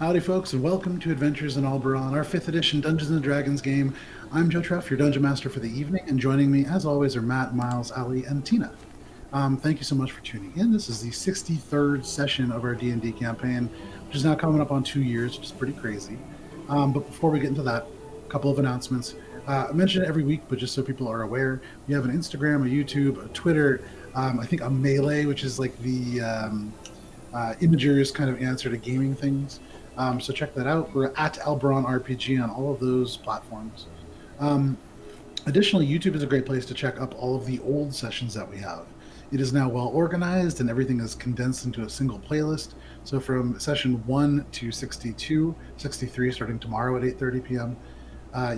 Howdy, folks, and welcome to Adventures in Alberon, our 5th edition Dungeons & Dragons game. I'm Joe Treff, your Dungeon Master for the evening, and joining me, as always, are Matt, Miles, Ali, and Tina. Thank you so much for tuning in. This is the 63rd session of our D&D campaign, which is now coming up on 2 years, which is pretty crazy. But before we get into that, a couple of announcements. I mention it every week, but just so people are aware, we have an Instagram, a YouTube, a Twitter, I think a Melee, which is like the Imager's kind of answer to gaming things. So check that out. We're at Alberon RPG on all of those platforms. Additionally, YouTube is a great place to check up all of the old sessions that we have. It is now well organized and everything is condensed into a single playlist. So from session 1 to 62, 63 starting tomorrow at 8:30 p.m.,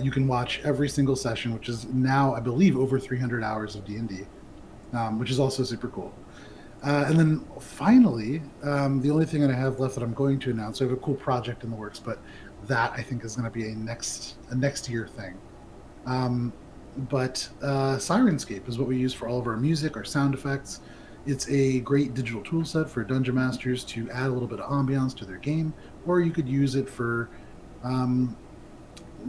you can watch every single session, which is now, I believe, over 300 hours of D&D, which is also super cool. And then finally, the only thing that I have left that I'm going to announce, I have a cool project in the works, but that I think is going to be a next year thing. But Sirenscape is what we use for all of our music, our sound effects. It's a great digital tool set for Dungeon Masters to add a little bit of ambiance to their game, or you could use it for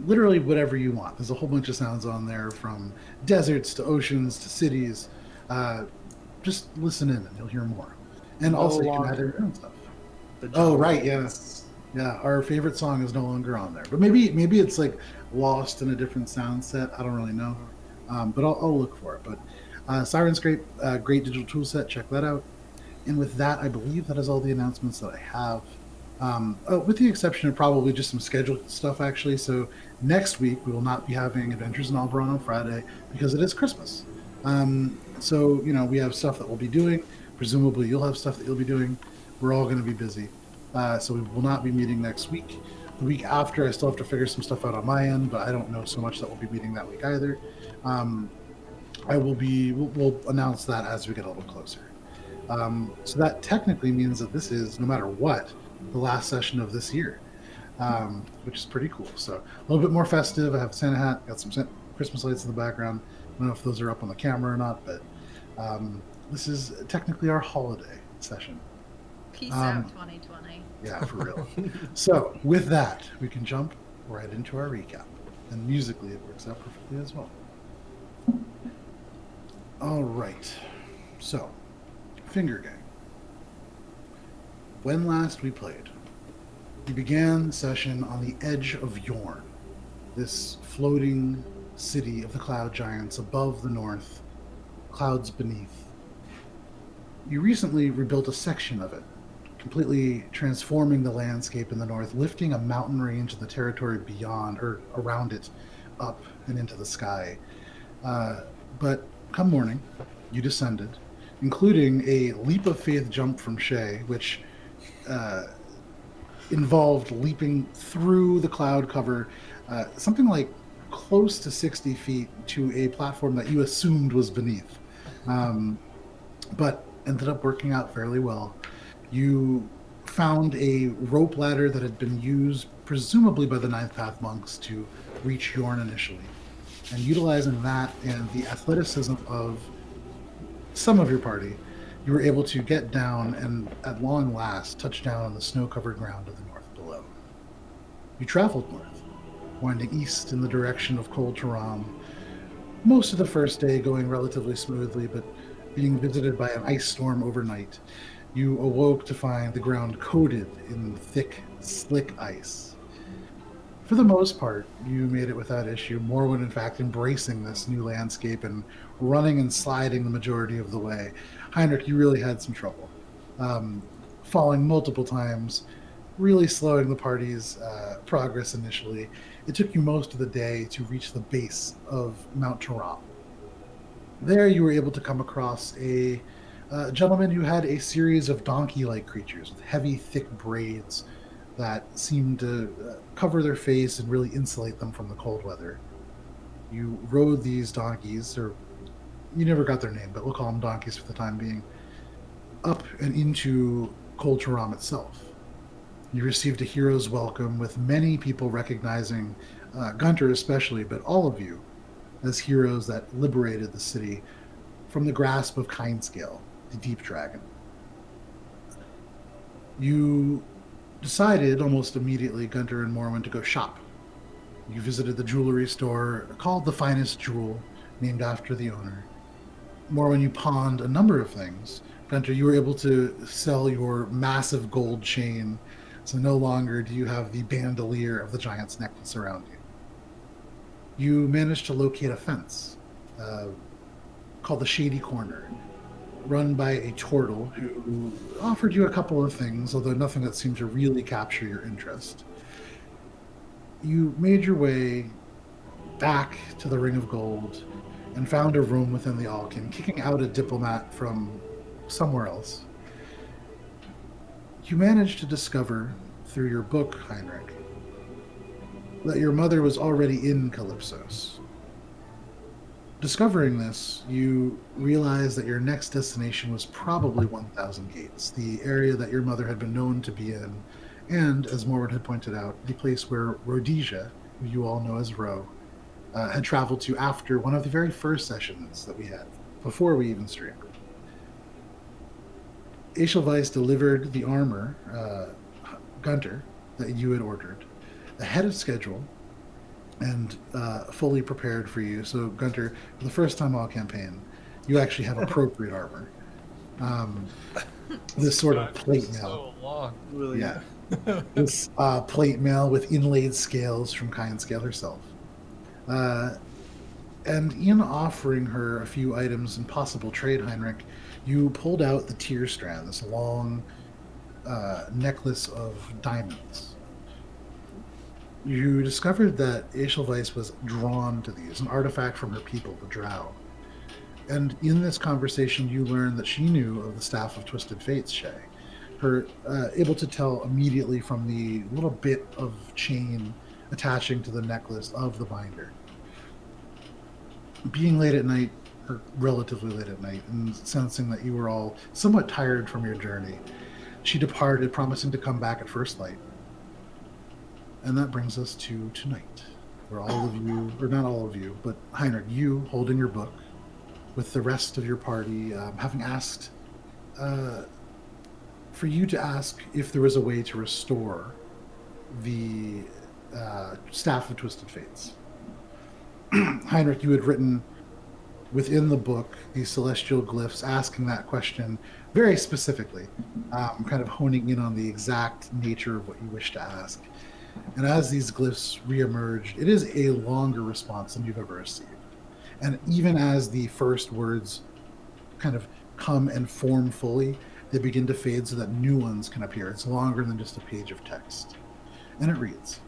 literally whatever you want. There's a whole bunch of sounds on there, from deserts to oceans to cities. Just listen in and you'll hear more. And also you can add your own stuff. Oh, right, yes. Yeah, our favorite song is no longer on there. But maybe it's like lost in a different sound set. I don't really know. But I'll look for it. But Sirenscape, great digital tool set. Check that out. And with that, I believe that is all the announcements that I have. With the exception of probably just some scheduled stuff, actually. So next week, we will not be having Adventures in Alberon on Friday because it is Christmas. So, we have stuff that we'll be doing. Presumably, you'll have stuff that you'll be doing. We're all going to be busy. So we will not be meeting next week. The week after, I still have to figure some stuff out on my end, but I don't know so much that we'll be meeting that week either. We'll announce that as we get a little closer. So that technically means that this is, no matter what, the last session of this year, which is pretty cool. So a little bit more festive. I have a Santa hat, got some Christmas lights in the background. I don't know if those are up on the camera or not, but this is technically our holiday session. Peace out, 2020. Yeah, for real. So with that, we can jump right into our recap. And musically, it works out perfectly as well. All right. So, Finger Gang. When last we played, we began the session on the edge of Yorn, this floating city of the cloud giants above the north, clouds beneath. You recently rebuilt a section of it, completely transforming the landscape in the north, lifting a mountain range in the territory beyond or around it up and into the sky. But come morning, you descended, including a leap of faith jump from Shae, which involved leaping through the cloud cover, something like close to 60 feet to a platform that you assumed was beneath, but ended up working out fairly well. You found a rope ladder that had been used presumably by the Ninth Path monks to reach Yorn initially, and utilizing that and the athleticism of some of your party, you were able to get down and at long last touch down on the snow-covered ground of the north below. You traveled north, winding east in the direction of Kol Taram, most of the first day going relatively smoothly, but being visited by an ice storm overnight. You awoke to find the ground coated in thick, slick ice. For the most part, you made it without issue, Morwen, in fact, embracing this new landscape and running and sliding the majority of the way. Heinrich, you really had some trouble, falling multiple times, really slowing the party's progress initially. It took you most of the day to reach the base of Mount Taram. There you were able to come across a gentleman who had a series of donkey-like creatures with heavy, thick braids that seemed to cover their face and really insulate them from the cold weather. You rode these donkeys, or you never got their name, but we'll call them donkeys for the time being, up and into Kol Taram itself. You received a hero's welcome, with many people recognizing, Guntir especially, but all of you, as heroes that liberated the city from the grasp of Kindscale, the deep dragon. You decided almost immediately, Guntir and Morwen, to go shop. You visited the jewelry store called the Finest Jewel, named after the owner. Morwen, you pawned a number of things. Guntir, you were able to sell your massive gold chain, so no longer do you have the bandolier of the giant's necklace around you. You managed to locate a fence called the Shady Corner, run by a turtle who offered you a couple of things, although nothing that seemed to really capture your interest. You made your way back to the Ring of Gold and found a room within the Alkin, kicking out a diplomat from somewhere else. You managed to discover through your book, Heinrich, that your mother was already in Calypsos. Discovering this, you realized that your next destination was probably 1000 Gates, the area that your mother had been known to be in, and, as Morwen had pointed out, the place where Rhodesia, who you all know as Ro, had traveled to after one of the very first sessions that we had, before we even streamed. Edelweiss delivered the armor, Guntir, that you had ordered, ahead of schedule, and fully prepared for you. So, Guntir, for the first time all campaign, you actually have appropriate armor. This sort of plate mail. So long. Really? Yeah. This plate mail with inlaid scales from Kind Scale herself. And in offering her a few items in possible trade, Heinrich, you pulled out the tear strand, this long necklace of diamonds. You discovered that Edelweiss was drawn to these, an artifact from her people, the Drow. And in this conversation, you learned that she knew of the Staff of Twisted Fates, Shae. Her able to tell immediately from the little bit of chain attaching to the necklace of the binder. Being late at night, or relatively late at night, and sensing that you were all somewhat tired from your journey, she departed, promising to come back at first light. And that brings us to tonight, where all of you, or not all of you, but Heinrich, you holding your book, with the rest of your party having asked for you to ask if there was a way to restore the Staff of Twisted Fates. Heinrich, you had written within the book these celestial glyphs asking that question very specifically, kind of honing in on the exact nature of what you wish to ask. And as these glyphs reemerged, it is a longer response than you've ever received. And even as the first words kind of come and form fully, they begin to fade so that new ones can appear. It's longer than just a page of text. And it reads,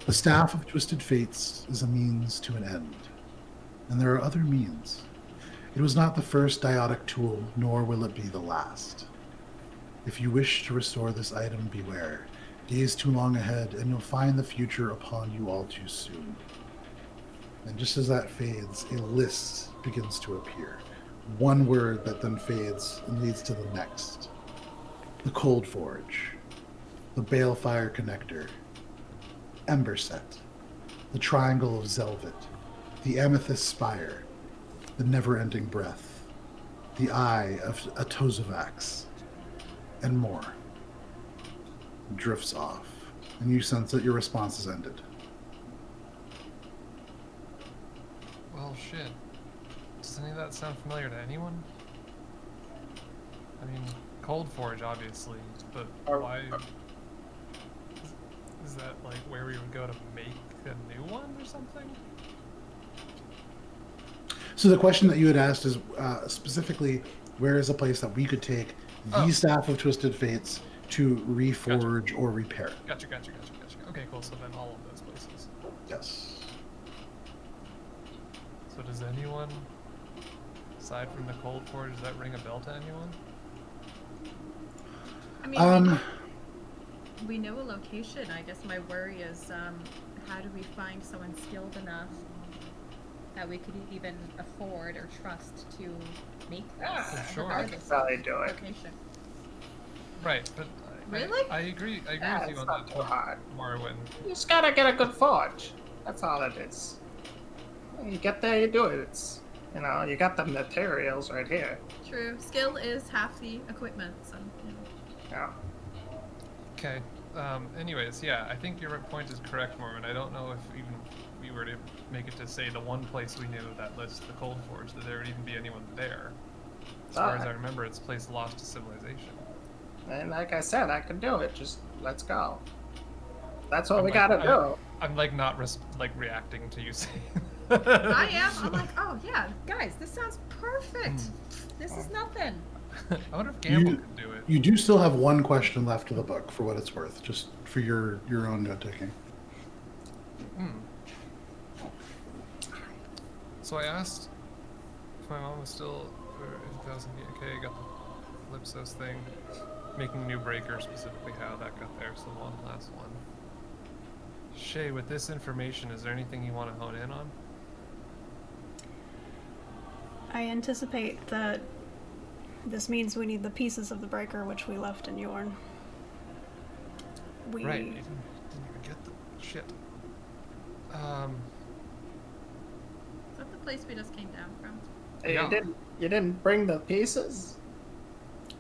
"The Staff of Twisted Fates is a means to an end, and there are other means. It was not the first diotic tool, nor will it be the last. If you wish to restore this item, beware. Gaze too long ahead, and you'll find the future upon you all too soon." And just as that fades, a list begins to appear. One word that then fades and leads to the next. The Cold Forge, the Balefire Connector, Emberset, the Triangle of Zelvet, the Amethyst Spire, the Never-Ending Breath, the Eye of Atozovax, and more. Drifts off, and you sense that your response is ended. Well, shit. Does any of that sound familiar to anyone? I mean, Cold Forge, obviously, but why... Is that, like, where we would go to make a new one or something? So the question that you had asked is specifically, where is a place that we could take the Staff of Twisted Fates to reforge or repair it? Gotcha. Okay, cool. So then all of those places. Yes. So does anyone, aside from the Cold Forge, does that ring a bell to anyone? I mean, we know a location. I guess my worry is, how do we find someone skilled enough that we could even afford or trust to make this? Sure. I could probably do it. Location. Right, but Really? I agree with you It's on not that too hard. Morwen. You just gotta get a good forge. That's all it is. You get there, you do it. It's, you got the materials right here. True. Skill is half the equipment, so, Yeah. Okay. Anyways, yeah, I think your point is correct, Morwen. I don't know if even we were to make it to say the one place we knew that lists the Cold Forge, that there would even be anyone there. As far as I remember, it's a place lost to civilization. And like I said, I could do it. Just let's go. That's what we gotta do. I'm like not reacting to you saying. I am. I'm like, oh yeah, guys, this sounds perfect. This is nothing. I wonder if Gamble could do it. You do still have one question left of the book, for what it's worth, just for your own note taking. So I asked if my mom was still in 1000 okay, got the Lipsos thing, making new breaker, specifically how that got there, so one last one. Shae, with this information, is there anything you want to hone in on? I anticipate that this means we need the pieces of the breaker which we left in Yorn. Right, you didn't even get the shit. Is that the place we just came down from? You didn't bring the pieces?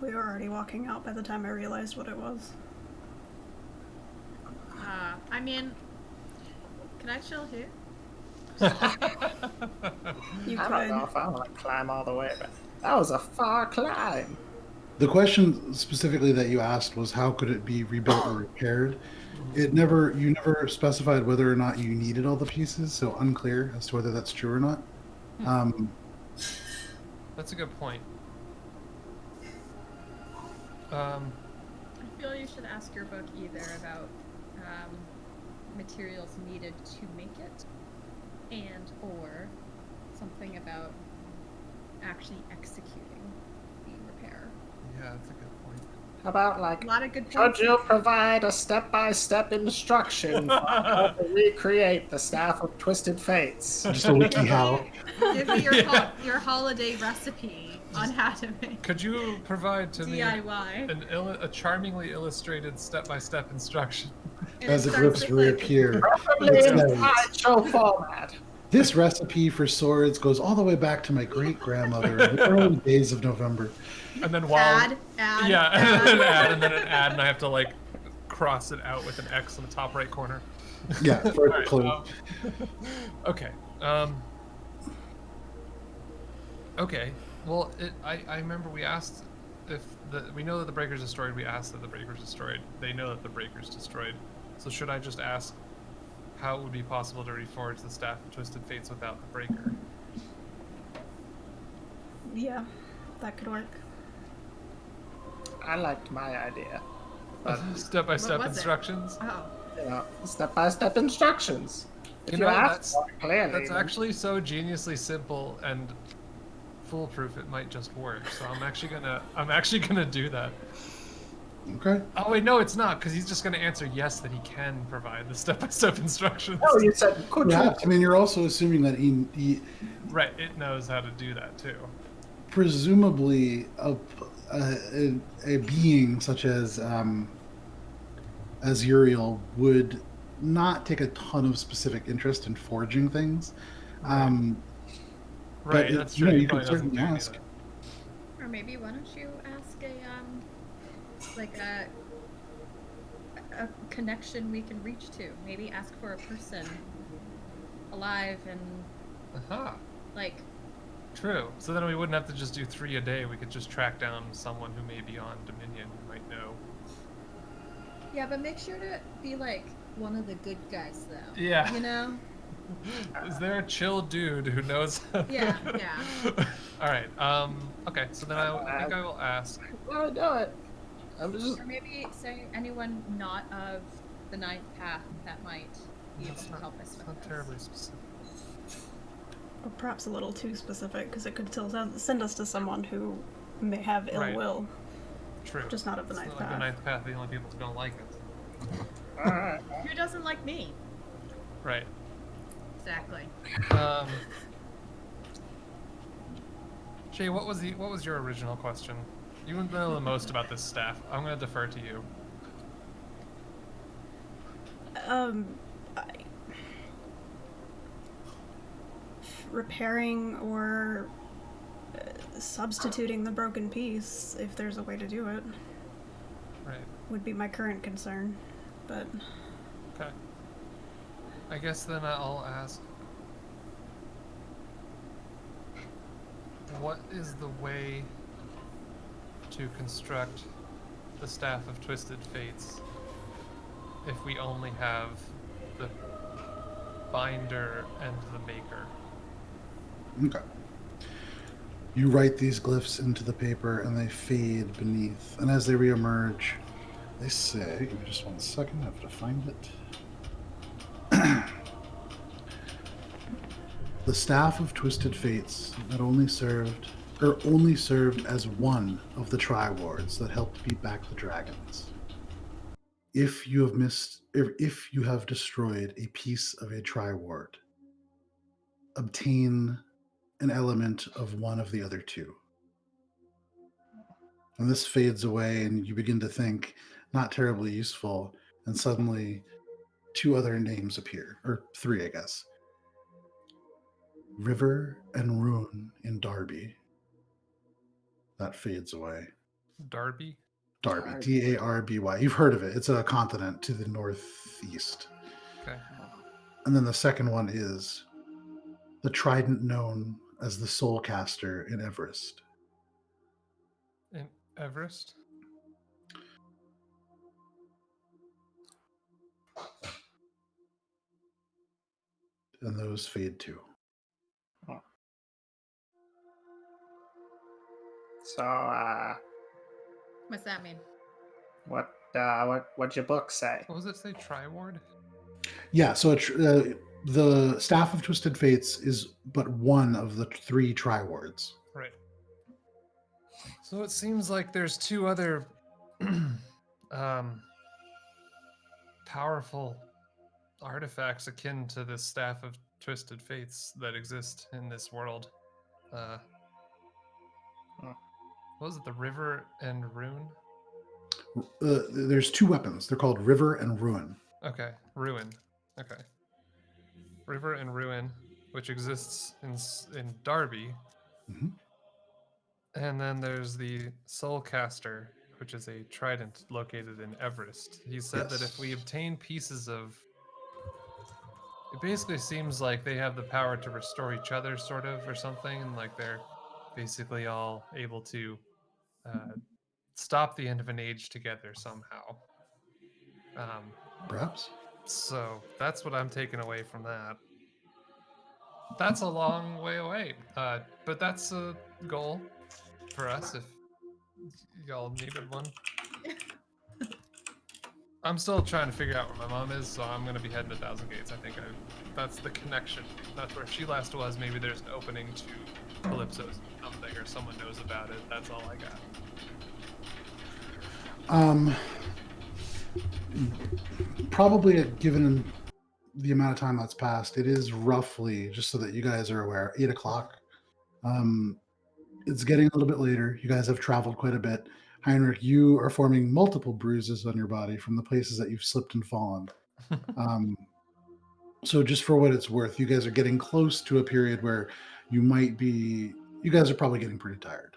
We were already walking out by the time I realized what it was. I mean, can I chill here? You I don't know if I want to climb all the way, but that was a far climb. The question specifically that you asked was how could it be rebuilt or repaired? You never specified whether or not you needed all the pieces, so unclear as to whether that's true or not. That's a good point. I feel you should ask your book either about materials needed to make it, and or something about actually executing the repair. Yeah, that's a good point. How about A lot of good could points. you provide a step-by-step instruction for how to recreate the Staff of Twisted Fates? Just a wiki how. Give me your holiday recipe on how to make Could you provide to me DIY. a charmingly illustrated step-by-step instruction? And As it starts looks with, to like, reappear. Preferably in slideshow format. This recipe for swords goes all the way back to my great-grandmother in the early days of November. And then add, and then an ad, and I have to like cross it out with an X in the top right corner. Yeah, for Alright, clue. Okay. Okay. Well, I remember we asked if we know that the breaker's destroyed. We asked that the breaker's destroyed. They know that the breaker's destroyed. So should I just ask how it would be possible to reforge the Staff of Twisted Fates without the breaker? Yeah, that could work. I liked my idea. Step-by-step What was it? instructions. Oh, Step-by-step instructions. If you ask for it clearly, that's then- actually so geniusly simple and foolproof. It might just work. So I'm actually gonna do that. Okay. Oh wait, no, it's not, because he's just gonna answer yes that he can provide the step-by-step instructions. Oh, you said could you? Yeah, I mean, you're also assuming that he Right, it knows how to do that too. presumably a being such as Uriel would not take a ton of specific interest in forging things. Right, but that's true. you He can probably doesn't certainly do any of ask. that. or maybe why don't you ask a connection we can reach to? Maybe ask for a person alive and Aha, like true. So then we wouldn't have to just do 3 a day. We could just track down someone who may be on Dominion who might know. yeah, but make sure to be like one of the good guys though. Yeah. You know? Is there a chill dude who knows? Yeah. All right. Okay. So then I think I will ask. How to do it? I'm just. Or maybe say anyone not of the ninth path that might be able That's to help us with not this. terribly specific. Or perhaps a little too specific, because it could still send us to someone who may have ill Right. will. True. Just not of the It's ninth like path. the ninth path. The only people who don't like it. Alright. Who doesn't like me? Right. Exactly. Shae, what was your original question? You know the most about this staff. I'm gonna defer to you. Repairing or substituting the broken piece, if there's a way to do it. Right. would be my current concern, but Okay. I guess then I'll ask, what is the way to construct the Staff of Twisted Fates if we only have the binder and the maker? Okay. You write these glyphs into the paper and they fade beneath. And as they reemerge, they say, give me just 1 second, I have to find it. The Staff of Twisted Fates that only served as one of the Triwards that helped beat back the dragons. If you have destroyed a piece of a Triward, obtain an element of one of the other two. And this fades away, and you begin to think, not terribly useful, and suddenly 2 other names appear, or 3, I guess. River and Ruin in Darby. That fades away. Darby? Darby, D-A-R-B-Y. You've heard of it. It's a continent to the northeast. Okay. And then the second one is the trident known as the Soulcaster in Everest. In Everest? And those fade too. So, What's that mean? what'd your book say? What was it say? Triward? Yeah, so the Staff of Twisted Fates is but one of the 3 Triwards. Right. So it seems like there's 2 other powerful artifacts akin to the Staff of Twisted Fates that exist in this world. What was it? The River and Rune? There's 2 weapons. They're called River and Ruin. Okay, Ruin. Okay. River and Ruin, which exists in Darby. Mm-hmm. And then there's the Soulcaster, which is a trident located in Everest. He said that if we obtain pieces of... It basically seems like they have the power to restore each other, sort of, or something, and like they're basically all able to stop the end of an age together somehow. Perhaps. So that's what I'm taking away from that. That's a long way away, but that's a goal for us if y'all needed one. I'm still trying to figure out where my mom is, so I'm going to be heading to Thousand Gates. I think that's the connection. That's where she last was. Maybe there's an opening to Calypso's something, or someone knows about it. That's all I got. Probably given the amount of time that's passed, it is roughly, just so that you guys are aware, 8 o'clock. It's getting a little bit later. You guys have traveled quite a bit. Heinrich, you are forming multiple bruises on your body from the places that you've slipped and fallen. So just for what it's worth, you guys are getting close to a period where you guys are probably getting pretty tired.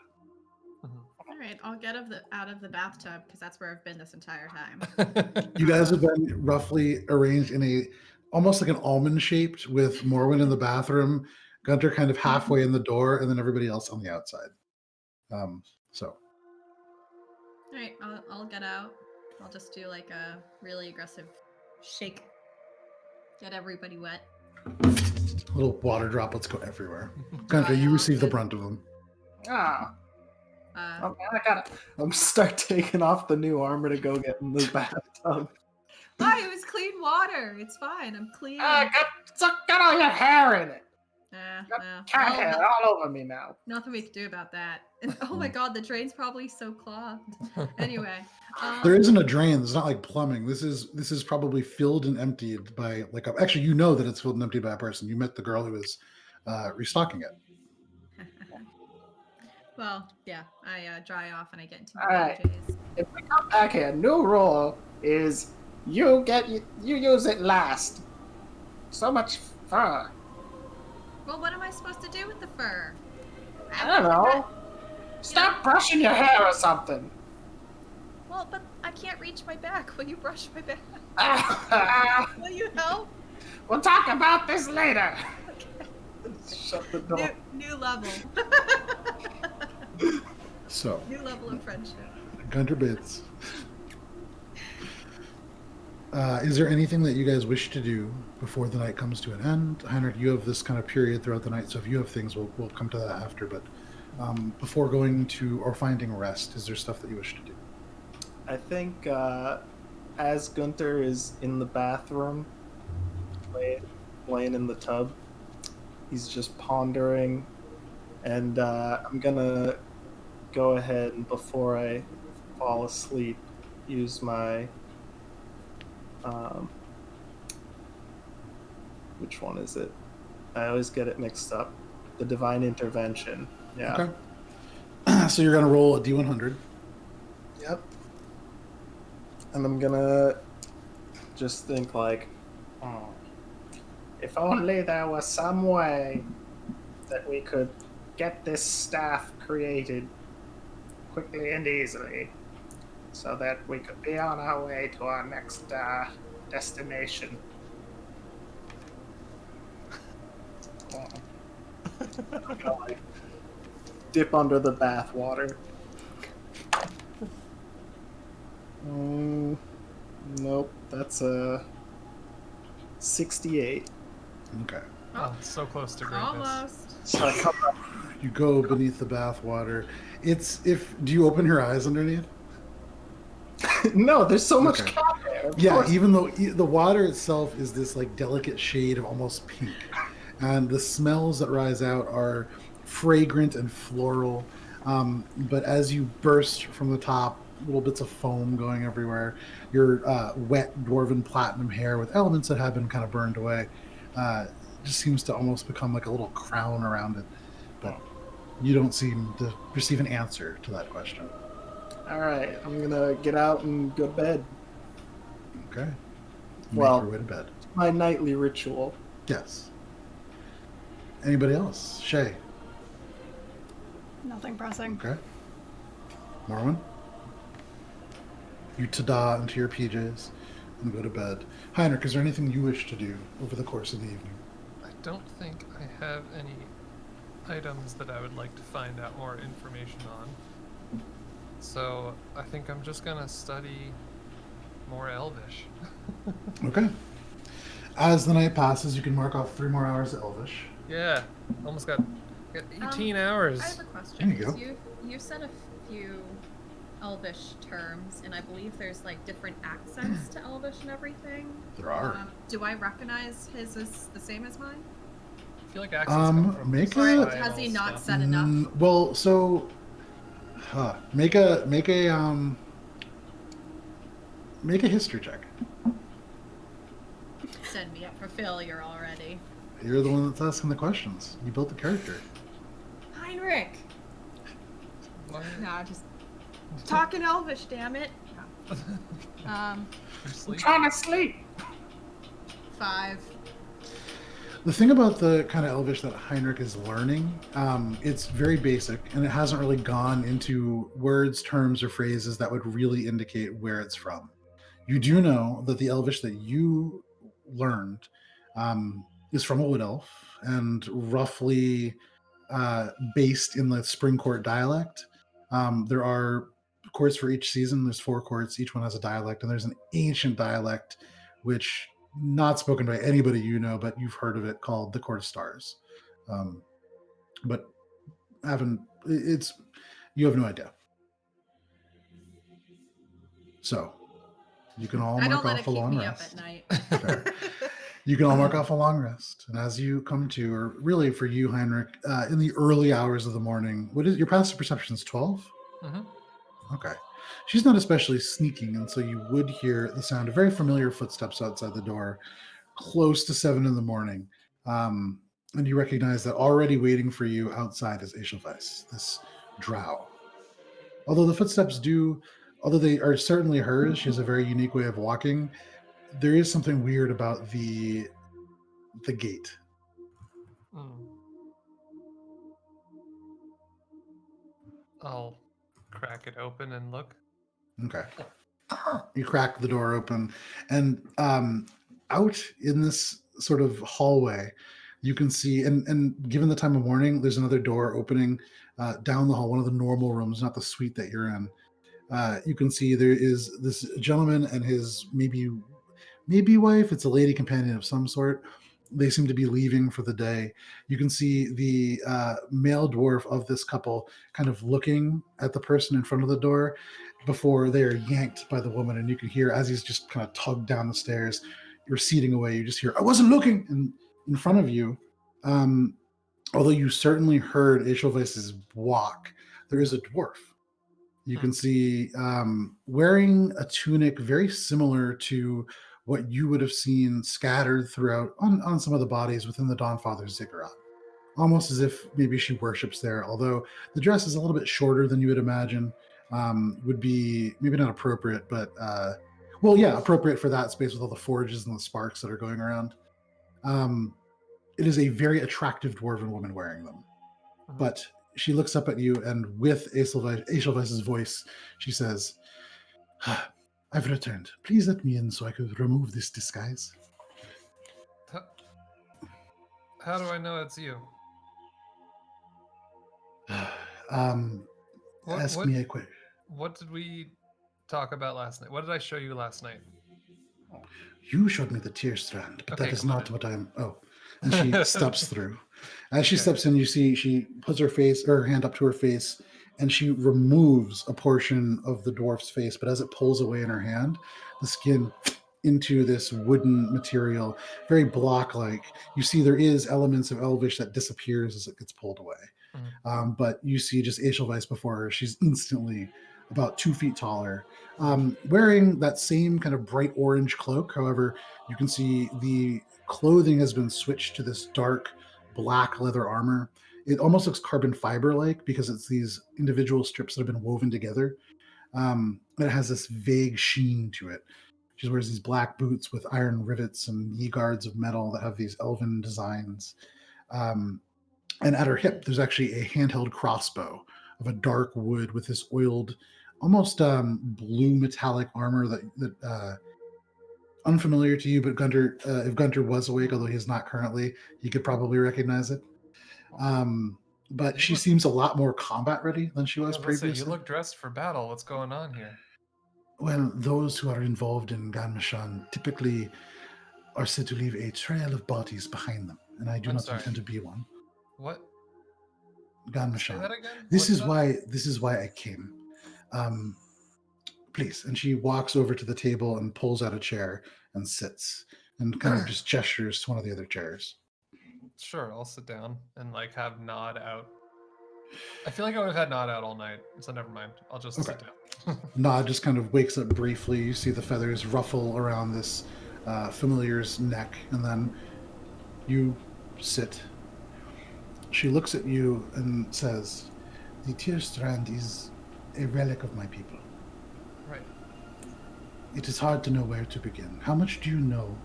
All right, I'll get out of the bathtub because that's where I've been this entire time. You guys have been roughly arranged in almost like an almond shaped, with Morwen in the bathroom, Guntir kind of halfway in the door, and then everybody else on the outside. All right, I'll get out. I'll just do like a really aggressive shake. Get everybody wet. Little water droplets go everywhere. Guntir, you receive the brunt of them. I'm start taking off the new armor to go get in the bathtub. Hi, it was clean water. It's fine. I'm clean. Got all your hair in it. Cat hair all over me now. Nothing we can do about that. Oh my god, the drain's probably so clogged. Anyway. There isn't a drain. It's not like plumbing. This is probably filled and emptied by actually, you know that it's filled and emptied by a person. You met the girl who was restocking it. Well, yeah, I dry off and I get into my PJs. If we come back here, new rule is you use it last. So much fur. Well, what am I supposed to do with the fur? I don't know. Stop brushing your hair or something. Well, but I can't reach my back. Will you brush my back? Will you help? We'll talk about this later. Shut the door. New level. So, New level of friendship. Gunter bids. Is there anything that you guys wish to do before the night comes to an end? Heinrich, you have this kind of period throughout the night, so if you have things, we'll come to that after. But before going to or finding rest, is there stuff that you wish to do? I think as Gunter is in the bathroom, laying in the tub, he's just pondering, and I'm gonna go ahead and before I fall asleep, use my which one is it? I always get it mixed up. The divine intervention. Yeah. Okay. So you're gonna roll a D100. Yep. And I'm gonna just think like, if only there was some way that we could get this staff created quickly and easily, so that we could be on our way to our next destination. I'm gonna like dip under the bath water. Nope, that's a 68. Okay. Oh, so close to greatness. Almost. So I come up. You go beneath the bath water. Do you open your eyes underneath? No, there's so much Okay. cat there. Of Yeah, course. even though the water itself is this like delicate shade of almost pink, and the smells that rise out are fragrant and floral. But as you burst from the top, little bits of foam going everywhere. Your wet dwarven platinum hair with elements that have been kind of burned away just seems to almost become like a little crown around it. But you don't seem to receive an answer to that question. All right, I'm gonna get out and go to bed. Okay. Make Well- your way to bed. My nightly ritual. Yes. Anybody else? Shae. Nothing pressing. Okay. Morwen. You ta-da into your PJs and go to bed. Heinrich, is there anything you wish to do over the course of the evening? I don't think I have any items that I would like to find out more information on. So I think I'm just gonna study more Elvish. Okay. As the night passes, you can mark off 3 more hours of Elvish. Yeah, almost got 18 hours. I have a question. There you go. You said a few Elvish terms, and I believe there's like different accents to Elvish and everything. There are. Do I recognize his as the same as mine? I feel like accents come from make Or a- has he not stuff. said enough? Well, so make a history check. Send me up for failure already. You're the one that's asking the questions. You built the character. Heinrich! What? Nah, just talking Elvish, damn it. You're I'm sleeping. trying to sleep. 5. The thing about the kind of Elvish that Heinrich is learning, it's very basic, and it hasn't really gone into words, terms, or phrases that would really indicate where it's from. You do know that the Elvish that you learned is from a wood elf and roughly based in the Spring Court dialect. There are courts for each season. There's 4 courts. Each one has a dialect, and there's an ancient dialect which not spoken by anybody you know, but you've heard of it, called the Court of Stars. But you have no idea. So you can all I mark don't let it off a keep long me up rest. at night. Fair. You can all mark off a long rest, and as you come to, or really for you, Heinrich, in the early hours of the morning, what is your passive perception? Is 12? Mhm. Okay. She's not especially sneaking, and so you would hear the sound of very familiar footsteps outside the door, close to 7 in the morning. And you recognize that already waiting for you outside is Edelweiss, this drow. Although the footsteps although they are certainly hers, she has a very unique way of walking. There is something weird about the gate. Mm. I'll crack it open and look. Okay. You crack the door open, and out in this sort of hallway, you can see, and given the time of morning, there's another door opening down the hall, one of the normal rooms, not the suite that you're in. You can see there is this gentleman and his maybe wife. It's a lady companion of some sort. They seem to be leaving for the day. You can see the male dwarf of this couple kind of looking at the person in front of the door before they are yanked by the woman. And you can hear as he's just kind of tugged down the stairs, receding away. You just hear, "I wasn't looking!" And in front of you, um, although you certainly heard Edelweiss's walk, there is a dwarf. You can see wearing a tunic very similar to what you would have seen scattered throughout on some of the bodies within the Dawnfather's ziggurat. Almost as if maybe she worships there, although the dress is a little bit shorter than you would imagine. Would be maybe not appropriate, but well, yeah, appropriate for that space with all the forges and the sparks that are going around. It is a very attractive dwarven woman wearing them. But she looks up at you, and with Edelweiss's voice, she says, "I've returned. Please let me in so I could remove this disguise." How do I know it's you? Ask me a question. What did we talk about last night? What did I show you last night? You showed me the tear strand, but Okay, that is come on not in. what I'm. Oh, and she steps through. As she steps in, you see she puts her hand up to her face, and she removes a portion of the dwarf's face. But as it pulls away in her hand, the skin into this wooden material, very block-like. You see there is elements of Elvish that disappears as it gets pulled away. But you see just Edelweiss before her. She's instantly about 2 feet taller, wearing that same kind of bright orange cloak. However, you can see the clothing has been switched to this dark black leather armor. It almost looks carbon fiber like because it's these individual strips that have been woven together. It has this vague sheen to it. She wears these black boots with iron rivets and knee guards of metal that have these elven designs. And at her hip, there's actually a handheld crossbow of a dark wood with this oiled, almost blue metallic armor that unfamiliar to you, but Guntir, if Guntir was awake, although he is not currently, he could probably recognize it. But she seems a lot more combat ready than she was previously. You look dressed for battle. What's going on here? Well, those who are involved in Ganmashan typically are said to leave a trail of bodies behind them, and I do not intend to be one. What? Ganmashan. Say that again? This is why I came. Please. And she walks over to the table and pulls out a chair and sits and kind of just gestures to one of the other chairs. Sure, I'll sit down and like have Nod out. I feel like I would have had Nod out all night, so never mind. I'll just sit down. Nod just kind of wakes up briefly. You see the feathers ruffle around this familiar's neck, and then you sit. She looks at you and says, "The tear strand is a relic of my people. Right. It is hard to know where to begin. How much do you know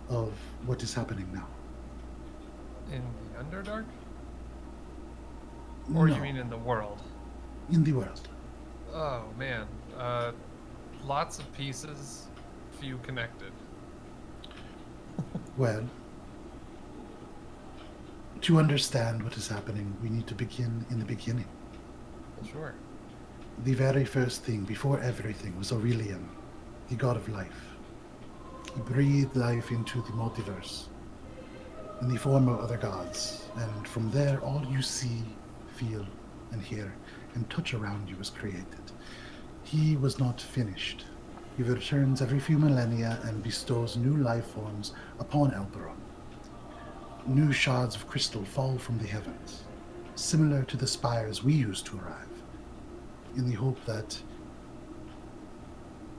of what is happening now?" In the Underdark? Or No, you mean in the world? in the world. Oh, man. Lots of pieces, few connected. Well, to understand what is happening, we need to begin in the beginning. Sure. The very first thing, before everything, was Aurelian, the god of life. He breathed life into the multiverse in the form of other gods, and from there all you see, feel, and hear, and touch around you was created. He was not finished. He returns every few millennia and bestows new life forms upon Alberon. New shards of crystal fall from the heavens, similar to the spires we used to arrive, in the hope that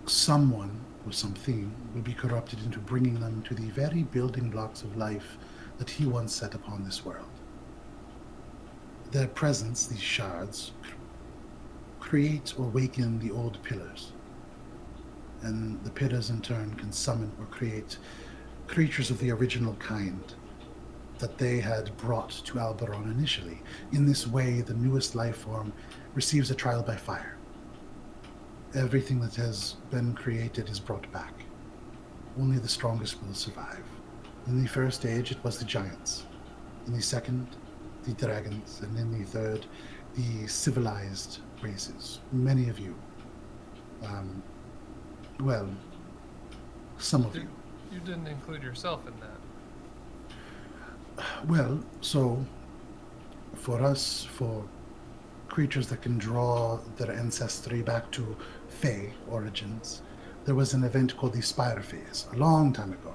someone or something will be corrupted into bringing them to the very building blocks of life that he once set upon this world. Their presence, these shards, create or waken the old pillars, and the pillars in turn can summon or create creatures of the original kind that they had brought to Alberon initially. In this way, the newest life form receives a trial by fire. Everything that has been created is brought back. Only the strongest will survive. In the first age, it was the giants. In the second, the dragons. And in the third, the civilized races. Many of you. Um, well, some of you. You didn't include yourself in that. Well, so for us, for creatures that can draw their ancestry back to Fae origins, there was an event called the Spire Phase a long time ago.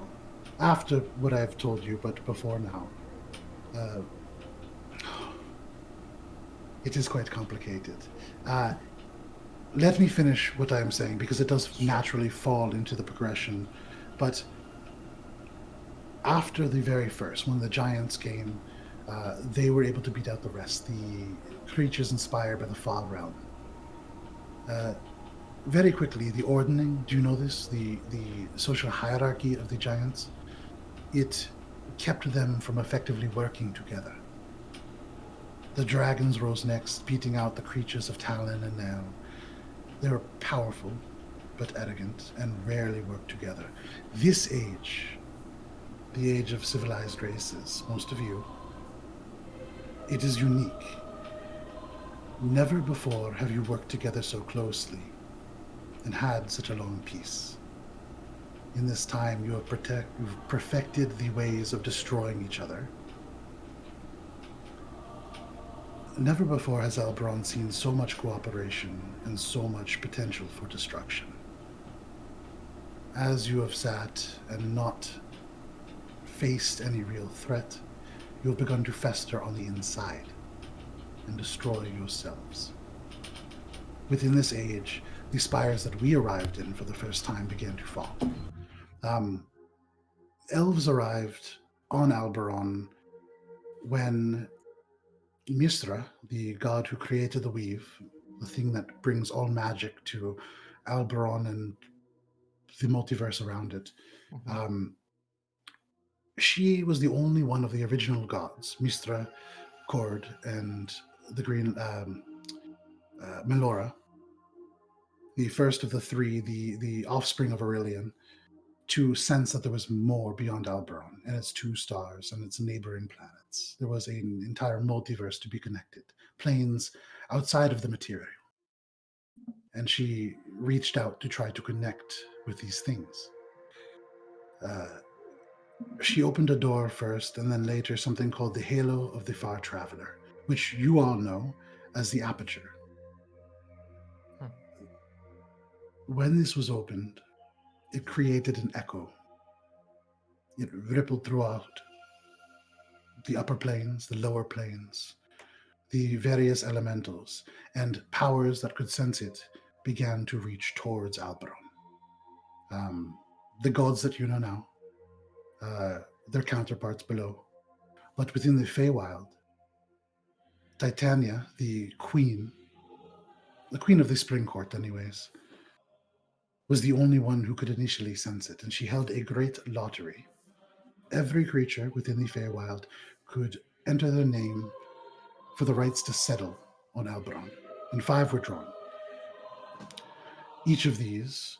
After what I've told you, but before now. Uh, it is quite complicated. Let me finish what I am saying, because it does naturally fall into the progression. But after the very first, when the giants came, they were able to beat out the rest, the creatures inspired by the Fog Realm. Very quickly, the ordning, do you know this? The social hierarchy of the giants? It kept them from effectively working together. The dragons rose next, beating out the creatures of Talon and Nell. They were powerful, but arrogant, and rarely worked together. This age, the age of civilized races, most of you, it is unique. Never before have you worked together so closely and had such a long peace. In this time, you have you've perfected the ways of destroying each other. Never before has Alberon seen so much cooperation and so much potential for destruction. As you have sat and not faced any real threat, you have begun to fester on the inside and destroy yourselves. Within this age, the spires that we arrived in for the first time began to fall. Elves arrived on Alberon when Mistra, the god who created the weave, the thing that brings all magic to Alberon and the multiverse around it, she was the only one of the original gods, Mistra, Cord, and the green Melora, the first of the three, the offspring of Aurelian, to sense that there was more beyond Alberon and its two stars and its neighboring planets. There was an entire multiverse to be connected, planes outside of the material. And she reached out to try to connect with these things. She opened a door first, and then later something called the Halo of the Far Traveler, which you all know as the Aperture. When this was opened, it created an echo. It rippled throughout the upper planes, the lower planes, the various elementals, and powers that could sense it began to reach towards Alberon. The gods that you know now, their counterparts below. But within the Feywild, Titania, the queen of the Spring Court anyways, was the only one who could initially sense it, and she held a great lottery. Every creature within the Feywild could enter their name for the rights to settle on Alberon, and 5 were drawn. Each of these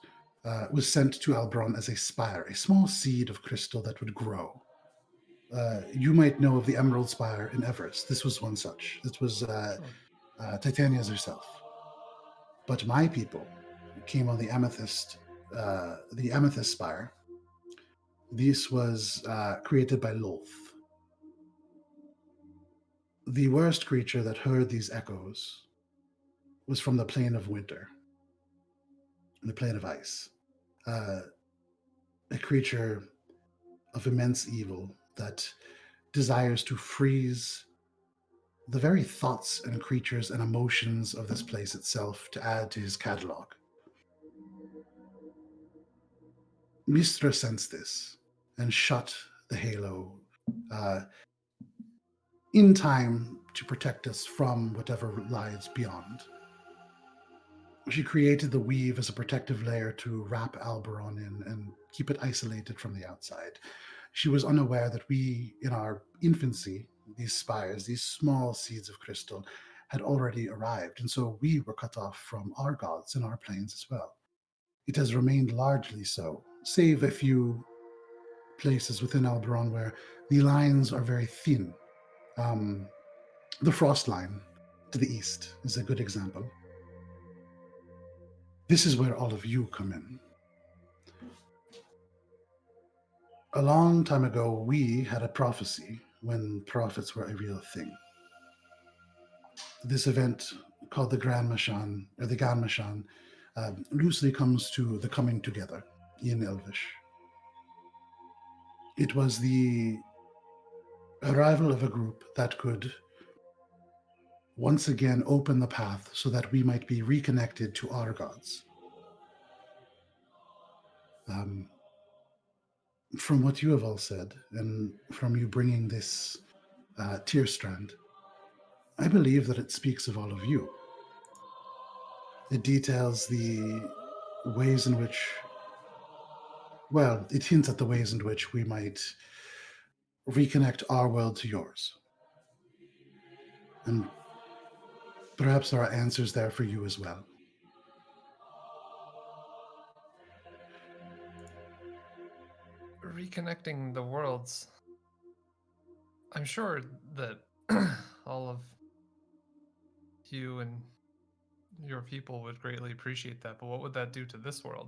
was sent to Alberon as a spire, a small seed of crystal that would grow. You might know of the Emerald Spire in Everest. This was one such. This was Titania's herself. But my people came on the Amethyst Spire. This was created by Lolth. The worst creature that heard these echoes was from the plane of winter, the plane of ice. A creature of immense evil that desires to freeze the very thoughts and creatures and emotions of this place itself to add to his catalog. Mistra sensed this and shut the halo in time to protect us from whatever lies beyond. She created the weave as a protective layer to wrap Alberon in and keep it isolated from the outside. She was unaware that we, in our infancy, these spires, these small seeds of crystal, had already arrived, and so we were cut off from our gods and our planes as well. It has remained largely so, save a few places within Alberon where the lines are very thin. Um, the frost line to the east is a good example. This is where all of you come in. A long time ago, we had a prophecy when prophets were a real thing. This event, called the Grand Mashan, or the Gan Mashan, loosely comes to the coming together in Elvish. It was the arrival of a group that could once again open the path so that we might be reconnected to our gods. From what you have all said, and from you bringing this tear strand, I believe that it speaks of all of you. It details the ways in which, well, it hints at the ways in which we might reconnect our world to yours. And perhaps there are answers there for you as well. Reconnecting the worlds. I'm sure that all of you and your people would greatly appreciate that, but what would that do to this world?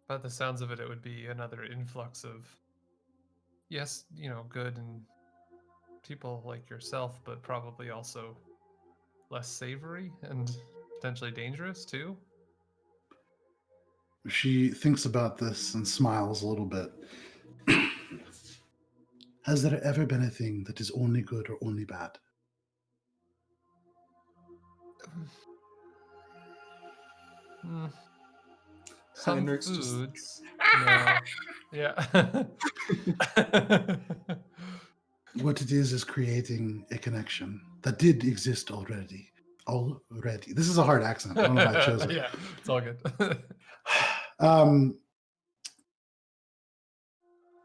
By the sounds of it, it would be another influx of, yes, good and people like yourself, but probably also less savory and potentially dangerous too. She thinks about this and smiles a little bit. Has there ever been a thing that is only good or only bad? Some Heinrich's foods. No. Yeah. What it is creating a connection that did exist already. Already. This is a hard accent. I don't know if I chose it. Yeah, it's all good.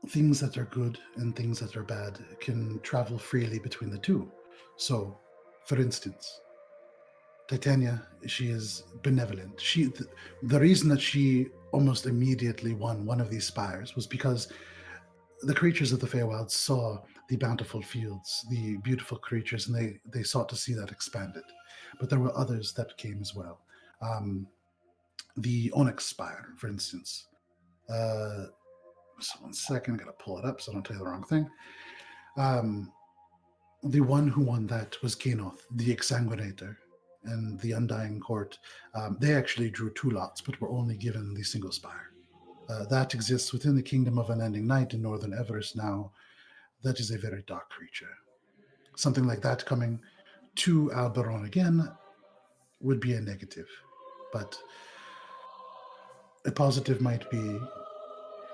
Things that are good and things that are bad can travel freely between the two. So, for instance, Titania, she is benevolent. The reason that she almost immediately won one of these spires was because the creatures of the Feywild saw the bountiful fields, the beautiful creatures, and they sought to see that expanded. But there were others that came as well. The Onyx Spire, for instance. So 1 second, I gotta pull it up so I don't tell you the wrong thing. The one who won that was Kenoth, the Exsanguinator, and the Undying Court. They actually drew 2 lots, but were only given the single spire. That exists within the Kingdom of Unending Night in Northern Everest now. That is a very dark creature. Something like that coming to Alberon again would be a negative. But a positive might be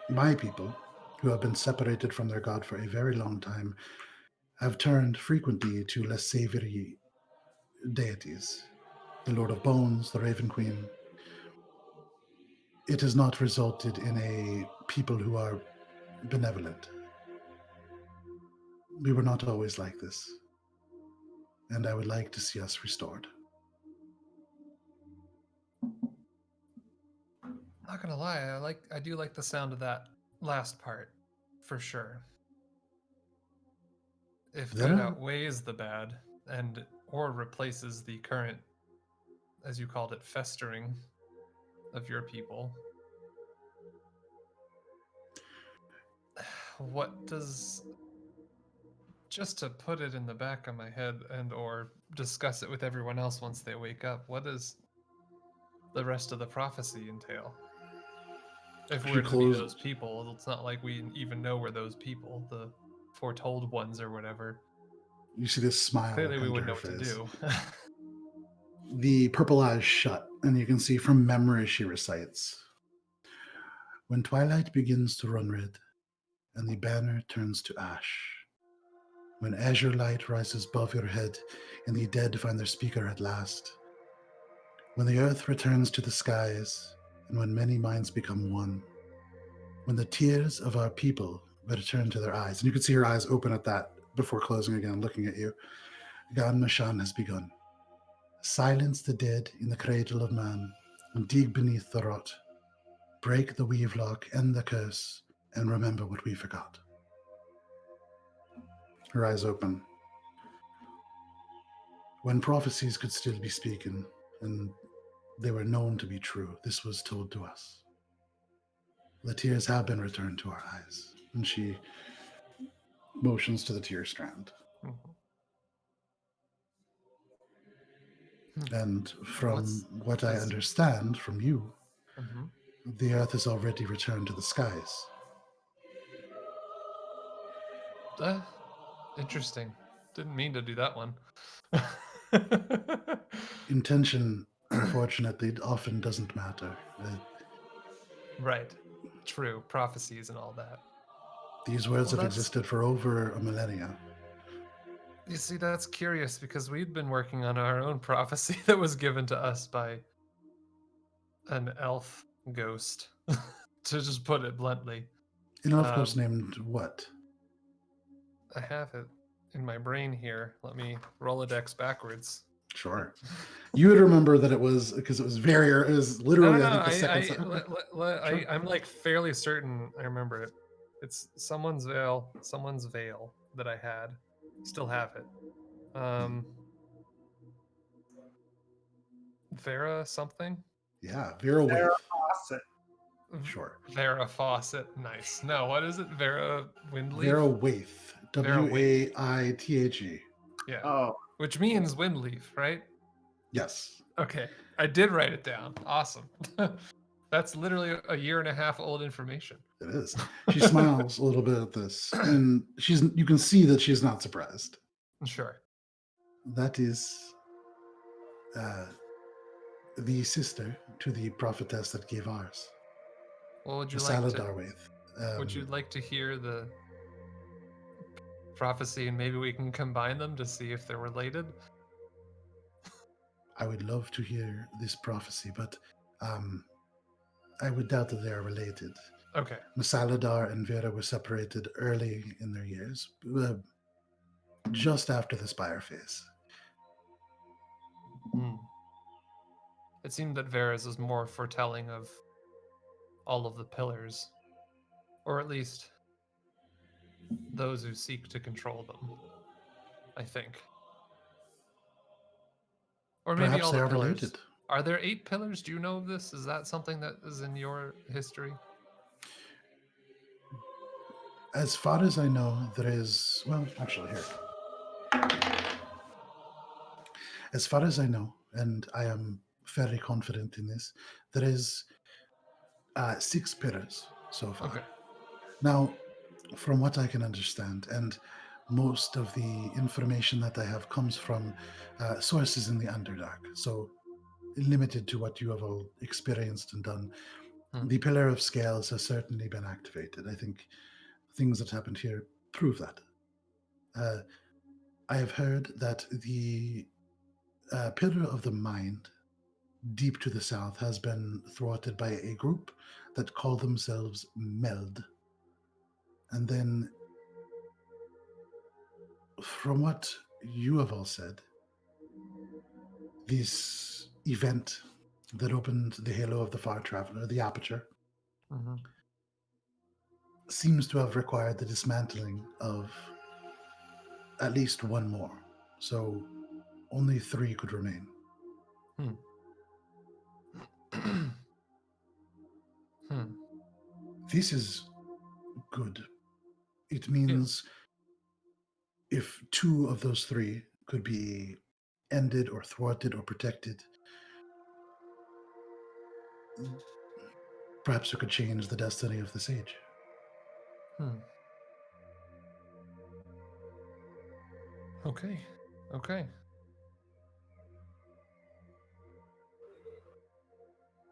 my people, who have been separated from their god for a very long time, have turned frequently to less savory deities. The Lord of Bones, the Raven Queen. It has not resulted in a people who are benevolent. We were not always like this, and I would like to see us restored. Not gonna lie, I do like the sound of that last part, for sure. If There good are- outweighs the bad, or replaces the current, as you called it, festering of your people, what does, just to put it in the back of my head or discuss it with everyone else once they wake up, what does the rest of the prophecy entail? If we're to be those people, it's not like we even know we're those people, the foretold ones or whatever. You see this smile. Clearly, we come wouldn't to know her what to face. do. The purple eyes shut, and you can see from memory she recites. When twilight begins to run red, and the banner turns to ash, when azure light rises above your head, and the dead find their speaker at last, when the earth returns to the skies, and when many minds become one, when the tears of our people return to their eyes, and you can see her eyes open at that before closing again, looking at you. Gan Mashan has begun. Silence the dead in the cradle of man, and dig beneath the rot. Break the weave lock, end the curse, and remember what we forgot. Her eyes open. When prophecies could still be speaking, and they were known to be true, this was told to us. The tears have been returned to our eyes. And she motions to the tear strand. Mhm. And from what I is- understand from you, Mhm. the earth has already returned to the skies. Interesting. Didn't mean to do that one. Intention, unfortunately, often doesn't matter. Right. True. Prophecies and all that. These words Well, have that's- existed for over a millennia. You see, that's curious because we'd been working on our own prophecy that was given to us by an elf ghost, to just put it bluntly. An elf ghost named what? I have it in my brain here. Let me Rolodex backwards. Sure. You would remember that it was because it was it was literally, I think, the second. Sure. I'm like fairly certain I remember it. It's someone's veil that I had. Still have it. Vera something? Yeah, Vera Waith. Sarah Fawcett. Sure. Vera Fawcett. Nice. No, what is it? Vera Windleaf? Vera Waith. Vera Waith. Waithe. Yeah. Oh, Which means Windleaf, right? Yes. Okay. I did write it down. Awesome. That's literally a year and a half old information. It is. She smiles a little bit at this, and you can see that she's not surprised. Sure. That is the sister to the prophetess that gave ours. Well, would you The like to? Saladar Waith. Would you like to hear the prophecy and maybe we can combine them to see if they're related? I would love to hear this prophecy, but I would doubt that they are related. Okay. Masaladar and Vera were separated early in their years, just after the Spire phase. It seemed that Vera's is more foretelling of all of the pillars, or at least those who seek to control them, I think. Or maybe Perhaps all they the are pillars. related. Are there 8 pillars? Do you know of this? Is that something that is in your history? As far as I know, there is... Well, actually, here. As far as I know, and I am fairly confident in this, there is 6 pillars so far. Okay. Now, from what I can understand, and most of the information that I have comes from sources in the Underdark, so limited to what you have all experienced and done. The Pillar of Scales has certainly been activated. I think things that happened here prove that. I have heard that the Pillar of the Mind, deep to the south, has been thwarted by a group that call themselves Meld. And then, from what you have all said, this event that opened the halo of the Far Traveler, the Aperture, seems to have required the dismantling of at least one more. So only 3 could remain. This is good. It means if 2 of those 3 could be ended or thwarted or protected, perhaps it could change the destiny of the Sage. Okay.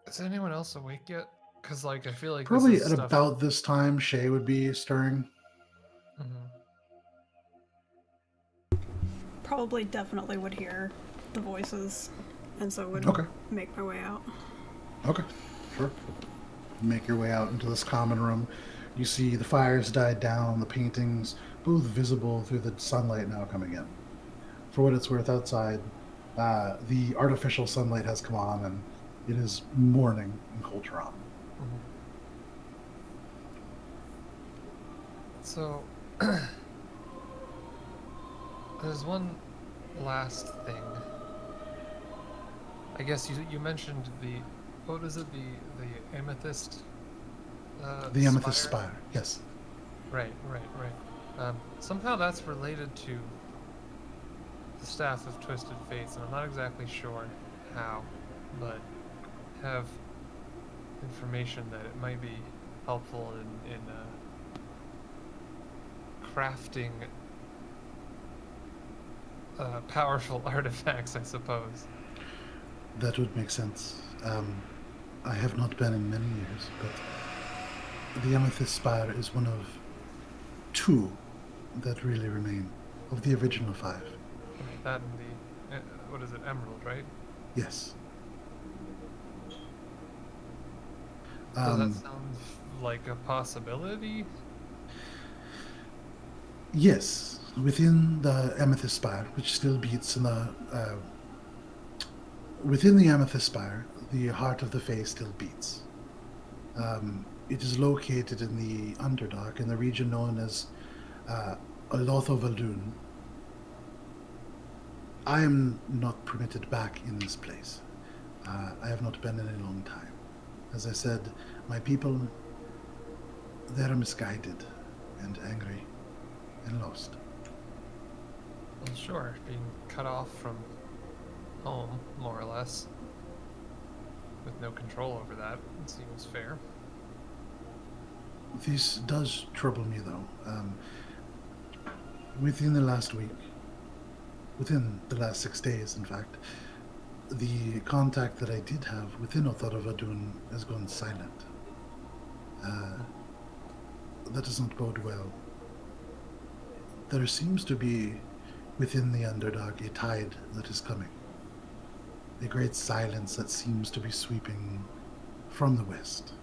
Is anyone else awake yet? Because, I feel like Probably this at is stuff... about this time, Shae would be stirring. Probably definitely would hear the voices, and so would make my way out. Okay, sure. Make your way out into this common room. You see the fires died down, the paintings, both visible through the sunlight now coming in. for what it's worth, outside, the artificial sunlight has come on, and it is morning in Colcheron. Mhm. So, there's one last thing. I guess you mentioned what is it, the amethyst? The Amethyst Spire, yes. Right. Somehow that's related to the Staff of Twisted Fates, and I'm not exactly sure how, but have information that it might be helpful in crafting powerful artifacts, I suppose. That would make sense. I have not been in many years, but the Amethyst Spire is one of 2 that really remain of the original 5. Right, that and the what is it, emerald, right? Yes. Does that sound like a possibility? Yes, within the Amethyst Spire, which still beats in the within the Amethyst Spire, the heart of the Fae still beats. It is located in the Underdark, in the region known as Alotho Valdun. I am not permitted back in this place. I have not been in a long time. As I said, my people, they're misguided and angry and lost. Well, sure, being cut off from home, more or less, with no control over that, it seems fair. This does trouble me, though. Within the last week, within the last 6 days, in fact, the contact that I did have within Othara Vadun has gone silent. That does not bode well. There seems to be, within the Underdark, a tide that is coming. A great silence that seems to be sweeping from the west.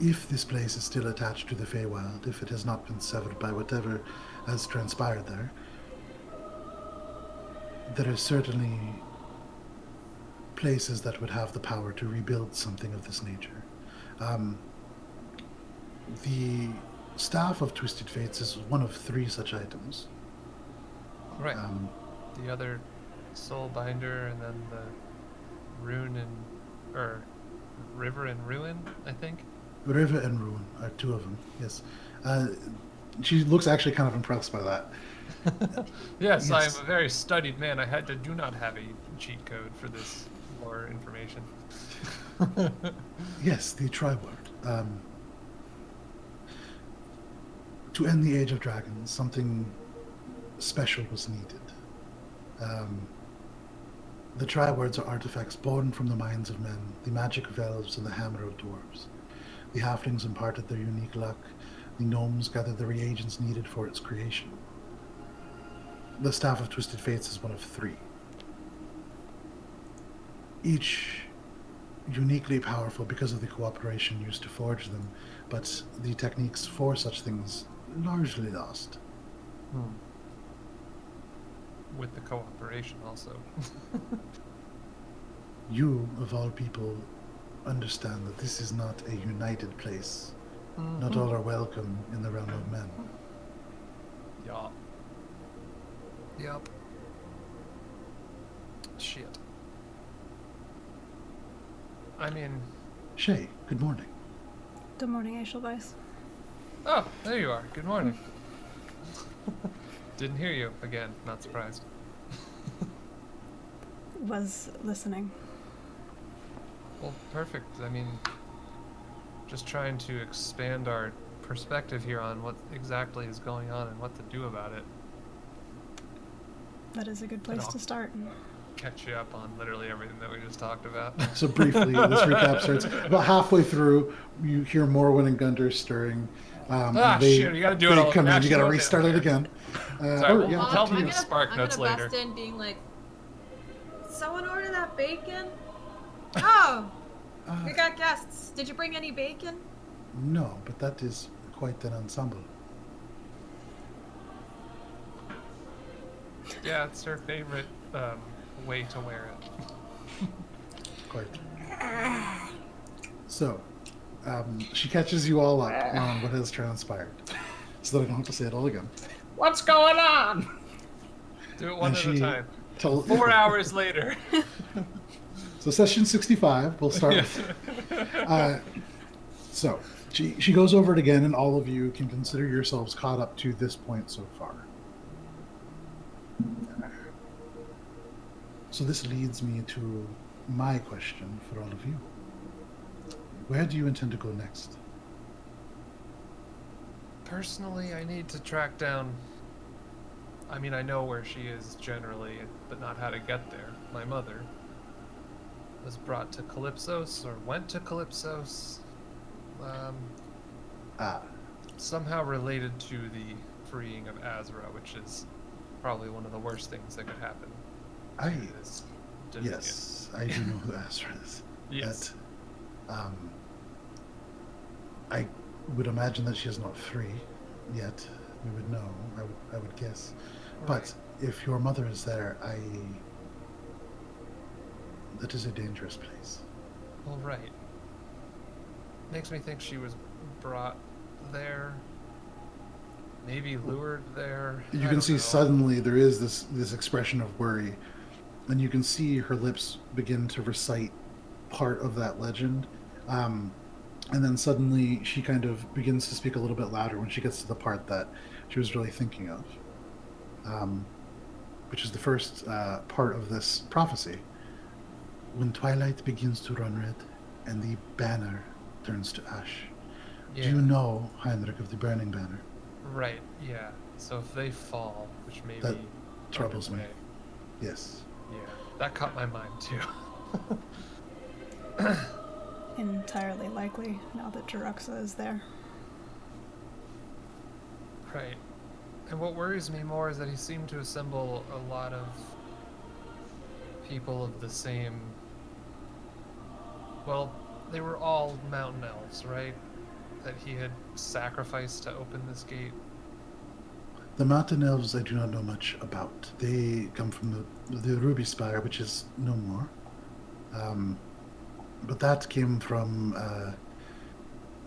If this place is still attached to the Feywild, if it has not been severed by whatever has transpired there, there are certainly places that would have the power to rebuild something of this nature. The Staff of Twisted Fates is one of 3 such items. Right. The other Soul Binder, and then the Rune River and Ruin, I think. River and Ruin are 2 of them, yes. She looks actually kind of impressed by that. Yes, Yes. I am a very studied man. I do not have a cheat code for this lore information. Yes, the Triward. To end the Age of Dragons, something special was needed. The Triwards are artifacts born from the minds of men, the magic of elves, and the hammer of dwarves. The halflings imparted their unique luck. The gnomes gathered the reagents needed for its creation. The Staff of Twisted Fates is one of 3. Each uniquely powerful because of the cooperation used to forge them, but the techniques for such things largely lost. With the cooperation also. You, of all people, understand that this is not a united place. Not all are welcome in the realm of men. Yup. Yup. Shit. I mean... Shae, good morning. Good morning, Aishelweiss. Oh, there you are. Good morning. Didn't hear you again. Not surprised. Was listening. Well, perfect. I mean, just trying to expand our perspective here on what exactly is going on and what to do about it. That is a good place to start. Catch you up on literally everything that we just talked about. So briefly, this recap starts about halfway through. You hear Morwen and Guntir stirring. Shit! You gotta do it all. Come in. You gotta Actually, restart it again. Sorry, we'll yeah, tell up to me you. the spark notes I'm gonna later. bust in being like, someone order that bacon? Oh, we got guests. Did you bring any bacon? No, but that is quite an ensemble. Yeah, it's her favorite way to wear it. Quite. So, she catches you all up on what has transpired, so that I don't have to say it all again. What's going on? Do it one And at a she time. told- 4 hours later. So session 65, we'll start with. So she goes over it again, and all of you can consider yourselves caught up to this point so far. So this leads me to my question for all of you. Where do you intend to go next? Personally, I need to track down... I mean, I know where she is generally, but not how to get there. My mother was brought to Calypsos, or went to Calypsos. Somehow related to the freeing of Azra, which is probably one of the worst things that could happen. Yes, I do know who Azra is. Yes. That, I would imagine that she is not free yet. We would know, I would guess. Right. But if your mother is there, that is a dangerous place. Well, right. Makes me think she was brought there. Maybe lured there. You I can don't see know. suddenly there is this expression of worry, and you can see her lips begin to recite part of that legend. And then suddenly she kind of begins to speak a little bit louder when she gets to the part that she was really thinking of, which is the first part of this prophecy. When twilight begins to run red and the banner turns to ash. Yeah. Do you know, Heinrich, of the burning banner? Right, yeah. So if they fall, which may That be troubles me. underway, Yes. Yeah, that caught my mind too. Entirely likely, now that Jeruxa is there. Right. And what worries me more is that he seemed to assemble a lot of people of the same... Well, they were all mountain elves, right? That he had sacrificed to open this gate. The mountain elves I do not know much about. They come from the Ruby Spire, which is no more. But that came from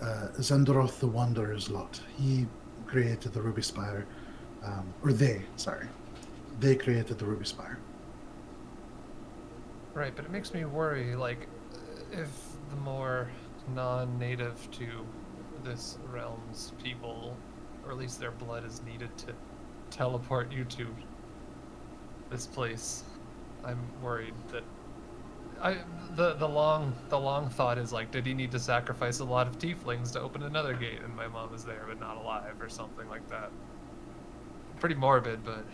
Zendoroth the Wanderer's lot. He created the Ruby Spire. They created the Ruby Spire. Right, but it makes me worry, like, if the more non-native to this realm's people, or at least their blood is needed to teleport you to this place, I'm worried that the long thought is like, did he need to sacrifice a lot of tieflings to open another gate, and my mom is there but not alive, or something like that. Pretty morbid, but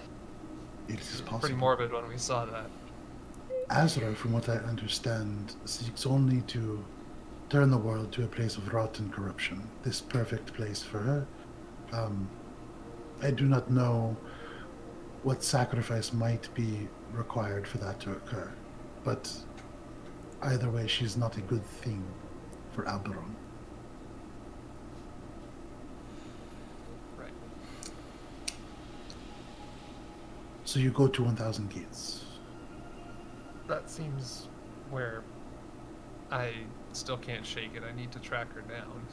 It is possible. pretty morbid when we saw that. Azra, from what I understand, seeks only to turn the world to a place of rot and corruption. This perfect place for her. I do not know what sacrifice might be required for that to occur, but either way, she's not a good thing for Alberon. Right. So you go to 1,000 gates. That seems where I still can't shake it. I need to track her down.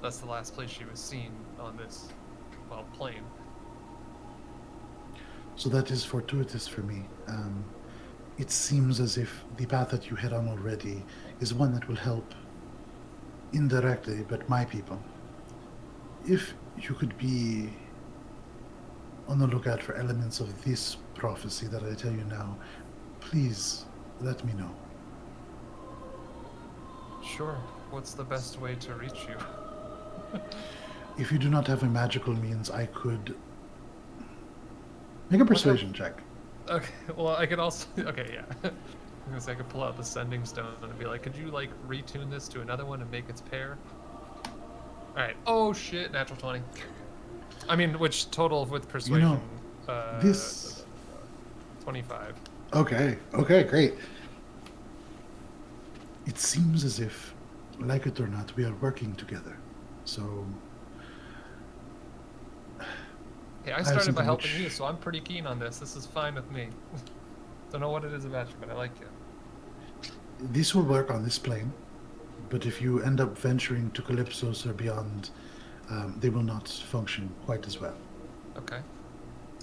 That's the last place she was seen on this, well, plane. So that is fortuitous for me. It seems as if the path that you head on already is one that will help indirectly, but my people. If you could be on the lookout for elements of this prophecy that I tell you now, please let me know. Sure. What's the best way to reach you? If you do not have a magical means, I could make a persuasion check. Okay, well, I could also... Okay, yeah. I was gonna say I could pull out the sending stone and be like, could you, like, retune this to another one and make its pair? Alright. Oh, shit. Natural 20. I mean, which total with persuasion? This... 25. Okay, great. It seems as if, like it or not, we are working together. So, Hey, I have started by something helping which- you, so I'm pretty keen on this. This is fine with me. Don't know what it is about you, but I like you. This will work on this plane, but if you end up venturing to Calypsos or beyond, they will not function quite as well. Okay.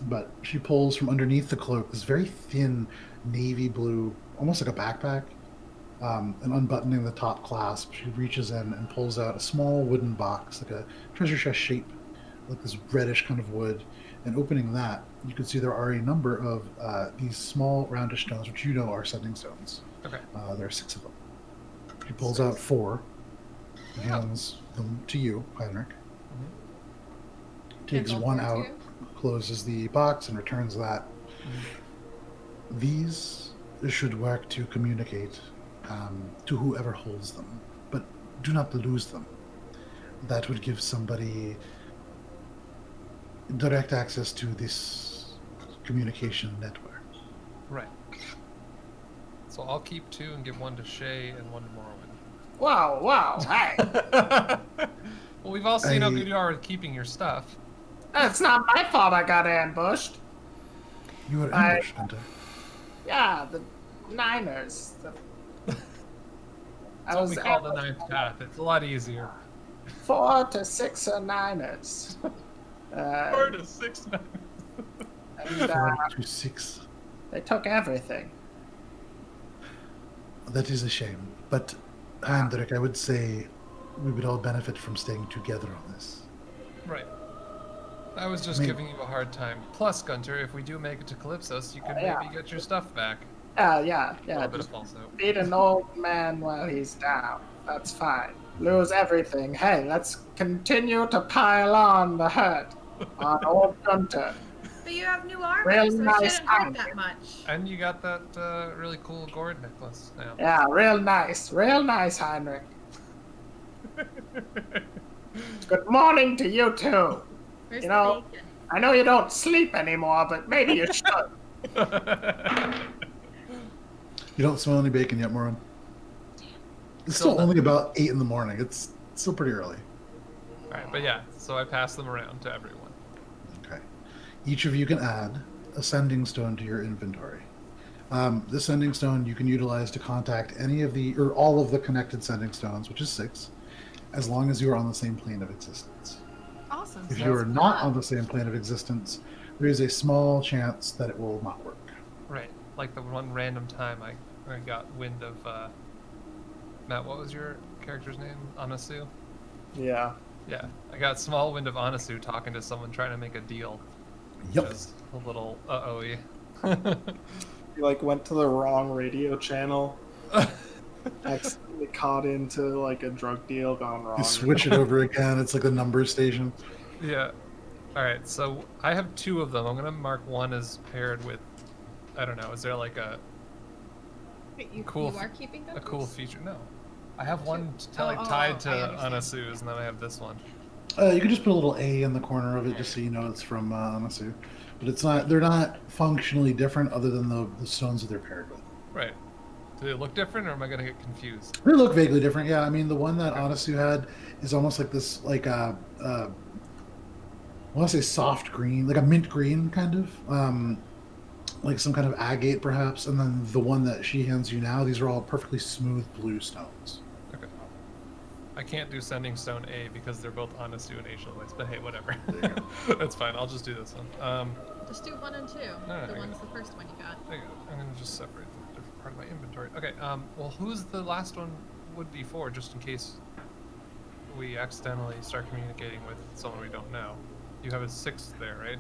But she pulls from underneath the cloak this very thin navy blue, almost like a backpack. And unbuttoning the top clasp, she reaches in and pulls out a small wooden box, like a treasure chest shape, like this reddish kind of wood. And opening that, you can see there are a number of these small roundish stones, which you know are sending stones. Okay. There are 6 of them. She pulls out 4, and Oh. hands them to you, Heinrich. Mm-hmm. Takes Can't go one for it out, too? closes the box, and returns that. These should work to communicate to whoever holds them, but do not lose them. That would give somebody direct access to this communication network. Right. So I'll keep 2 and give 1 to Shae and 1 to Morwen. Wow, hey. Well, we've all seen how I- good you are with keeping your stuff. It's not my fault I got ambushed. You are I- ambushed, Guntir. Yeah, the Niners. That's what we call the 9th path. It's a lot easier. 4 to 6 Niners. 4 to 6 now. And, 4 to 6. they took everything. That is a shame. But, Heinrich, I would say we would all benefit from staying together on this. Right. I was just I mean- giving you a hard time. Plus, Gunter, if we do make it to Calypsos, you can Yeah. maybe get your stuff back. Yeah. A little bit Just of falso. beat an old man while he's down. That's fine. Lose everything. Hey, let's continue to pile on the hurt on old Gunter. But you have new armor, Real so it nice shouldn't hurt armor. that much. And you got that really cool gourd necklace now. Yeah, real nice, Heinrich. Good morning to you too. Where's You the know- bacon? I know you don't sleep anymore, but maybe you should. You don't smell any bacon yet, Morwen? It's Still still only about 8 in the morning. It's still pretty early. Alright, but yeah, so I pass them around to everyone. Okay. Each of you can add a sending stone to your inventory. This sending stone you can utilize to contact any of the, or all of the connected sending stones, which is 6, as long as you are on the same plane of existence. Awesome. If you are not on the same plane of existence, there is a small chance that it will not work. Right. Like the one random time I got wind of, Matt, what was your character's name? Anasu? Yeah. Yeah. I got small wind of Anasu talking to someone trying to make a deal. Yep. It was a little uh-oh-y. You like went to the wrong radio channel. Accidentally caught into like a drug deal gone wrong. You switch it over again. It's like the number station. Yeah. Alright, so I have 2 of them. I'm gonna mark one as paired with, I don't know, is there like a Wait, you, Cool. you are keeping those? a cool feature? No. I have one Oh, tied to I understand. Anasu's, and then I have this one. You can just put a little A in the corner of it, just so you know it's from Anasu. But it's not. They're not functionally different, other than the stones that they're paired with. Right. Do they look different, or am I gonna get confused? They look vaguely different. Yeah, I mean the one that Anasu had is almost like this, like I want to say soft green, like a mint green kind of, like some kind of agate perhaps. And then the one that she hands you now, these are all perfectly smooth blue stones. Okay. I can't do sending stone A because they're both Anasu and Agelwitz, but hey, whatever. There you That's fine. I'll just do this one. Just do 1 and 2. No, The I one's got the first one you got. There you go. I'm gonna just separate the different part of my inventory. Okay. Well, who's the last one would be for, just in case we accidentally start communicating with someone we don't know. You have a 6th there, right?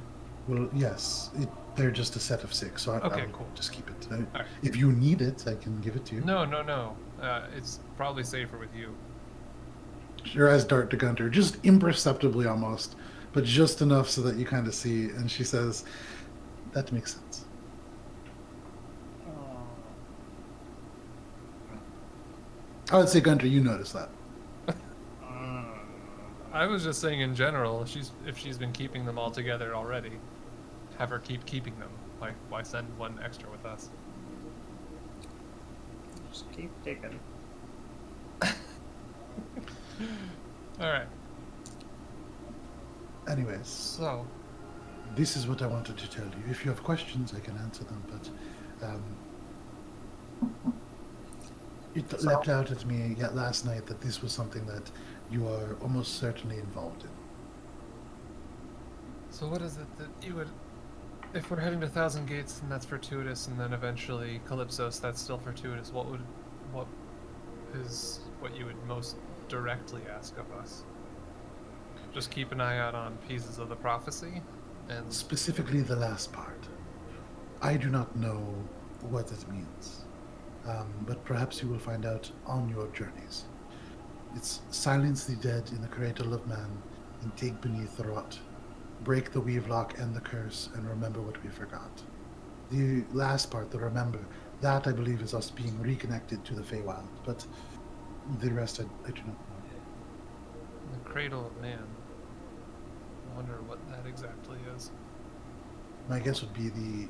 Well, yes, they're just a set of 6, so I Okay, would cool. just keep it. Alright. If you need it, I can give it to you. No. It's probably safer with you. Your eyes dart to Gunter, just imperceptibly almost, but just enough so that you kind of see. And she says, "That makes sense." I would say, Gunter, you notice that. I was just saying in general, if she's been keeping them all together already, have her keep keeping them. Like, why send one extra with us? Just keep digging. All right. Anyways, So, this is what I wanted to tell you. If you have questions, I can answer them, but it leapt out at me yet last night that this was something that you are almost certainly involved in. So what is it that you would... If we're heading to Thousand Gates, and that's fortuitous, and then eventually Calypsos, that's still fortuitous, what is what you would most directly ask of us? Just keep an eye out on pieces of the prophecy, and... Specifically the last part. I do not know what it means, but perhaps you will find out on your journeys. It's silence the dead in the cradle of man, and dig beneath the rot. Break the weave lock and the curse, and remember what we forgot. The last part, the remember, that I believe is us being reconnected to the Feywild, but the rest I do not know. The cradle of man. I wonder what that exactly is. My guess would be the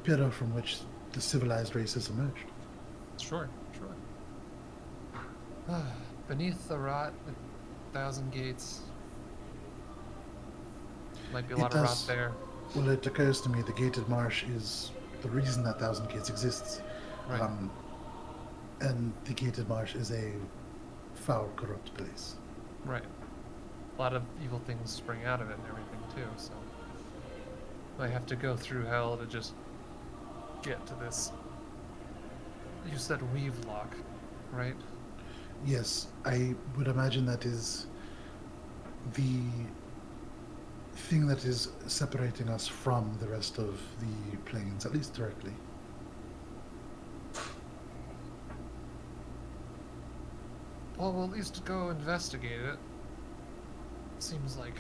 pillar from which the civilized races emerged. Sure. Beneath the rot, 1,000 gates. Might be a lot of rot there. Well, it occurs to me the gated marsh is the reason that 1,000 gates exists. Right. And the gated marsh is a foul, corrupt place. Right. A lot of evil things spring out of it and everything too, so I have to go through hell to just get to this. You said weave lock, right? Yes, I would imagine that is the thing that is separating us from the rest of the planes, at least directly. Well, we'll at least go investigate it. Seems like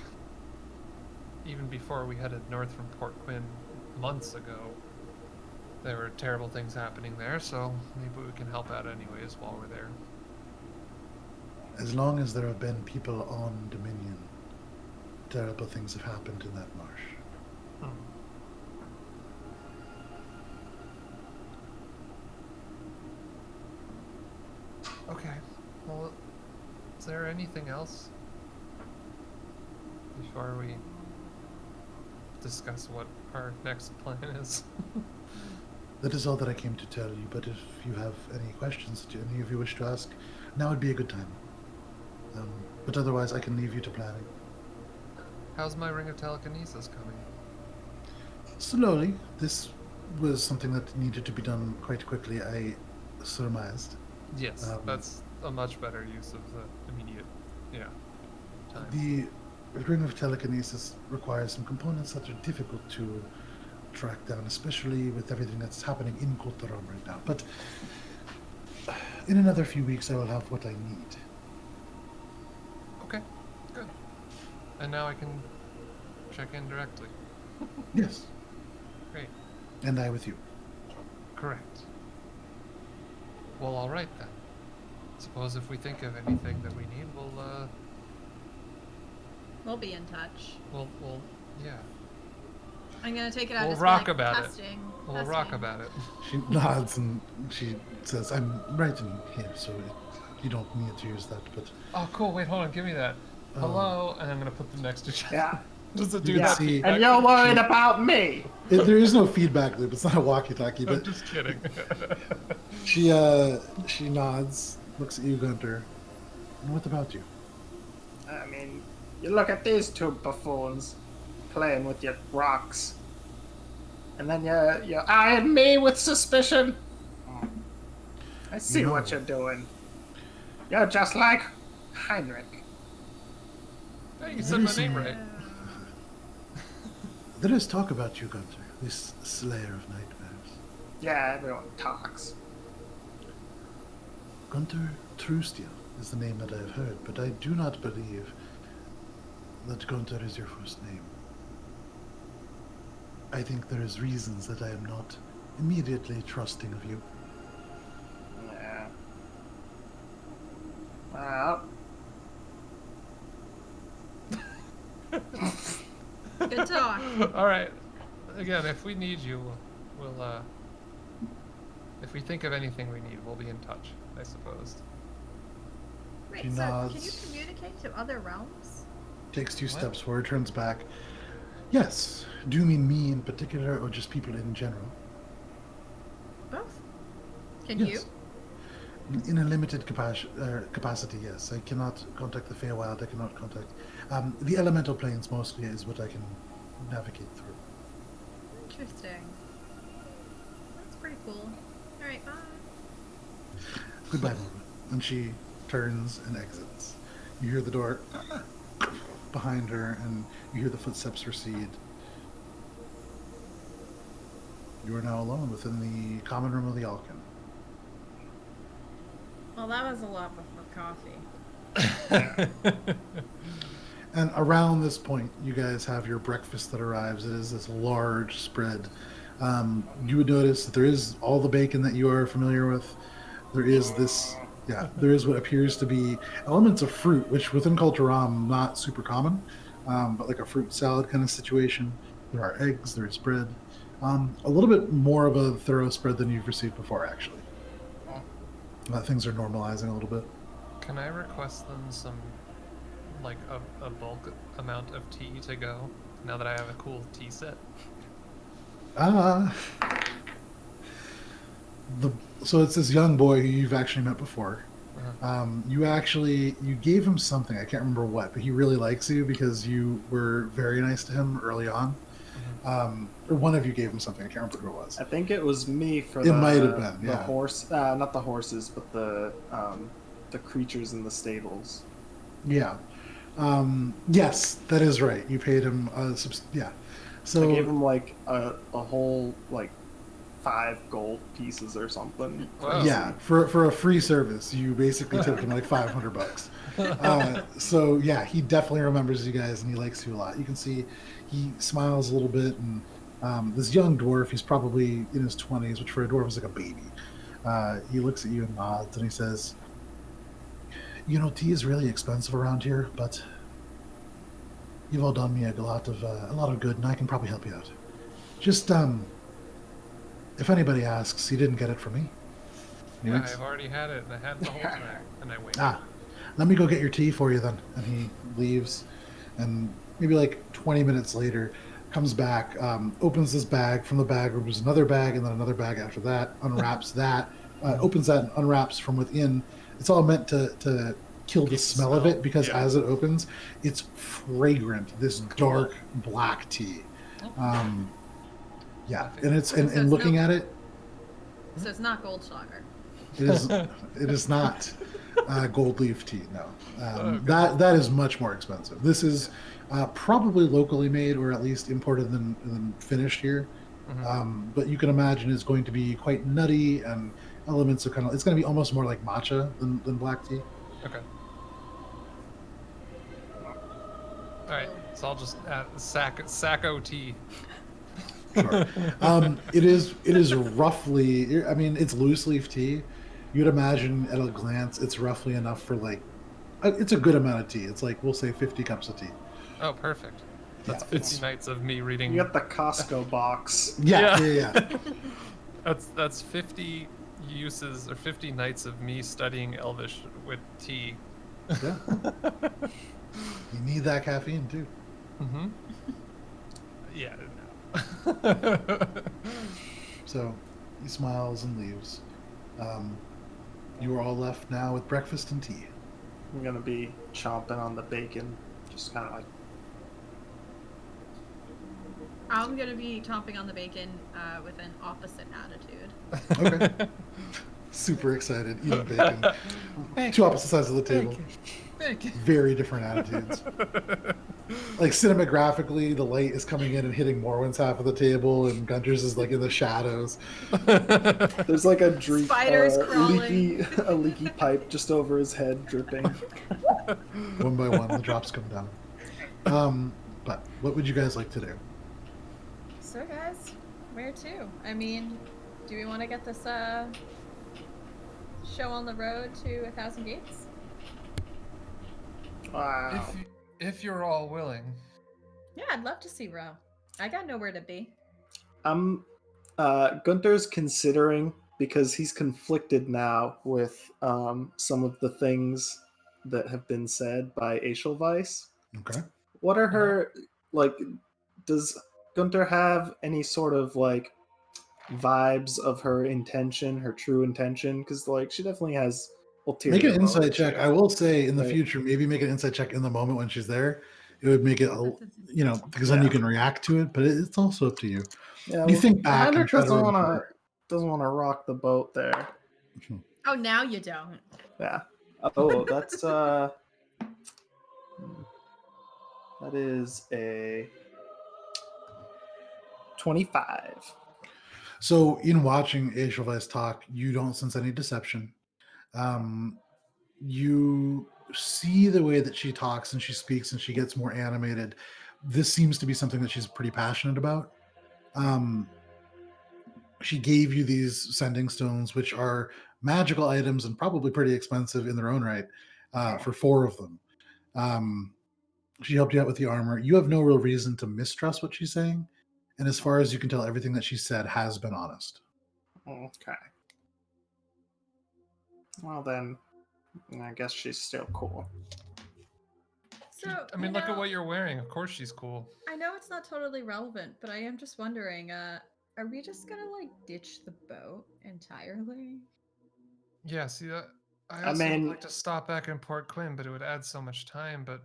even before we headed north from Port Quinn months ago, there were terrible things happening there, so maybe we can help out anyways while we're there. As long as there have been people on Dominion, terrible things have happened in that marsh. Okay. Well, is there anything else before we discuss what our next plan is? That is all that I came to tell you, but if you have any questions that any of you wish to ask, now would be a good time. But otherwise, I can leave you to planning. How's my ring of telekinesis coming? Slowly. This was something that needed to be done quite quickly, I surmised. Yes, that's a much better use of the immediate, time. The ring of telekinesis requires some components that are difficult to track down, especially with everything that's happening in Kotaram right now. But in another few weeks, I will have what I need. Okay, good. And now I can check in directly. Yes, Great. and I with you. Correct. Well, all right then. Suppose if we think of anything that we need, We'll be in touch. we'll yeah. I'm gonna take it out We'll as rock like, about it. testing. We'll rock about it. She nods and she says, I'm right in here, so you don't need to use that, but... Oh, cool. Wait, hold on. Give me that. Hello, and I'm gonna put them next to each other. Yeah. Does it do You can that? see- feedback? And you're worried about me. There is no feedback loop, it's not a walkie-talkie, I'm but just kidding. she nods, looks at you, Guntir. And what about you? I mean, you look at these two buffoons playing with your rocks. And then you're eyeing me with suspicion. I see No. what you're doing. You're just like Heinrich. Hey, you said my name right. There is talk about you, Guntir, this slayer of nightmares. Yeah, everyone talks. Guntir Truesteel is the name that I have heard, but I do not believe that Guntir is your first name. I think there is reasons that I am not immediately trusting of you. Yeah. Well, Good talk. All right. Again, if we need you, we'll if we think of anything we need, we'll be in touch, I suppose. Wait, She so can you nods. communicate to other realms? Takes two What? steps forward, turns back. Yes. Do you mean me in particular, or just people in general? Both. Can Yes. you? In a limited capacity, yes. I cannot contact the Feywild. I cannot contact the elemental planes. Mostly is what I can navigate through. Interesting. That's pretty cool. All right, bye. Goodbye, Morwen. And she turns and exits. You hear the door behind her, and you hear the footsteps recede. You are now alone within the common room of the Alkin. Well, that was a lot before coffee. And around this point, you guys have your breakfast that arrives. It is this large spread. You would notice that there is all the bacon that you are familiar with. There is this, yeah, there is what appears to be elements of fruit, which within Culturam not super common, but like a fruit salad kind of situation. There are eggs. There is bread. A little bit more of a thorough spread than you've received before, actually. Things are normalizing a little bit. Can I request them some, like a bulk amount of tea to go? Now that I have a cool tea set. So it's this young boy who you've actually met before. Uh-huh. You gave him something. I can't remember what, but he really likes you because you were very nice to him early on. Or one of you gave him something. I can't remember who it was. I think it was me for It might have been, the yeah. horse, not the horses, but the creatures in the stables. Yeah. Yes, that is right. You paid him. Yeah. So I gave him like a whole like 5 gold pieces or something. Wow. yeah, for a free service, you basically tipped him like $500. So yeah, he definitely remembers you guys and he likes you a lot. You can see he smiles a little bit, and this young dwarf, he's probably in his 20s, which for a dwarf is like a baby. He looks at you and nods, and he says, "You know, tea is really expensive around here, but you've all done me a lot of good, and I can probably help you out. Just if anybody asks, you didn't get it from me." He Yeah, winks. I've already had it, and I had it the whole time, and I wait. Let me go get your tea for you then. And he leaves, and maybe like 20 minutes later, comes back, opens this bag. From the bag opens another bag, and then another bag after that, unwraps that, opens that and unwraps from within. It's all meant to kill the smell of it, because yeah. as it opens, it's fragrant, this dark black tea. Yeah, and it's So it's and looking no- at it, So it's not Goldschlager. it is not gold leaf tea. No, Oh, that is much more expensive. This is probably locally made, or at least imported than finished here. But you can imagine it's going to be quite nutty, and elements of it's going to be almost more like matcha than black tea. Okay. All right, so I'll just add Sacco tea. Sure. It is roughly. I mean, it's loose leaf tea. You'd imagine at a glance, it's roughly enough for like. It's a good amount of tea. It's like, we'll say 50 cups of tea. Oh, perfect. That's Yeah, 50 nights of me reading. You got the Costco box. Yeah. That's 50 uses or 50 nights of me studying Elvish with tea. Yeah. You need that caffeine too. Mm-hmm. Yeah. No. So he smiles and leaves. You are all left now with breakfast and tea. I'm gonna be chomping on the bacon, just kind of like. I'm gonna be chomping on the bacon with an opposite attitude. Okay. Super excited, eating bacon. Two opposite sides of the table. Bacon. Very different attitudes. Like cinemagraphically, the light is coming in and hitting Morwen's half of the table, and Gunter's is like in the shadows. There's like a drink, Spiders crawling. a leaky pipe just over his head, dripping. One by one, the drops come down. But what would you guys like to do? So guys, where to? I mean, do we want to get this show on the road to 1,000 Gates? Wow. If you're all willing. Yeah, I'd love to see Ro. I got nowhere to be. Gunter's considering, because he's conflicted now with some of the things that have been said by Edelweiss. Okay. What are her like? does Gunter have any sort of like vibes of her intention, her true intention? Because like she definitely has ulterior Make an insight motives check. here. I will say in the Right. future, maybe make an insight check in the moment when she's there. It would make it, because then Yeah. you can react to it. But it's also up to you. Yeah, You well, think back and Heinrich try to doesn't want remember. to rock the boat there. Oh, now you don't. Yeah. Oh, that's that is a 25. So in watching Edelweiss talk, you don't sense any deception. You see the way that she talks and she speaks and she gets more animated. This seems to be something that she's pretty passionate about. She gave you these sending stones, which are magical items and probably pretty expensive in their own right, for 4 of them. She helped you out with the armor. You have no real reason to mistrust what she's saying. And as far as you can tell, everything that she said has been honest. Okay. Well then, I guess she's still cool. So, I mean, look at what you're wearing. Of course she's cool. I know it's not totally relevant, but I am just wondering, are we just gonna like ditch the boat entirely? Yeah, see that. I I also would mean- like to stop back in Port Quinn, but it would add so much time. But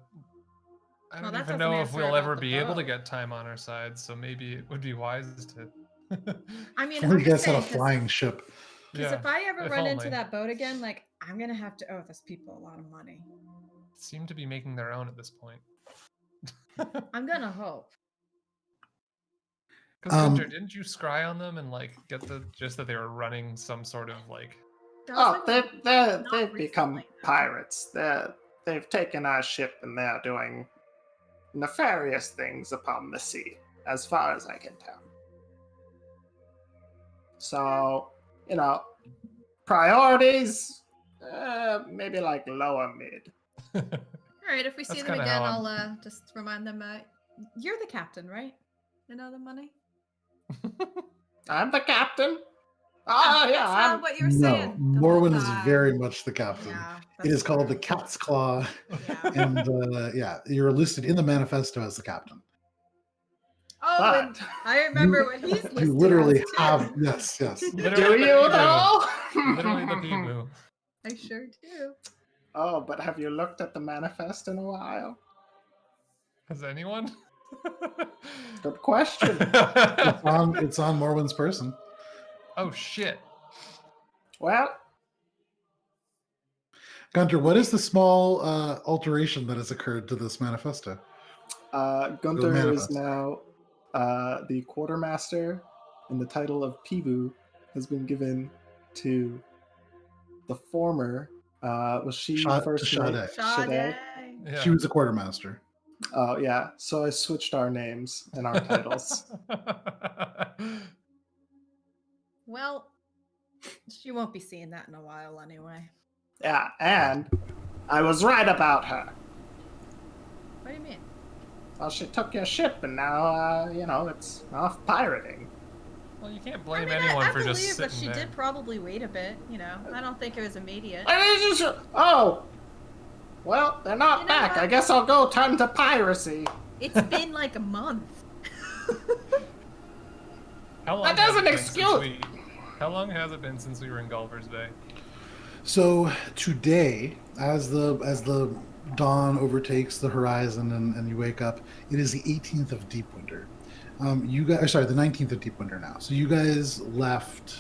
I Well, don't that even doesn't know if answer we'll about ever the be able to boat. get time on our side. So maybe it would be wise to. I mean, If I'm we just get on a saying, flying ship. because Yeah, if I ever if run into only. that boat again, like I'm gonna have to owe those people a lot of money. Seem to be making their own at this point. I'm gonna hope. Because Um, Gunter, didn't you scry on them and like get the gist that they were running some sort of like? That was, Oh, like, they've not become recently, though. pirates. They've taken our ship and they're doing nefarious things upon the sea, as far as I can tell. So, priorities, maybe like lower mid. All right, if we see That's them kinda again, how I'll just remind them. You're the captain, right? You know the money. I'm the captain. Oh, yeah, that's I'm. what you were No, saying. the whole Morwen is time. very much the captain. Yeah, It is that's called the true. Cat's Claw. Yeah. And yeah, you're listed in the manifesto as the captain. Oh, and But I remember what he's listed. You literally as, too. have, yes. Literally do the you Peeboo. know? Literally the Peeboo. I sure do. Oh, but have you looked at the manifest in a while? Has anyone? Good question. It's on Morwen's person. Oh shit! Well, Gunter, what is the small alteration that has occurred to this manifesto? Gunter is manifest. now the quartermaster, and the title of Peeboo has been given to the former. Was she To first Shae. name? Sade. Yeah. She was a quartermaster. Oh yeah, so I switched our names and our titles. Well, she won't be seeing that in a while anyway. yeah, and I was right about her. What do you mean? Well, she took your ship, and now, it's off pirating. Well, you can't I blame mean, anyone I for just believe sitting that she there. did probably wait a bit. I don't think it was immediate. Oh! Well, they're not You know back. what? I guess I'll go turn to piracy. It's been like a month. How long That has doesn't it been since excuse- How long has it been since we were in Gulliver's Bay? So today, as the dawn overtakes the horizon and you wake up, it is the 18th of Deep Winter. You guys, sorry, the 19th of Deep Winter now. So you guys left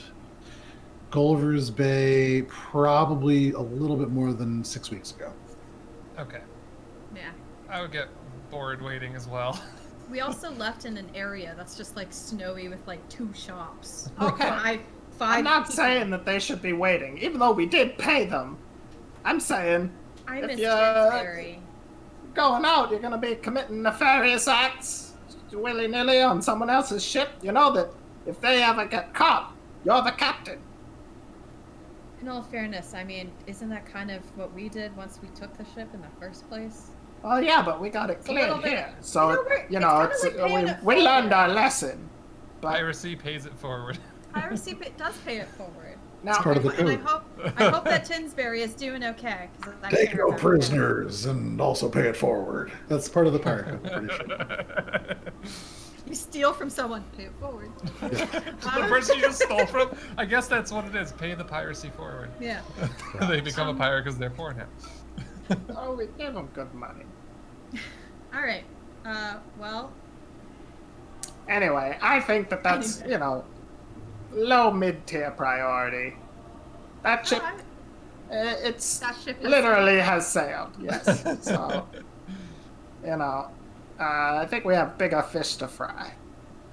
Gulliver's Bay probably a little bit more than 6 weeks ago. Okay. Yeah. I would get bored waiting as well. We also left in an area that's just like snowy with like 2 shops. Okay. Five I'm not people. saying that they should be waiting, even though we did pay them. I'm saying, I if miss you- Kingsbury. going out, you're gonna be committing nefarious acts willy-nilly on someone else's ship. You know that if they ever get caught, you're the captain. In all fairness, I mean, isn't that kind of what we did once we took the ship in the first place? Well, yeah, but we got it It's a little cleared bit- here. So, it's kinda like paying it we learned forward. our lesson. But Piracy pays it forward. Piracy does pay it forward. now, part of the And I code. hope that Tinsbury is doing okay. 'Cause I Take care no about him. prisoners and also pay it forward. That's part of the pirate code, I'm pretty sure. steal from someone, pay it forward. The person you just stole from. I guess that's what it is. Pay the piracy forward. Yeah. They become a pirate because they're poor now. Oh, we gave them good money. All right. Well. Anyway, I think that's, you know, low mid-tier priority. That ship, it's That ship is literally has sailed, yes. So, you know, I think we have bigger fish to fry.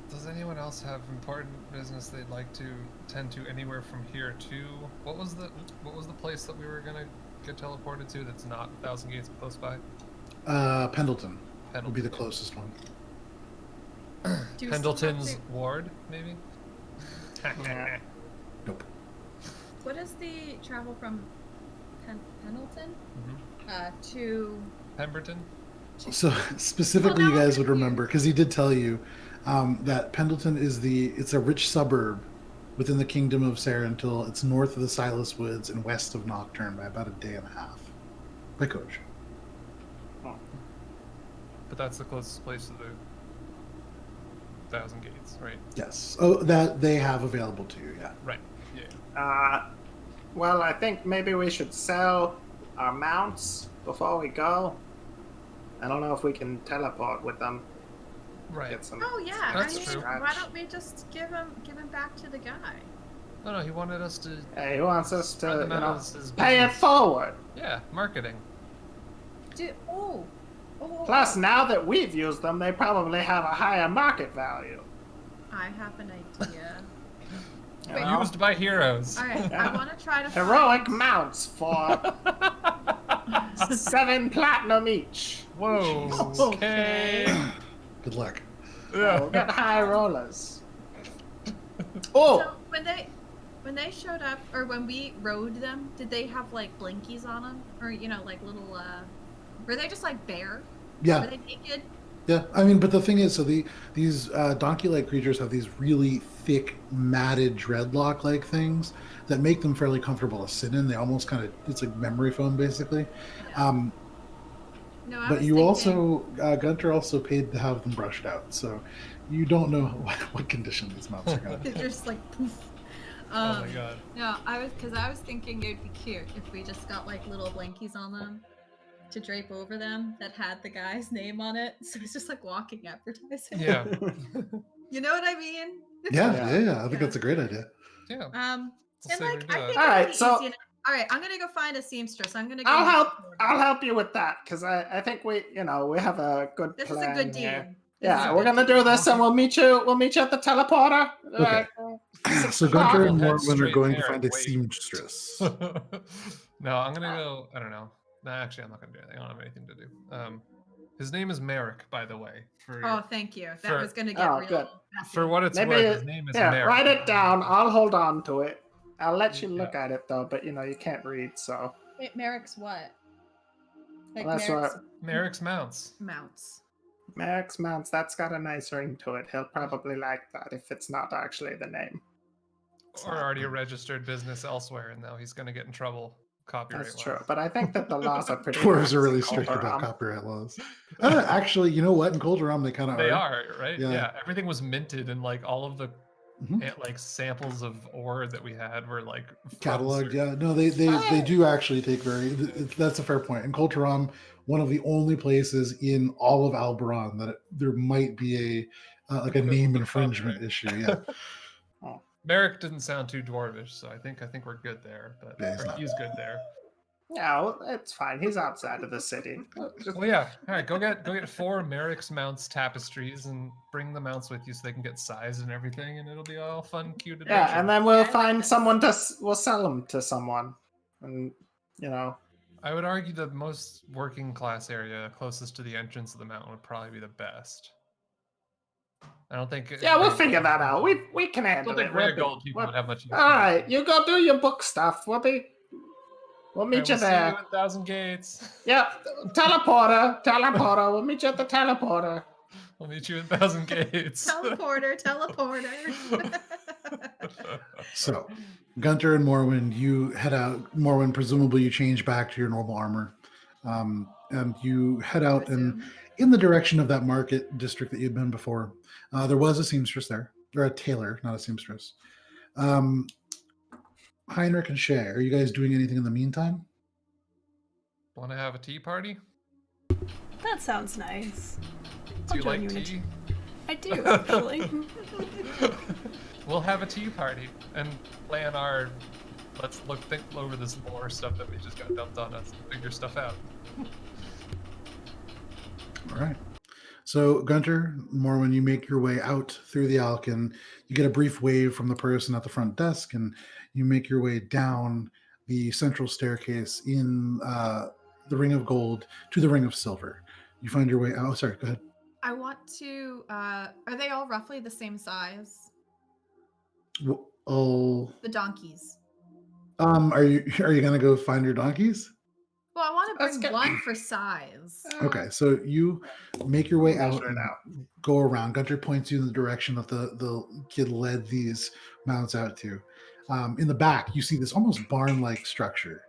Does anyone else have important business they'd like to tend to anywhere from here to? What was the place that we were gonna get teleported to that's not Thousand Gates close by? Pendleton would be the Pendleton. closest one. Do you Pendleton's still have ward, maybe? Yeah. Nope. what is the travel from Pendleton Mhm. to? Pemberton? So specifically, Oh, you now guys I'm would remember because he did tell you that Pendleton is it's a rich suburb within the Kingdom of Sarentil. It's north of the Silas Woods and west of Nocturne by about a day and a half by coach. But that's the closest place to the Thousand Gates, right? Yes. Oh, that they have available to you. Yeah. Right. Yeah. Well, I think maybe we should sell our mounts before we go. I don't know if we can teleport with them. Right. Get some. Oh yeah. That's I mean, true. why don't we just give him back to the guy? No, he wanted us to Hey, he wants us to, spread you them out know, as his pay it business. forward. Yeah, marketing. Oh. Plus, now that we've used them, they probably have a higher market value. I have an idea. You Wait, know? Used by heroes. All right. I want to try to Heroic find... mounts for 7 platinum each. Whoa. Okay. Good luck. We'll get high rollers. Oh, So when they showed up, or when we rode them, did they have like blinkies on them, or you know, like little? Were they just like bare? Yeah. Were they naked? Yeah, I mean, but the thing is, so these donkey-like creatures have these really thick, matted dreadlock-like things that make them fairly comfortable to sit in. They almost kind of, it's like memory foam, basically. No, I But was you thinking, also, Guntir also paid to have them brushed out, so you don't know what condition these mounts are going they're to. just like poof. Oh my god. No, I was thinking it'd be cute if we just got like little blankies on them to drape over them that had the guy's name on it. So it's just like walking advertising. Yeah. You know what I mean? Yeah, I think that's a great idea. Yeah. And We'll say we like do I that. think Alright, it'd be so- easy enough. All right, I'm gonna go find a seamstress. I'm gonna go. I'll help you with that because I think we have a good This is plan a good here. deal. Yeah, we're gonna do this, and we'll meet you at the teleporter. Okay. So o'clock. Guntir and Head Morwen are straight going to there, find a wait. seamstress. No, I'm gonna go. I don't know. Nah, actually, I'm not gonna do anything. I don't have anything to do. His name is Merrick, by the way. Oh, thank you. That For- was gonna get real. good. messy. For what it's Maybe worth, his name is Merrick. write it down. I'll hold on to it. I'll let you look at it though, but you can't read, so Wait, Merrick's what? Like Well, that's Merrick's Merrick's mounts. mounts. Merrick's mounts. That's got a nice ring to it. He'll probably like that if it's not actually the name. Or already a registered business elsewhere, and now he's gonna get in trouble. Copyright That's laws. true, but I think that the laws are pretty. Dwarves lax are really in strict about Alberon. copyright laws. Actually, you know what? In Colderam, they kind of They are. are, right? Yeah. Yeah. Everything was minted, and like all of the Mhm. like samples of ore that we had were like from Cataloged, certain- yeah. No, they do actually take that's a fair point. In Colteram, one of the only places in all of Alberon that there might be a like a name infringement issue. Yeah. Merrick didn't sound too dwarvish, so I think we're good there. But Yeah, he's or not he's good there. Yeah, well, it's fine. He's outside of the city. Just- Well, yeah. All right, go get 4 Merrick's mounts tapestries and bring the mounts with you so they can get sized and everything, and it'll be all fun, cute adventure. yeah, and then we'll I like find this. someone we'll sell them to someone, and I would argue the most working class area closest to the entrance of the mountain would probably be the best. I don't think. yeah, we'll figure that out. We can I handle don't think it. rare gold people would have much. use All for it. right, you go do your book stuff. We'll meet All right, you we'll see there. you at Thousand Gates. Yep, teleporter. We'll meet you at the teleporter. We'll meet you at Thousand Gates. Teleporter. So, Guntir and Morwen, you head out. Morwen, presumably you change back to your normal armor, and you head out. And in the direction of that market district that you'd been before. There was a seamstress there, or a tailor, not a seamstress. Heinrich and Shae, are you guys doing anything in the meantime? Want to have a tea party? That sounds nice. Do you I'll like join you in a tea? I do, actually. We'll have a tea party and plan our. Let's think over this lore stuff that we just got dumped on us and figure stuff out. All right. So, Gunter, Morwen, you make your way out through the Alkin. You get a brief wave from the person at the front desk, and you make your way down the central staircase in the Ring of Gold to the Ring of Silver. You find your way out. Oh, sorry, go ahead. I want to. Are they all roughly the same size? Oh, The donkeys. are you gonna go find your donkeys? Well, I want to Let's bring get- one for size. Okay, so you make your way out Measure it and out. go around. Gunter points you in the direction that the kid led these mounts out to. In the back, you see this almost barn-like structure.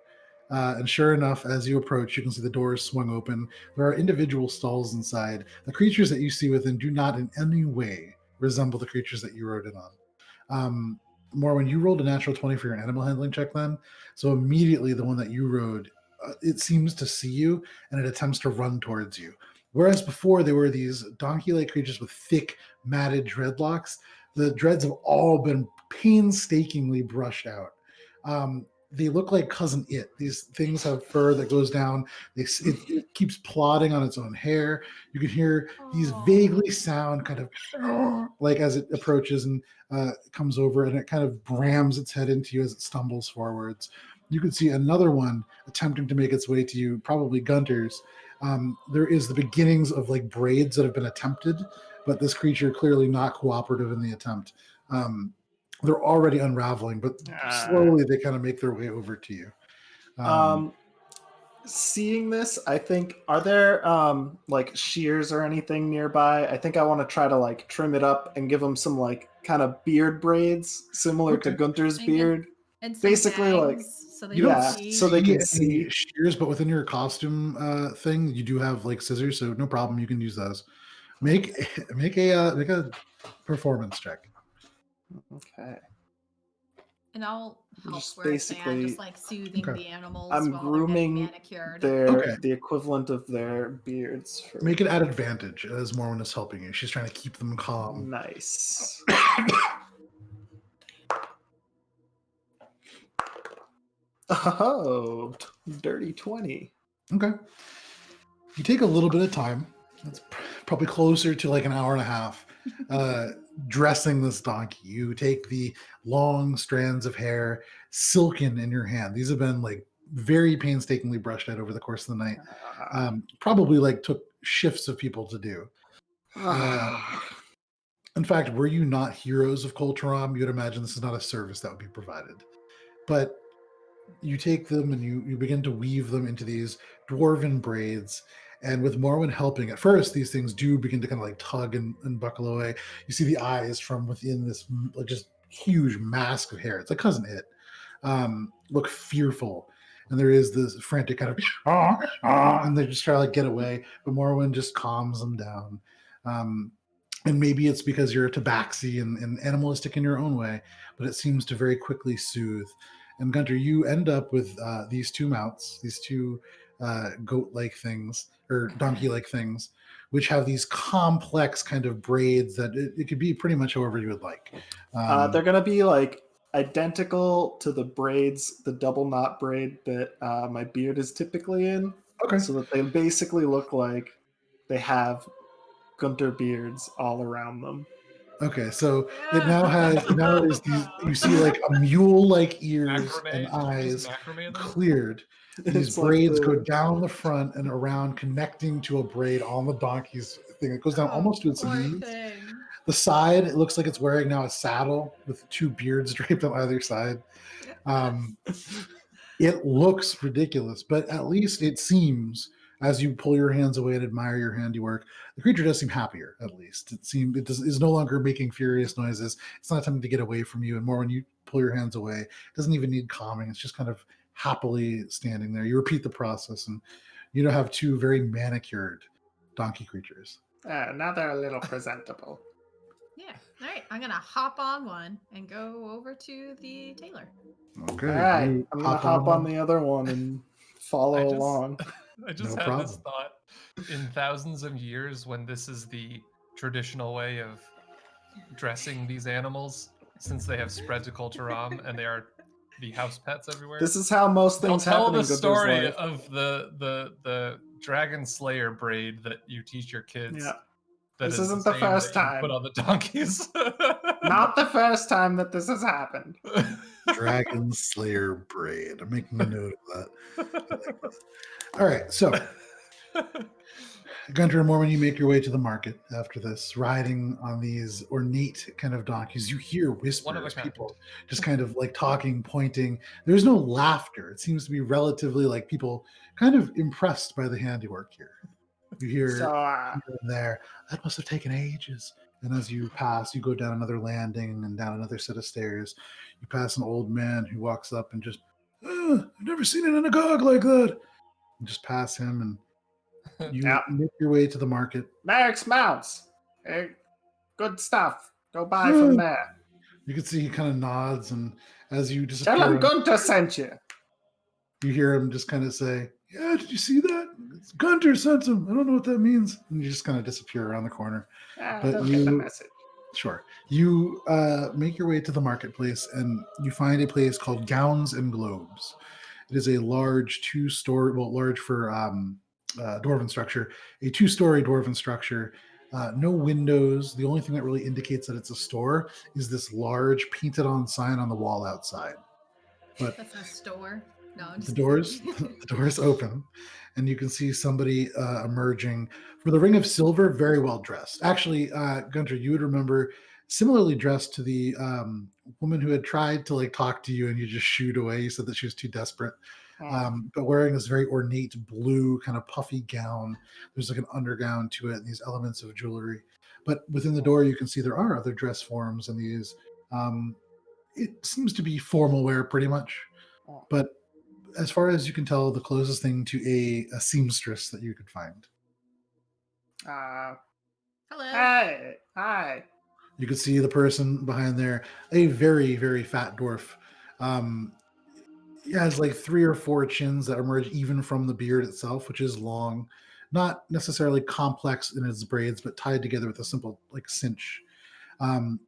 And sure enough, as you approach, you can see the doors swung open. There are individual stalls inside. The creatures that you see within do not in any way resemble the creatures that you rode in on. Morwen, you rolled a natural 20 for your animal handling check then. So immediately the one that you rode, it seems to see you and it attempts to run towards you. Whereas before they were these donkey-like creatures with thick, matted dreadlocks, the dreads have all been painstakingly brushed out. They look like Cousin It. These things have fur that goes down. It keeps plodding on its own hair. You can hear these vaguely sound kind of like as it approaches and comes over, and it kind of rams its head into you as it stumbles forwards. You can see another one attempting to make its way to you, probably Gunter's. There is the beginnings of like braids that have been attempted, but this creature clearly not cooperative in the attempt. They're already unraveling, but slowly they kind of make their way over to you. Seeing this, I think, are there like shears or anything nearby? I think I want to try to like trim it up and give him some like kind of beard braids similar to Okay. Gunter's And beard. And some Basically, like, bags, so they You don't yeah, see. so they can any see. shears, but within your costume thing, you do have like scissors, so no problem. You can use those. Make a performance check. Okay. And I'll help Just where I can, basically- just like soothing Okay. the animals I'm while they're grooming getting manicured. Okay. The equivalent of their beards. For... Make it at advantage as Morwen is helping you. She's trying to keep them calm. Nice. Oh, dirty 20. Okay. You take a little bit of time. That's probably closer to like an hour and a half. Dressing this donkey. You take the long strands of hair, silken in your hand. These have been like very painstakingly brushed out over the course of the night. Probably like took shifts of people to do. In fact, were you not heroes of Colcheram, you'd imagine this is not a service that would be provided. But you take them and you begin to weave them into these dwarven braids. And with Morwen helping, at first, these things do begin to kind of like tug and buckle away. You see the eyes from within this like just huge mask of hair. It's like Cousin It. Look fearful. And there is this frantic kind of, and they just try to like get away. But Morwen just calms them down. And maybe it's because you're a tabaxi and animalistic in your own way, but it seems to very quickly soothe. And Gunter, you end up with these two mounts, these two goat-like things or donkey-like things, which have these complex kind of braids that it could be pretty much however you would like. They're gonna be like identical to the braids, the double knot braid that my beard is typically in. Okay. So that they basically look like they have Gunter beards all around them. Okay, so it now is these, you see like a mule-like ears Macrame? and Did you eyes just macrame them? cleared. These It's like braids the- go down the front and around, connecting to a braid on the donkey's thing. It goes down almost to its poor knees. thing. The side, it looks like it's wearing now a saddle with two beards draped on either side. It looks ridiculous, but at least it seems, as you pull your hands away and admire your handiwork, the creature does seem happier. At least is no longer making furious noises. It's not attempting to get away from you, and more when you pull your hands away, it doesn't even need calming. It's just kind of happily standing there. You repeat the process, and you now have two very manicured donkey creatures. Now they're a little presentable. Yeah. All right. I'm gonna hop on one and go over to the tailor. Okay. All right, you I'm gonna hop on the other one and follow along. I just No had this problem. thought. In thousands of years, when this is the traditional way of dressing these animals, since they have spread to Culturam and they are the house pets everywhere, This is how most they'll things tell happen the in Gunter's story life. of the dragon slayer braid that you teach your kids. Yeah. That This is isn't the the same first that you time. put on the donkeys. Not the first time that this has happened. Dragon Slayer braid. I'm making a note of that. All right, so Gunter and Morwen, you make your way to the market after this, riding on these ornate kind of donkeys. You hear One of a whispers, kind. people just kind of like talking, pointing. There's no laughter. It seems to be relatively like people kind of impressed by the handiwork here. You hear So, here and there, that must have taken ages. And as you pass, you go down another landing and down another set of stairs. You pass an old man who walks up and just, I've never seen an anagog like that. And just pass him, and you Yeah. make your way to the market. Merrick's mounts. Good stuff. Go buy from there. You can see he kind of nods, and as you Tell disappear, him Gunter sent you. you hear him just kind of say, "Yeah, did you see that? Gunter sent him. I don't know what that means." And you just kind of disappear around the corner. But They'll get the message. Sure. You make your way to the marketplace, and you find a place called Gowns and Globes. It is a large two-story, well, large for dwarven structure, a two-story dwarven structure. No windows. The only thing that really indicates that it's a store is this large painted-on sign on the wall outside. But That's a store. No, I'm the just doors, kidding. the doors open, and you can see somebody emerging for the Ring of Silver, very well dressed. Actually, Gunter, you would remember similarly dressed to the woman who had tried to like talk to you, and you just shooed away. You said that she was too desperate. But wearing this very ornate blue kind of puffy gown. There's like an undergown to it, and these elements of jewelry. But within the door, you can see there are other dress forms, and these. It seems to be formal wear, pretty much. But as far as you can tell, the closest thing to a seamstress that you could find. Hello. Hey, hi. You could see the person behind there, a very, very fat dwarf. He has like 3 or 4 chins that emerge even from the beard itself, which is long, not necessarily complex in its braids, but tied together with a simple like cinch.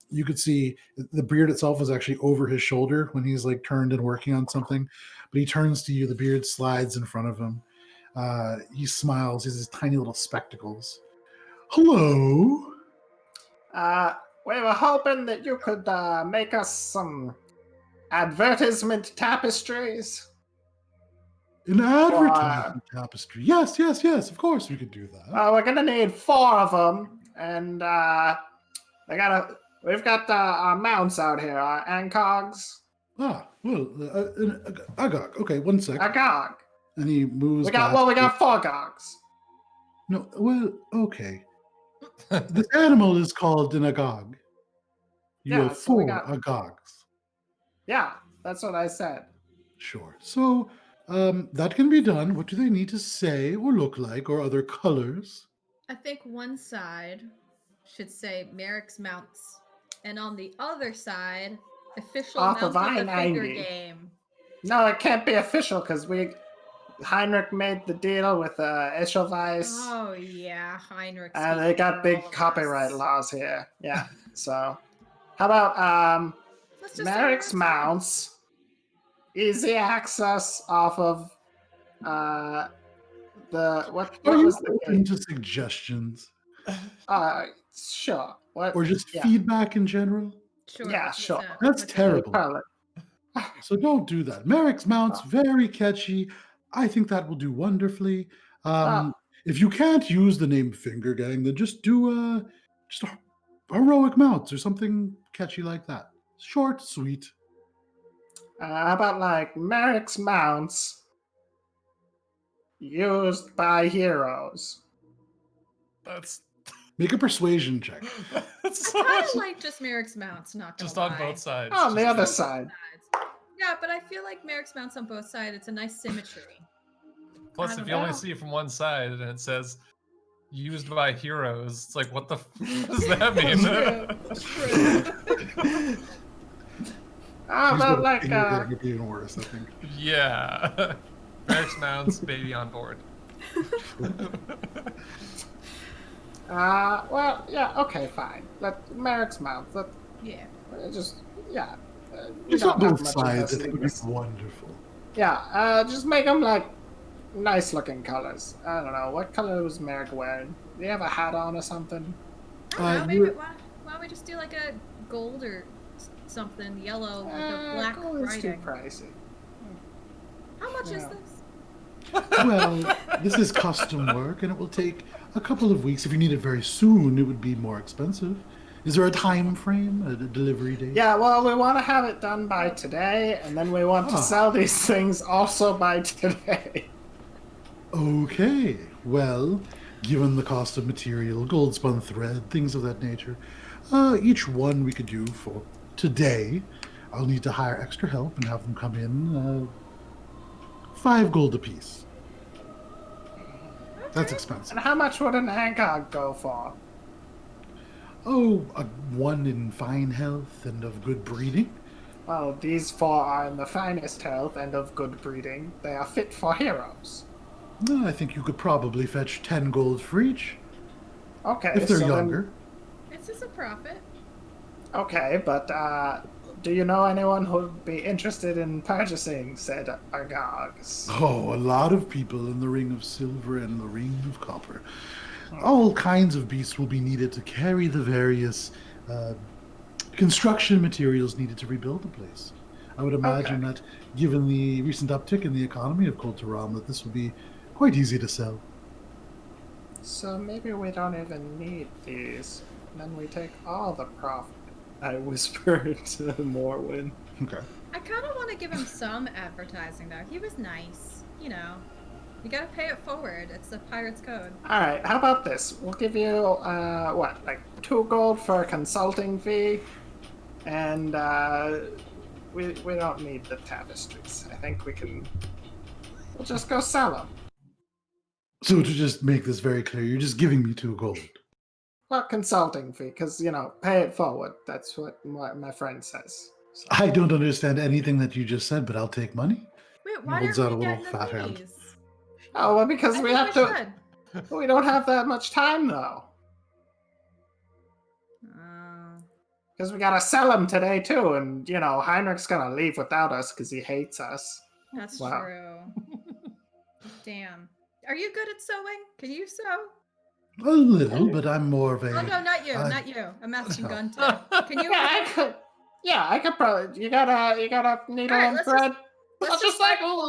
You could see the beard itself is actually over his shoulder when he's like turned and working on something, but he turns to you, the beard slides in front of him. He smiles, he has his tiny little spectacles. Hello. We were hoping that you could make us some advertisement tapestries. An advertisement tapestry. Yes, of course we could do that. We're gonna need 4 of them, and we've got our mounts out here, our ancogs. Well, Agog. Okay, one sec. Agog. And he moves. We got 4 gogs. No, well, okay. This animal is called an Agog. You Yeah, have so we 4 got- Agogs. Yeah, that's what I said. Sure. So, that can be done. What do they need to say or look like, or other colors? I think one side should say Merrick's Mounts, and on the other side, official Off Mount of of the Finger I-90. Game. No, it can't be official because Heinrich made the deal with Eschelweiss. Oh yeah, Heinrich. And they got big copyright laws here. Yeah. So, how about Let's just say Merrick's Merrick's mounts? Easy access off of what Are you was the open game? to suggestions? Sure. What? Or just Yeah. feedback in general? Sure. Yeah, what's sure. that? That's What's that? terrible. Perlet. So don't do that. Merrick's Mount's very catchy. I think that will do wonderfully. If you can't use the name Finger Gang, then just do just heroic mounts or something catchy like that. Short, sweet. How about like Merrick's mounts used by heroes? That's Make a persuasion check. that's I so kind much. of like just Merrick's Mounts, not gonna Just on lie. both sides. On the Just other both side. Sides. Yeah, but I feel like Merrick's Mounts on both sides. It's a nice symmetry. Plus, I if don't you only know. see it from one side and it says used by heroes. It's like, what the f does that mean? How He's about got like it could be even worse, I think. Yeah. Merrick's mounts, baby on board. well, yeah, okay, fine. Merrick's mount. Yeah. Just yeah. We Just on don't have both much sides, I investment think in would be this. wonderful. Yeah, just make them like nice looking colors. I don't know what color was Merrick wearing. Do you have a hat on or something? I don't know, you maybe were- why don't we just do like a gold or something yellow with a black Gold is too writing? pricey. How much is Yeah. this? Well, this is custom work, and it will take a couple of weeks. If you need it very soon, it would be more expensive. Is there a time frame, a delivery date? Yeah, well, we want to have it done by today, and then we want to sell these things also by today. Okay. Well, given the cost of material, gold spun thread, things of that nature, each one we could do for today. I'll need to hire extra help and have them come in 5 gold apiece. That's expensive. And how much would an Angkor go for? Oh, one in fine health and of good breeding. Well, these 4 are in the finest health and of good breeding. They are fit for heroes. I think you could probably fetch 10 gold for each, Okay, if they're so younger. It's just a profit. Okay, but do you know anyone who would be interested in purchasing said Argogs? Oh, a lot of people in the Ring of Silver and the Ring of Copper. All kinds of beasts will be needed to carry the various construction materials needed to rebuild the place. I would imagine that, given the recent uptick in the economy of Kulturam, that this would be quite easy to sell. So maybe we don't even need these. Then we take all the profit. I whispered to Morwen. Okay. I kind of want to give him some advertising though. He was nice, you know. You gotta pay it forward. It's the pirate's code. Alright, how about this? We'll give you, like 2 gold for a consulting fee. And, we don't need the tapestries. I think we'll just go sell them. So to just make this very clear, you're just giving me 2 gold. Well, consulting fee, because, pay it forward. That's what my friend says. So, I don't understand anything that you just said, but I'll take money. Wait, why holds aren't out we a little getting fat the hand. minis? oh, well, because I we think have to. should. We don't have that much time, though. Because we gotta sell them today, too. And, Heinrich's gonna leave without us because he hates us. That's Wow. true. Damn. Are you good at sewing? Can you sew? A little, but I'm more of a... Oh no, not you, I- not you. I'm asking No. Guntir. Can you? I could probably. You got a needle Alright, and let's thread. let's I'll just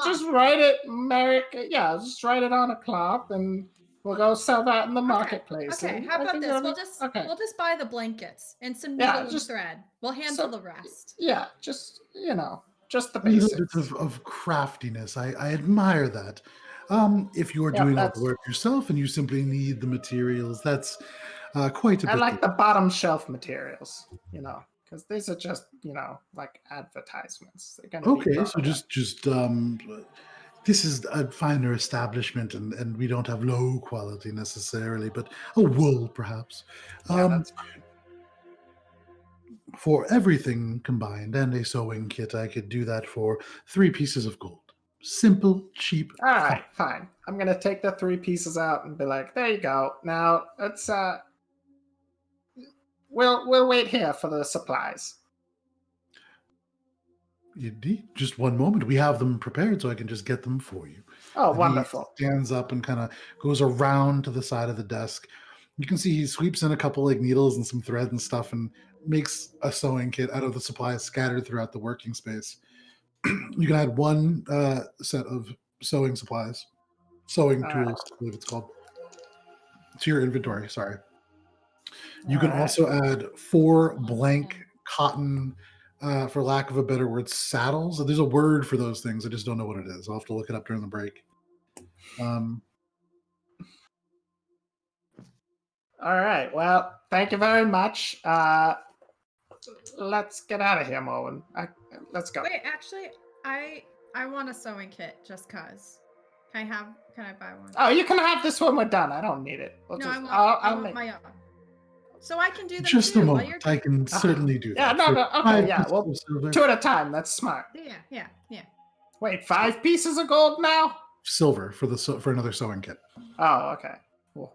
just write it, Merrick. Yeah, I'll just write it on a cloth, and we'll go sell that in the marketplace. Okay, and how I about think this? that'll We'll be- just buy the blankets and some Yeah, needle and just- thread. We'll handle the rest. Yeah, just just the A little basics. bit of craftiness. I admire that. If you're Yeah, doing all that's- the work yourself and you simply need the materials, that's quite a I bit. like the bottom shelf materials, because these are just like advertisements. They're gonna be Okay, so product. just this is a finer establishment, and we don't have low quality necessarily, but a wool perhaps. Yeah, that's fine. For everything combined and a sewing kit, I could do that for 3 pieces of gold. Simple, cheap. All right, fine. I'm gonna take the 3 pieces out and be like, there you go. Now let's we'll wait here for the supplies. Indeed. Just one moment. We have them prepared, so I can just get them for you. Oh, And wonderful. He stands up and kind of goes around to the side of the desk. You can see he sweeps in a couple like needles and some thread and stuff, and makes a sewing kit out of the supplies scattered throughout the working space. You can add 1 set of sewing supplies, sewing tools, I believe it's called, to your inventory. Sorry. You can All right. also add 4 blank cotton, for lack of a better word, saddles. There's a word for those things. I just don't know what it is. I'll have to look it up during the break. All right. Well, thank you very much. Let's get out of here, Morwen. Let's go. Wait, actually, I want a sewing kit just cause. Can I buy one? Oh, you can have this when we're done. I don't need it. We'll No, just, I I'll want make. my own. So I can do them Just too. a while moment. you're... I can certainly do Yeah, that. no, For no, okay, 5 yeah, pieces well, of silver. 2 at a time. That's smart. Yeah. Wait, 5 pieces of gold now? Silver for another sewing kit. Oh, okay. Cool.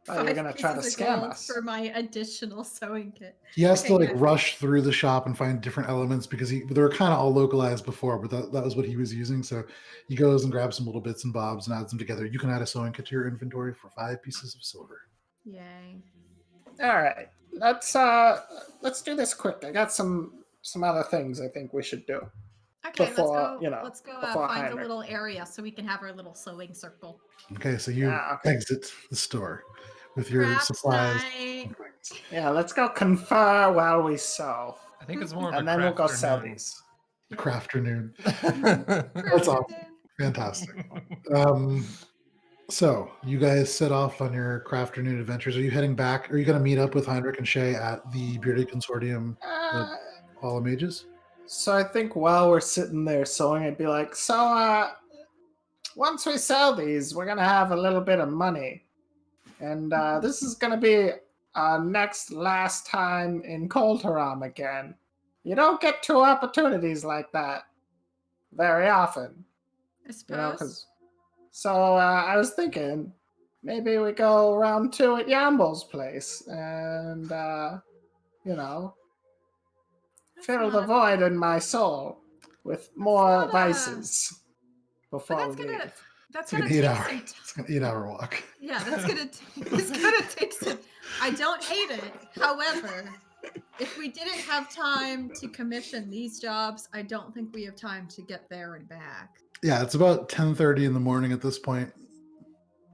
Oh, you're 5 gonna try to pieces of scam gold us. for my additional sewing kit. He has to Okay, like good. rush through the shop and find different elements because they were kind of all localized before, but that was what he was using. So he goes and grabs some little bits and bobs and adds them together. You can add a sewing kit to your inventory for 5 pieces of silver. Yay. All right, let's do this quick. I got some other things I think we should do. Okay, Before, let's go before find Heinrich. a little area so we can have our little sewing circle. Okay, so you Yeah, okay. exit the store with your Craft supplies. night. Yeah, let's go confer while we sew, I think it's more of a and then we'll go sell crafternoon. these. Crafternoon. That's That's awesome. Fantastic. So you guys set off on your crafternoon adventures. Are you heading back? Are you going to meet up with Heinrich and Shae at the Bearded Consortium, the Hall of Mages? So I think while we're sitting there sewing, I'd be like, so once we sell these, we're gonna have a little bit of money, and this is gonna be our next last time in Coltaram again. You don't get 2 opportunities like that very often, I you know. suppose. So I was thinking maybe we go round 2 at Yamble's place, and you know, That's fill not the a- void in my soul with more not a- vices But before we leave. that's It's like gonna an 8 take hour. some It's an 8 hour walk. Yeah, it's gonna take some. I don't hate it. However, if we didn't have time to commission these jobs, I don't think we have time to get there and back. Yeah, it's about 10:30 in the morning at this point.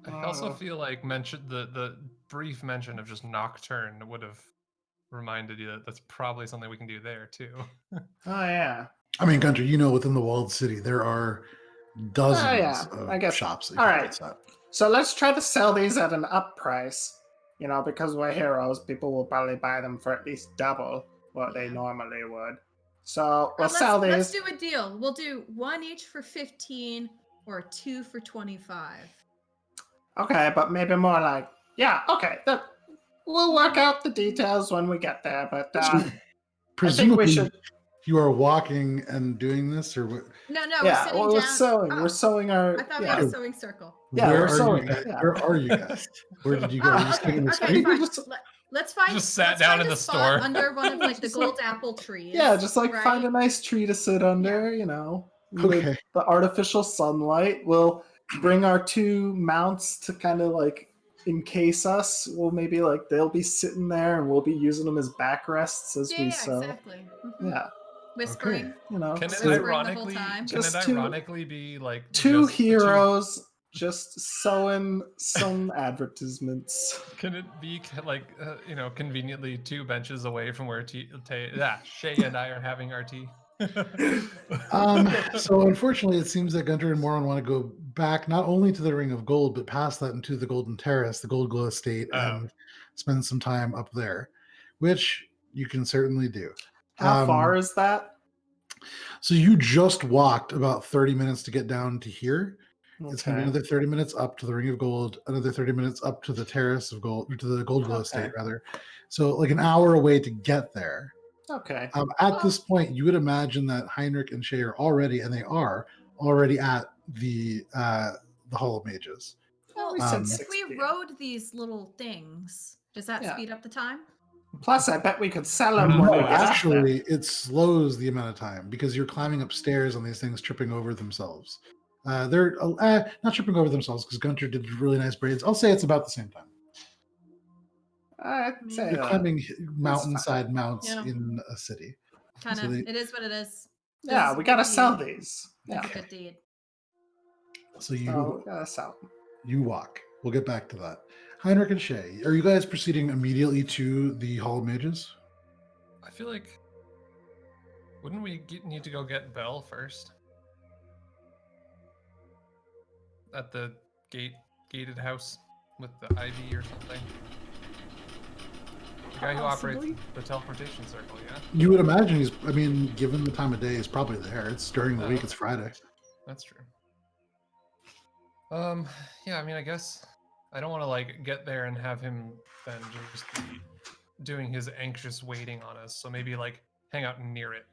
I also feel like the brief mention of just Nocturne would have reminded you that that's probably something we can do there too. Oh yeah. I mean, Gunter, you know, within the walled city, there are dozens yeah, of I guess- shops. That all you right. can place at. So let's try to sell these at an up price. You know, because we're heroes, people will probably buy them for at least double what they Yeah. normally would. So we'll let's sell these. let's do a deal. We'll do 1 each for 15 or 2 for 25. Okay, but maybe more like, yeah, okay. We'll work out the details when we get there, but Presumably, should- you are walking and doing this, or what? No, yeah, we're sitting well, we're down. sewing. Oh, We're sewing our. I thought we yeah. had a sewing circle. Yeah, Where we're are sewing, you guys? yeah. Where are you guys? Where did you go? Are you Oh, just okay, taking the okay, street? fine. Just- Let's find. Just sat let's down find in a the spot store. under one of like the Just gold apple trees. Yeah, just like right? find a nice tree to sit under, you know. with Okay. The artificial sunlight. We'll bring our 2 mounts to kind of like encase us. We'll maybe like they'll be sitting there and we'll be using them as backrests as we sew. exactly. Mhm. Yeah, Whispering. you know. Can it so Whispering the whole ironically time. Just can it two- ironically be like 2 just heroes just sewing some advertisements. Can it be like you know, conveniently 2 benches away from where Shae and I are having our tea? So unfortunately, it seems that Gunter and Morwen want to go back not only to the Ring of Gold, but past that into the Golden Terrace, the Gold Glow Estate, and spend some time up there, which you can certainly do. How far is that? So you just walked about 30 minutes to get down to here. It's going to be Okay. another 30 minutes up to the Ring of Gold, another 30 minutes up to the Terrace of Gold, or to the Gold Glow Estate, Okay. rather. So like an hour away to get there. Okay. At this point, you would imagine that Heinrich and Shae are already, and they are already at the Hall of Mages. Well, we said if 60. we rode these little things, does that Yeah. speed up the time? Plus, I bet we could sell them No, when we No, get up there. actually, it slows the amount of time because you're climbing upstairs on these things, tripping over themselves. They're not tripping over themselves because Gunter did really nice braids. I'll say it's about the same time. I'd say You're that. climbing mountainside mounts Yeah. in a city. Kind So of. they- It is what it is. Yeah, This we is gotta a good sell deed. these. It's Yeah. a good deed. So you So we gotta sell them. you walk. We'll get back to that. Heinrich and Shae, are you guys proceeding immediately to the Hall of Mages? I feel like wouldn't we need to go get Belle first at the gated house with the ivy or something? The guy who operates Possibly. the teleportation circle, yeah, You would imagine he's, I mean, given the time of day, he's probably there. It's during the week, Oh. it's Friday. that's true. Yeah, I mean, I guess I don't want to like get there and have him then just be doing his anxious waiting on us. So maybe like hang out near it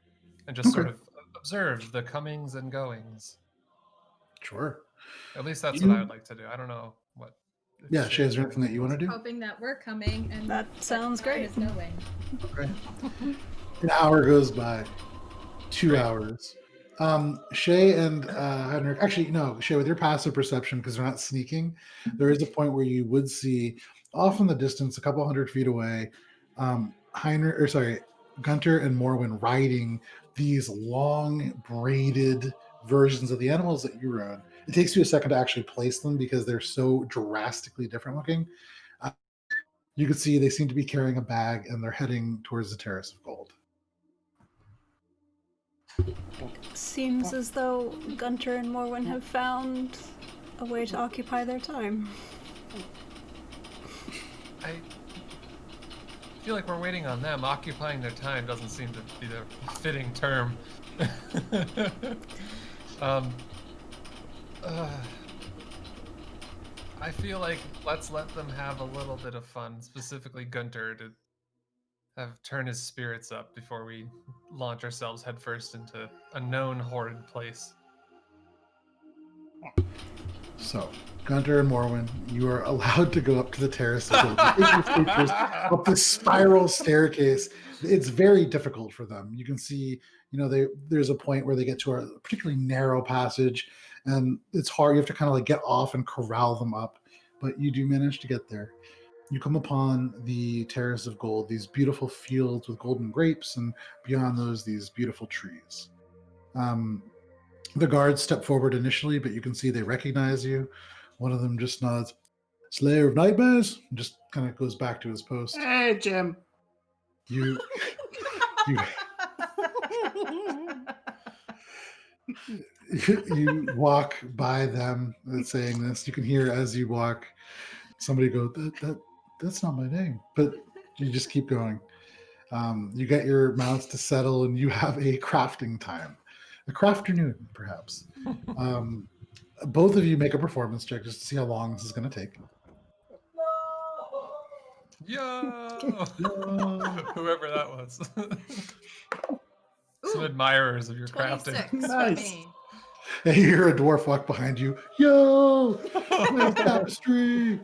and just sort Okay, of observe the comings and goings. sure. At least that's what I would You, like to do. I don't know what. If yeah, Shae, Shae is there anything that you want to do? Hoping that we're coming and That sounds time great. is going. Okay. An hour goes by. 2 Great. hours. Shae and Heinrich, actually, no, Shae, with your passive perception, because they're not sneaking, there is a point where you would see off in the distance, a couple hundred feet away, Guntir and Morwen riding these long braided versions of the animals that you rode. It takes you a second to actually place them because they're so drastically different looking. Uh, you can see they seem to be carrying a bag and they're heading towards the Terrace of Gold. Seems as though Gunter and Morwen have found a way to occupy their time. I feel like we're waiting on them. Occupying their time doesn't seem to be the fitting term. um, I feel like let's let them have a little bit of fun, specifically Gunter, to have turn his spirits up before we launch ourselves headfirst into a known horrid place. So, Gunter and Morwen, you are allowed to go up to the Terrace of Gold. You take these creatures up this spiral staircase. It's very difficult for them. You can see, there's a point where they get to a particularly narrow passage, and it's hard. You have to kind of like get off and corral them up, but you do manage to get there. You come upon the Terrace of Gold, these beautiful fields with golden grapes, and beyond those, these beautiful trees. The guards step forward initially, but you can see they recognize you. One of them just nods, Slayer of Nightmares, and just kind of goes back to his post. Hey, Jim. You, you, you walk by them saying this. You can hear as you walk somebody go, that's not my name, but you just keep going. You get your mounts to settle, and you have a crafting time, a crafternoon, perhaps. Both of you make a performance check just to see how long this is going to take. Yo! Whoever that was. Some admirers of your 26 crafting. for Nice. me. And you hear a dwarf walk behind you. Yo! Nice tapestry!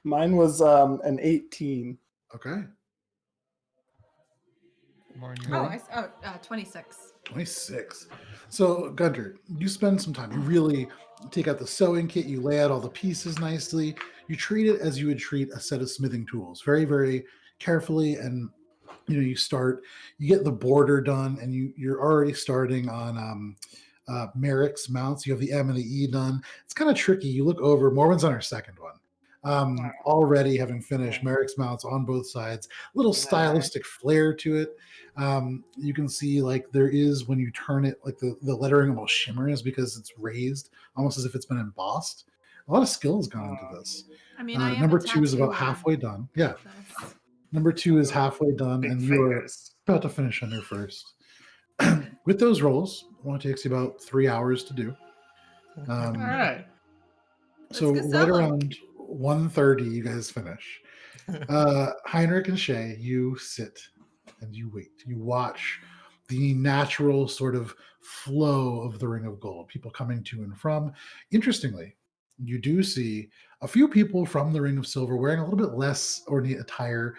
Mine was an 18. Okay. More than Oh, you. 26. 26. So, Gunter, you spend some time. You really take out the sewing kit. You lay out all the pieces nicely. You treat it as you would treat a set of smithing tools, very, very carefully. And you get the border done, and you're already starting on Merrick's mounts. You have the M and the E done. It's kind of tricky. You look over. Morwen's on her second one. Already having finished Merrick's mounts on both sides, little stylistic flair to it. You can see like there is when you turn it, like the lettering almost shimmers because it's raised, almost as if it's been embossed. A lot of skill has gone into this. I mean, I am Number a 2 is about tattooer. halfway done. Yeah, This. number 2 is halfway done, Big and you are fingers. about to finish on your first. With those rolls, it only takes you about 3 hours to do. All right. So Let's go right sell 'em. around 1:30, you guys finish. Heinrich and Shae, you sit and you wait. You watch the natural sort of flow of the Ring of Gold, people coming to and from. Interestingly, you do see a few people from the Ring of Silver wearing a little bit less ornate attire,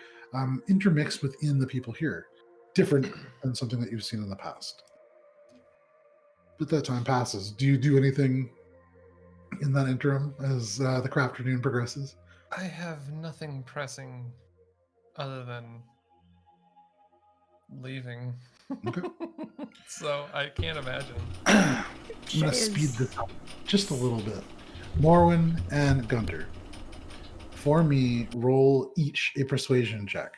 intermixed within the people here, different than something that you've seen in the past. But that time passes. Do you do anything in that interim as the crafternoon progresses? I have nothing pressing other than leaving. Okay. So I can't imagine. I'm going to Shae speed is- this up just a little bit. Morwen and Gunter, for me, roll each a persuasion check.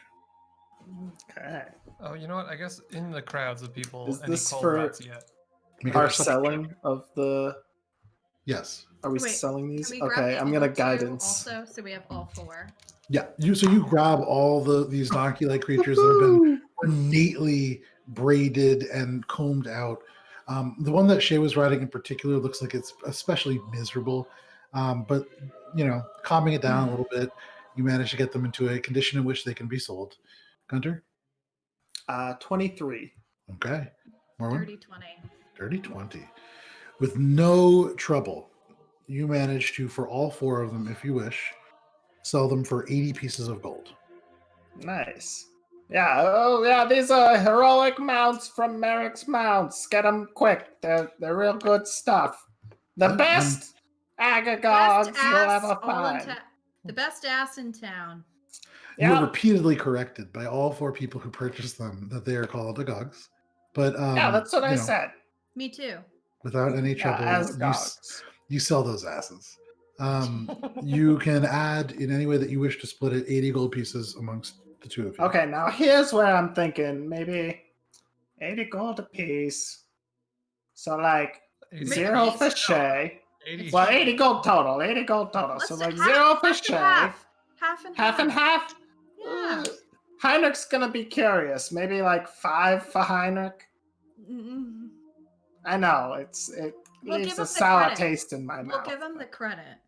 Okay. Oh, you know what? I guess in the crowds of people, Is any this cold for- rats yet? Make a Our perception selling check. of the. Yes. Are we Wait, selling Can these? we grab Okay, the I'm gonna other two guidance. Also, so we have all 4. Yeah. You grab all these donkey-like creatures that have been ornately braided and combed out. The one that Shae was riding in particular looks like it's especially miserable. But, calming it down a little bit, you manage to get them into a condition in which they can be sold. Gunter? 23. Okay. Morwen? Dirty 20. Dirty 20. With no trouble, you manage to, for all 4 of them, if you wish, sell them for 80 pieces of gold. Nice. Yeah, oh yeah, these are heroic mounts from Merrick's Mounts. Get them quick. They're real good stuff. The Yeah, best agagogs you'll ever find. The best ass in town. You were Yeah, repeatedly corrected by all 4 people who purchased them that they are called agogs. But yeah, that's what I said. Me too. without any Yeah, trouble, asgogs. you sell those asses. You can add in any way that you wish to split it 80 gold pieces amongst the 2 of you. Okay, now here's where I'm thinking maybe 80 gold apiece. So like 80 0 for each. Shae. 80 Well, 80 gold total. 80 gold total. Let's So do like half- 0 for half and Shae. half. Half and half. Half and half. Yeah. Heinrich's gonna be curious. Maybe like 5 for Heinrich. Mm-mm. I know it We'll leaves give a him the sour credit. taste in my We'll mouth. give him the credit.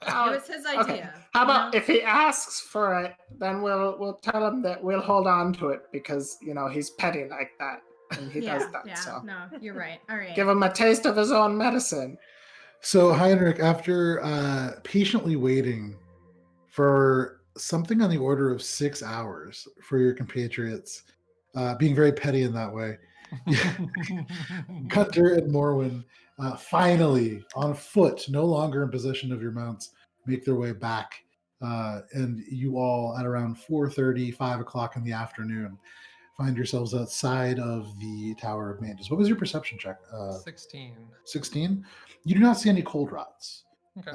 Oh, It was his okay. idea. How you about know? if he asks for it, then we'll tell him that we'll hold on to it because he's petty like that and he yeah, does that. yeah. So No, you're right. All right. give him a taste of his own medicine. So, Heinrich, after patiently waiting for something on the order of 6 hours for your compatriots, being very petty in that way, Guntir and Morwen finally on foot, no longer in possession of your mounts, make their way back. And you all, at around 4:30, 5 o'clock in the afternoon, find yourselves outside of the Tower of Mages. What was your perception check? 16. 16? You do not see any cold rods. Okay.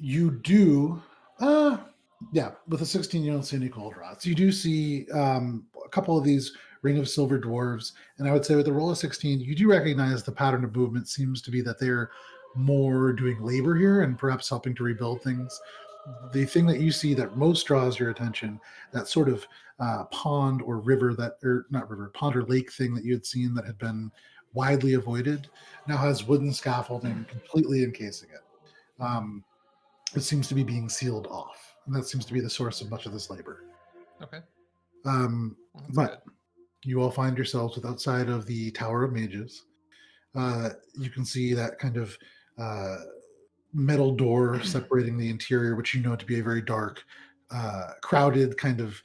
You do, with a 16, you don't see any cold rods. You do see a couple of these Ring of Silver Dwarves, and I would say with a roll of 16, you do recognize the pattern of movement seems to be that they're more doing labor here and perhaps helping to rebuild things. The thing that you see that most draws your attention, that sort of pond or river pond or lake thing that you had seen that had been widely avoided, now has wooden scaffolding completely encasing it. It seems to be being sealed off, and that seems to be the source of much of this labor. Okay. But That's good. you all find yourselves with outside of the Tower of Mages. You can see that kind of metal door separating the interior, which you know to be a very dark, crowded kind of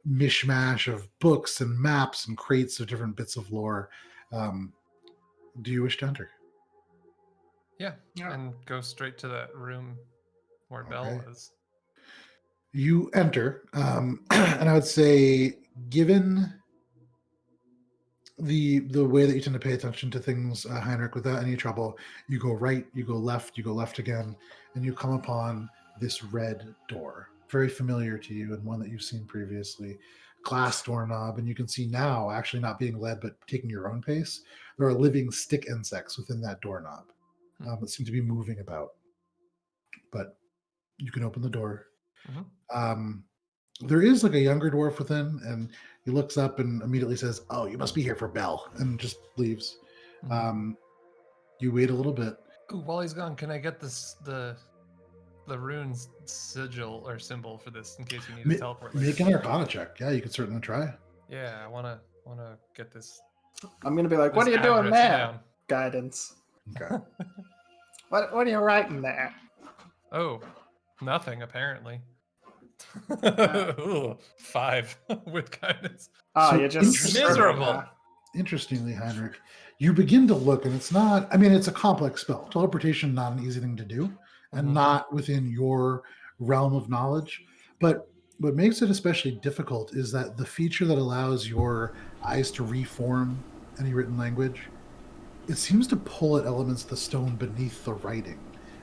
mishmash of books and maps and crates of different bits of lore. Do you wish to enter? Yeah. Yeah. And go straight to that room where Belle Okay. is. You enter, and I would say, given the way that you tend to pay attention to things, Heinrich, without any trouble, you go right, you go left again, and you come upon this red door, very familiar to you and one that you've seen previously. Glass doorknob, and you can see now, actually not being led but taking your own pace, there are living stick insects within that doorknob that seem to be moving about. But you can open the door. There is like a younger dwarf within, and he looks up and immediately says, "Oh, you must be here for Belle," and just leaves. You wait a little bit. Ooh, while he's gone, can I get the runes sigil or symbol for this in case you need to teleport later? Make an Arcana check. Yeah, you could certainly try. Yeah, I wanna get this. I'm gonna be like, what are this you doing address there? down. Guidance. Okay. What are you writing there? Oh, nothing apparently. Ooh, 5 with guidance. Oh, So you're just interesting. Miserable. Interestingly, Heinrich, you begin to look, and it's not. I mean, it's a complex spell. Teleportation not an easy thing to do, and not within your realm of knowledge. But what makes it especially difficult is that the feature that allows your eyes to reform any written language, it seems to pull at elements of the stone beneath the writing,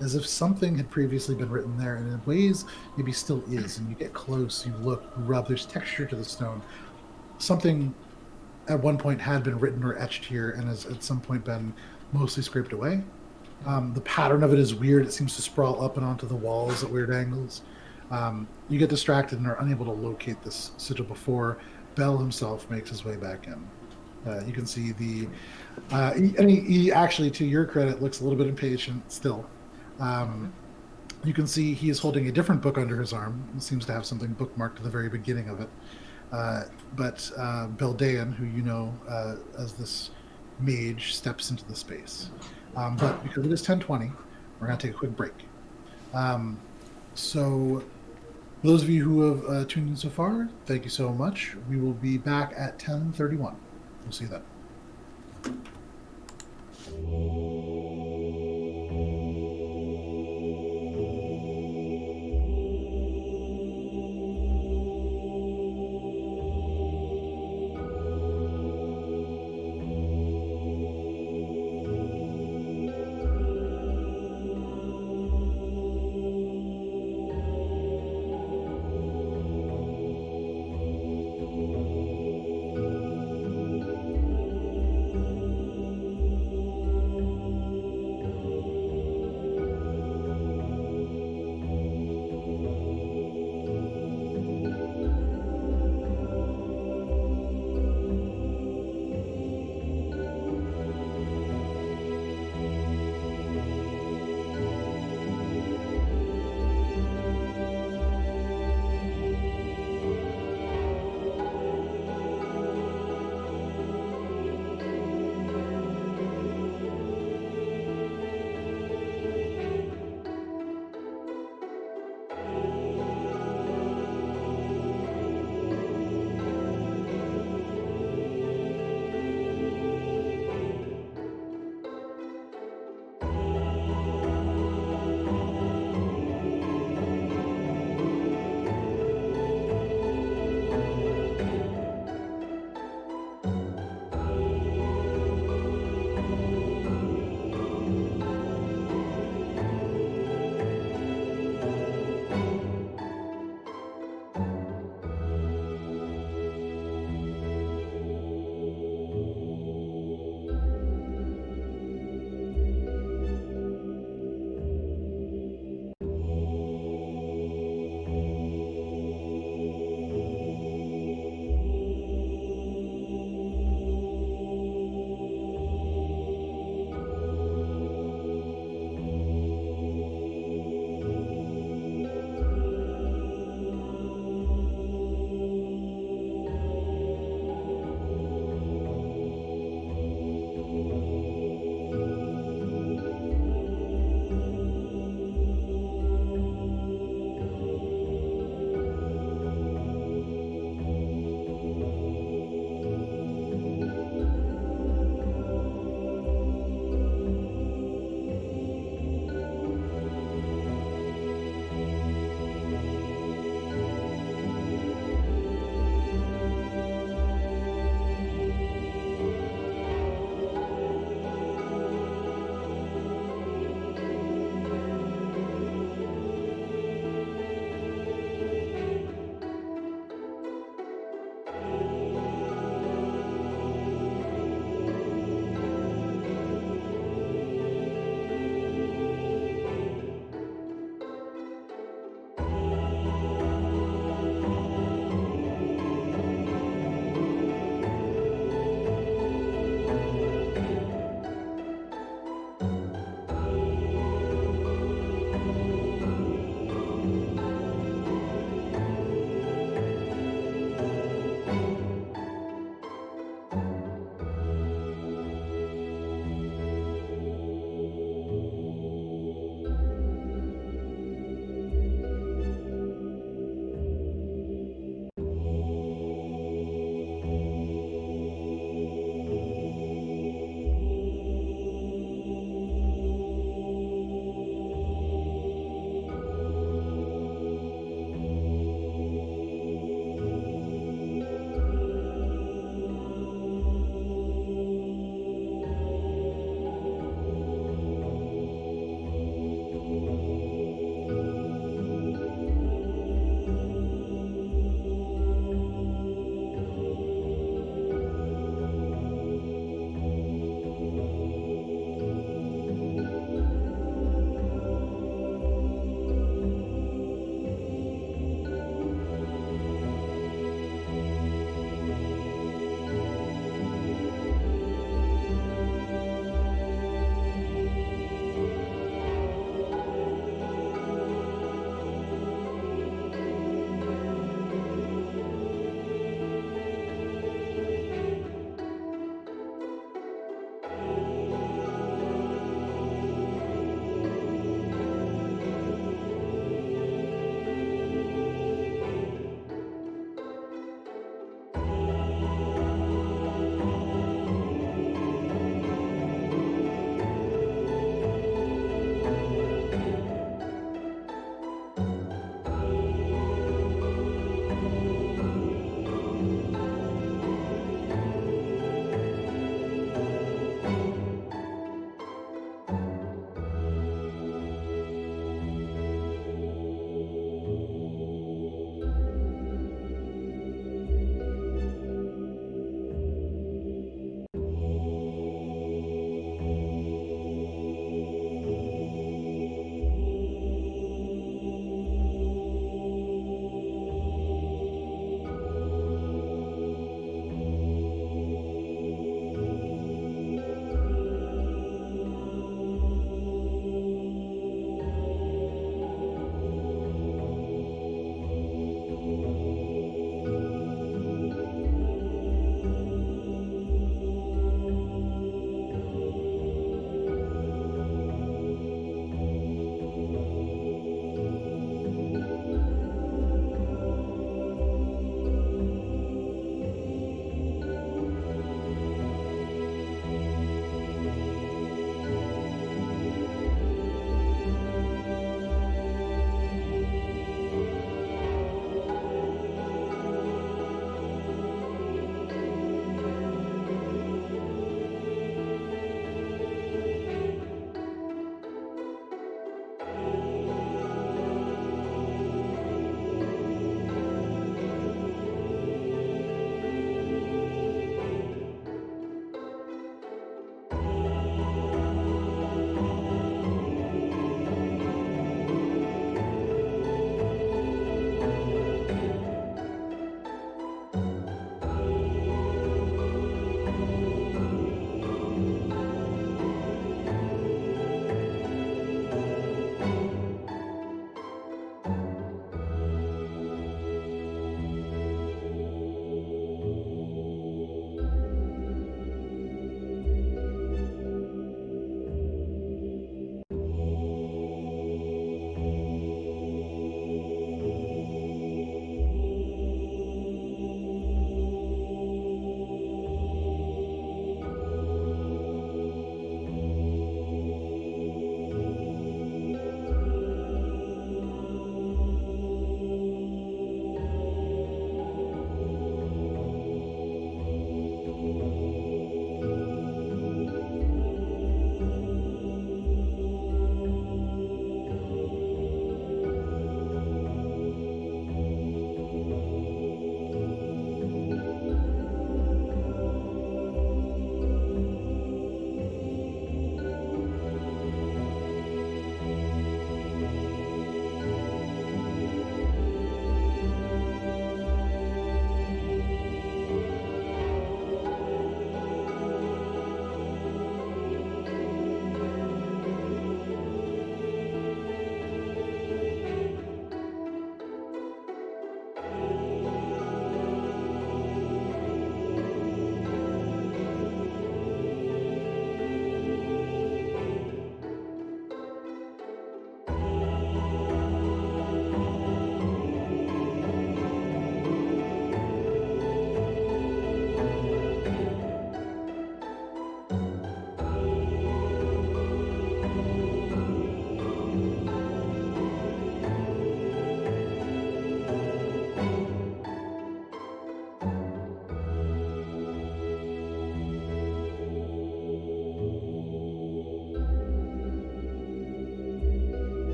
as if something had previously been written there, and in ways maybe still is. And you get close, you look, you rub, there's texture to the stone. Something at one point had been written or etched here and has at some point been mostly scraped away. The pattern of it is weird. It seems to sprawl up and onto the walls at weird angles. You get distracted and are unable to locate this sigil before Bell himself makes his way back in. You can see he actually, to your credit, looks a little bit impatient still. You can see he is holding a different book under his arm. It seems to have something bookmarked at the very beginning of it. But Beldaean, who you know as this mage, steps into the space. But because it is 10:20, we're going to take a quick break. So, for those of you who have tuned in so far, thank you so much. We will be back at 10:31. We'll see you then.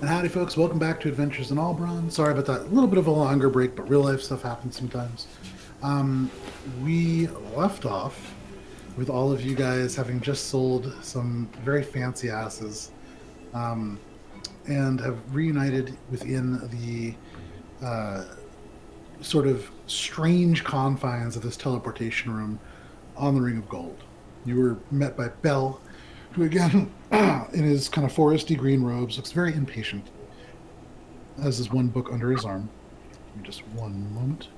And howdy, folks. Welcome back to Adventures in Alberon. Sorry about that. A little bit of a longer break, but real life stuff happens sometimes. We left off with all of you guys having just sold some very fancy asses and have reunited within the sort of strange confines of this teleportation room on the Ring of Gold. You were met by Bell, who again, in his kind of foresty green robes, looks very impatient, has his one book under his arm. Give me just one moment.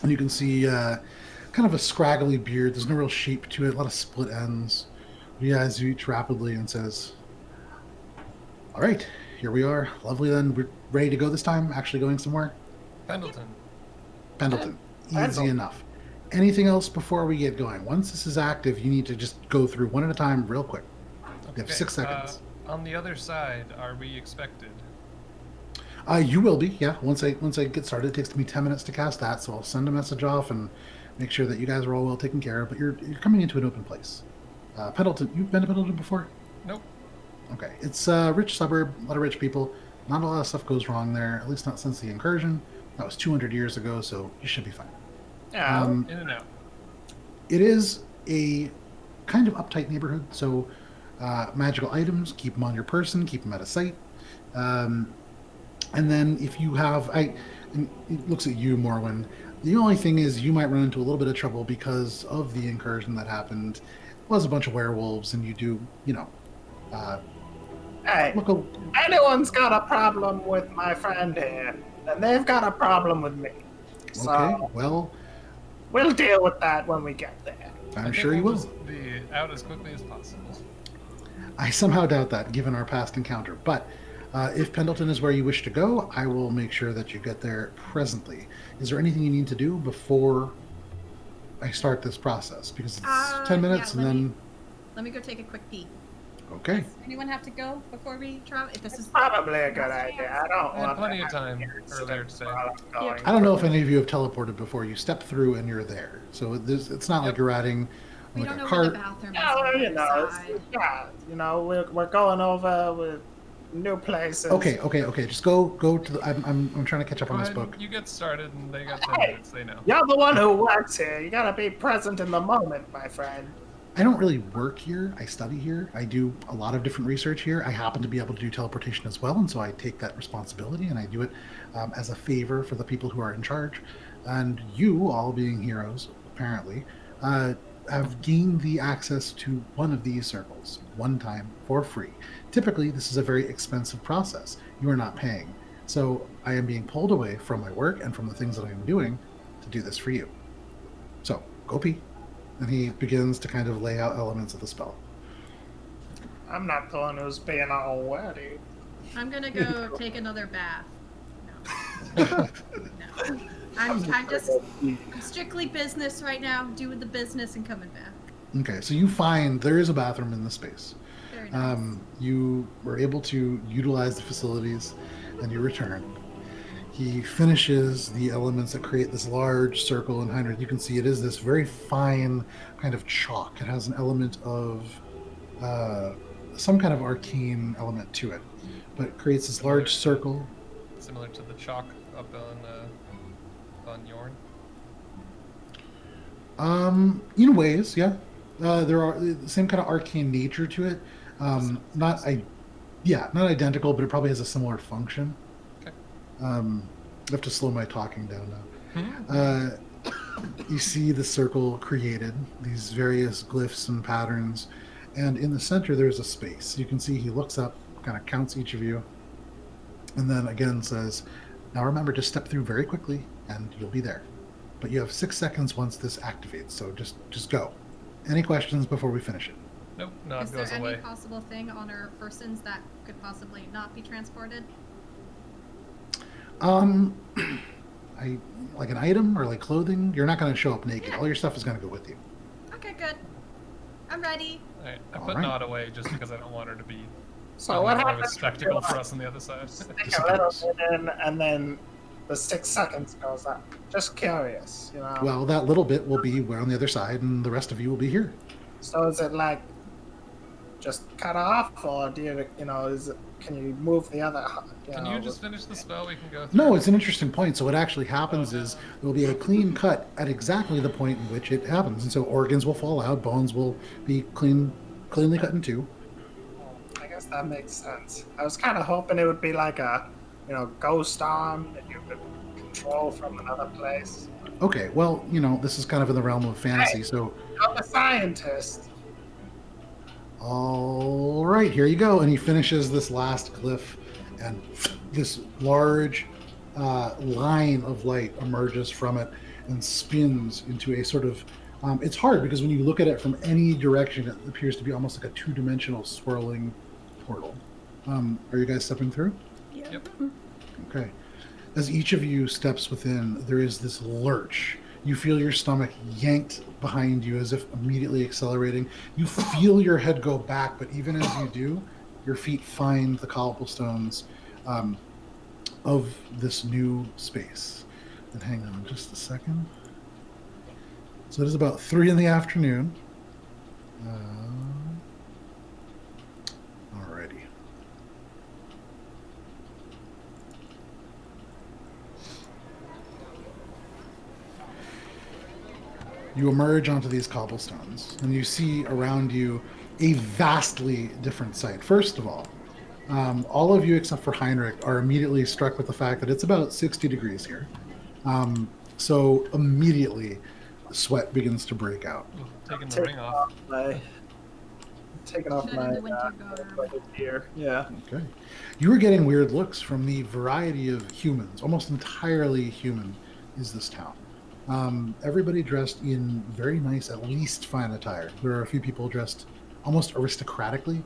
And you can see kind of a scraggly beard. There's no real shape to it, a lot of split ends. He eyes you each rapidly and says, all right, here we are. Lovely then. We're ready to go this time? Actually going somewhere? Pendleton. Pendleton. Easy Pendleton. enough. Anything else before we get going? Once this is active, you need to just go through one at a time real quick. You have 6 seconds. On the other side, are we expected? You will be, yeah. Once I get started, it takes me 10 minutes to cast that, so I'll send a message off and make sure that you guys are all well taken care of. But you're coming into an open place. Pendleton, you've been to Pendleton before? Nope. Okay, it's a rich suburb, a lot of rich people. Not a lot of stuff goes wrong there, at least not since the incursion. That was 200 years ago, so you should be fine. Yeah. In and out. It is a kind of uptight neighborhood, so magical items, keep them on your person, keep them out of sight. And then if you have, and it looks at you, Morwen. The only thing is you might run into a little bit of trouble because of the incursion that happened. It was a bunch of werewolves, and you do, Hey, look a, anyone's got a problem with my friend here, and they've got a problem with me. So okay, well, we'll deal with that when we get there. I I'm think sure you we'll will. just be out as quickly as possible. I somehow doubt that, given our past encounter. But if Pendleton is where you wish to go, I will make sure that you get there presently. Is there anything you need to do before I start this process? Because it's 10 minutes, yeah, and then... Let me go take a quick pee. Okay. Does anyone have to go before we travel? If this It's is probably a good idea. I don't I had want plenty to of have time any earlier incidents today. while I'm going. I don't know if any of you have teleported before. You step through and you're there. So it's not like you're riding we like don't a know where the cart. bathroom is. Yeah, well, on the you other know, side. we're going over with new places. Okay. Just go to the... I'm trying to catch up Go on this ahead, book. you get started, and they got 10 Hey. minutes. They know. You're the one who works here. You gotta be present in the moment, my friend. I don't really work here. I study here. I do a lot of different research here. I happen to be able to do teleportation as well, and so I take that responsibility and I do it as a favor for the people who are in charge. And you, all being heroes, apparently, have gained the access to one of these circles one time for free. Typically, this is a very expensive process. You are not paying. So I am being pulled away from my work and from the things that I am doing to do this for you. So, go pee. And he begins to kind of lay out elements of the spell. I'm not the one who's being all wetty. I'm gonna go take another bath. No. No. I'm just strictly business right now, doing the business and coming back. Okay, so you find there is a bathroom in the space. Very nice. You were able to utilize the facilities, and you return. He finishes the elements that create this large circle, and Heinrich, you can see it is this very fine kind of chalk. It has an element of some kind of arcane element to it, but it creates this large circle. Similar to the chalk up on Yorn. In ways, yeah. There are the same kind of arcane nature to it. Not identical, but it probably has a similar function. Okay. I have to slow my talking down now. You see the circle created, these various glyphs and patterns, and in the center there's a space. You can see he looks up, kind of counts each of you, and then again says, now remember to step through very quickly and you'll be there. But you have 6 seconds once this activates, so just go. Any questions before we finish it? Nope, no, it Is there goes any away. possible thing on our persons that could possibly not be transported? I like an item or like clothing. You're not going to show up naked. Yeah. All your stuff is going to go with you. Okay, good. I'm ready. Alright, I All put right. Nod away just because I don't want her to be So what more of a happens? spectacle for us on the other side. Stick a little bit in, and then the 6 seconds goes up. Just curious, you know. Well, that little bit will be on the other side, and the rest of you will be here. So is it like just cut off, or do you know? Is it can you move the other? Can you just finish the spell? We can go through. No, it's an interesting point. So what actually happens is there will be a clean cut at exactly the point in which it happens, and so organs will fall out, bones will be cleanly cut in two. I guess that makes sense. I was kind of hoping it would be like a, ghost arm that you could control from another place. Okay, well, this is kind of in the realm of fantasy, Hey. so I'm a scientist. all right, here you go. And he finishes this last glyph, and this large line of light emerges from it and spins into a sort of. It's hard because when you look at it from any direction, it appears to be almost like a two-dimensional swirling portal. Are you guys stepping through? Yep. Okay. As each of you steps within, there is this lurch. You feel your stomach yanked behind you as if immediately accelerating. You feel your head go back, but even as you do, your feet find the cobblestones of this new space. And hang on just a second. So it is about 3 in the afternoon. Alrighty. You emerge onto these cobblestones, and you see around you a vastly different sight. First of all of you except for Heinrich are immediately struck with the fact that it's about 60 degrees here. So immediately, sweat begins to break out. Taking the ring off. Taking off Shut my in the winter garb. gear. Yeah. Okay. You are getting weird looks from the variety of humans. Almost entirely human is this town. Everybody dressed in very nice, at least fine attire. There are a few people dressed almost aristocratically.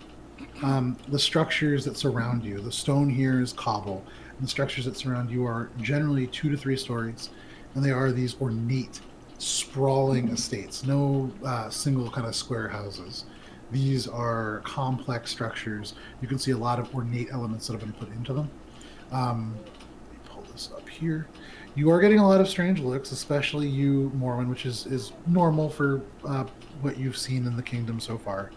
The structures that surround you, the stone here is cobble, and the structures that surround you are generally 2 to 3 stories, and they are these ornate, sprawling estates. No single kind of square houses. These are complex structures. You can see a lot of ornate elements that have been put into them. Let me pull this up here. You are getting a lot of strange looks, especially you, Morwen, which is normal for what you've seen in the kingdom so far.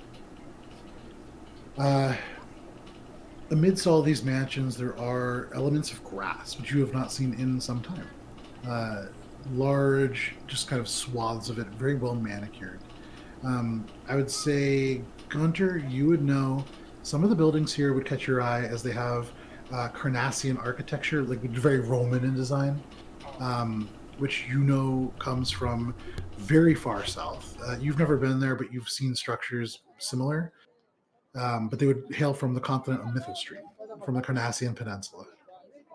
Amidst all these mansions, there are elements of grass, which you have not seen in some time. Large, just kind of swaths of it, very well manicured. I would say, Guntir, you would know some of the buildings here would catch your eye as they have Carnassian architecture, like very Roman in design, which comes from very far south. You've never been there, but you've seen structures similar. But they would hail from the continent of Mythilstream, from the Carnassian Peninsula.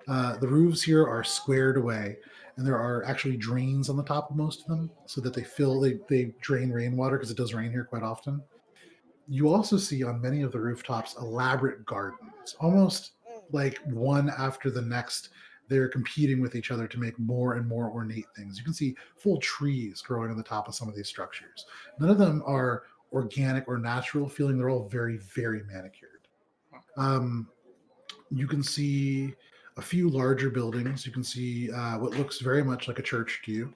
The roofs here are squared away, and there are actually drains on the top of most of them, so that they drain rainwater, because it does rain here quite often. You also see on many of the rooftops elaborate gardens, almost like one after the next. They're competing with each other to make more and more ornate things. You can see full trees growing on the top of some of these structures. None of them are organic or natural feeling. They're all very, very manicured. You can see a few larger buildings. You can see what looks very much like a church to you.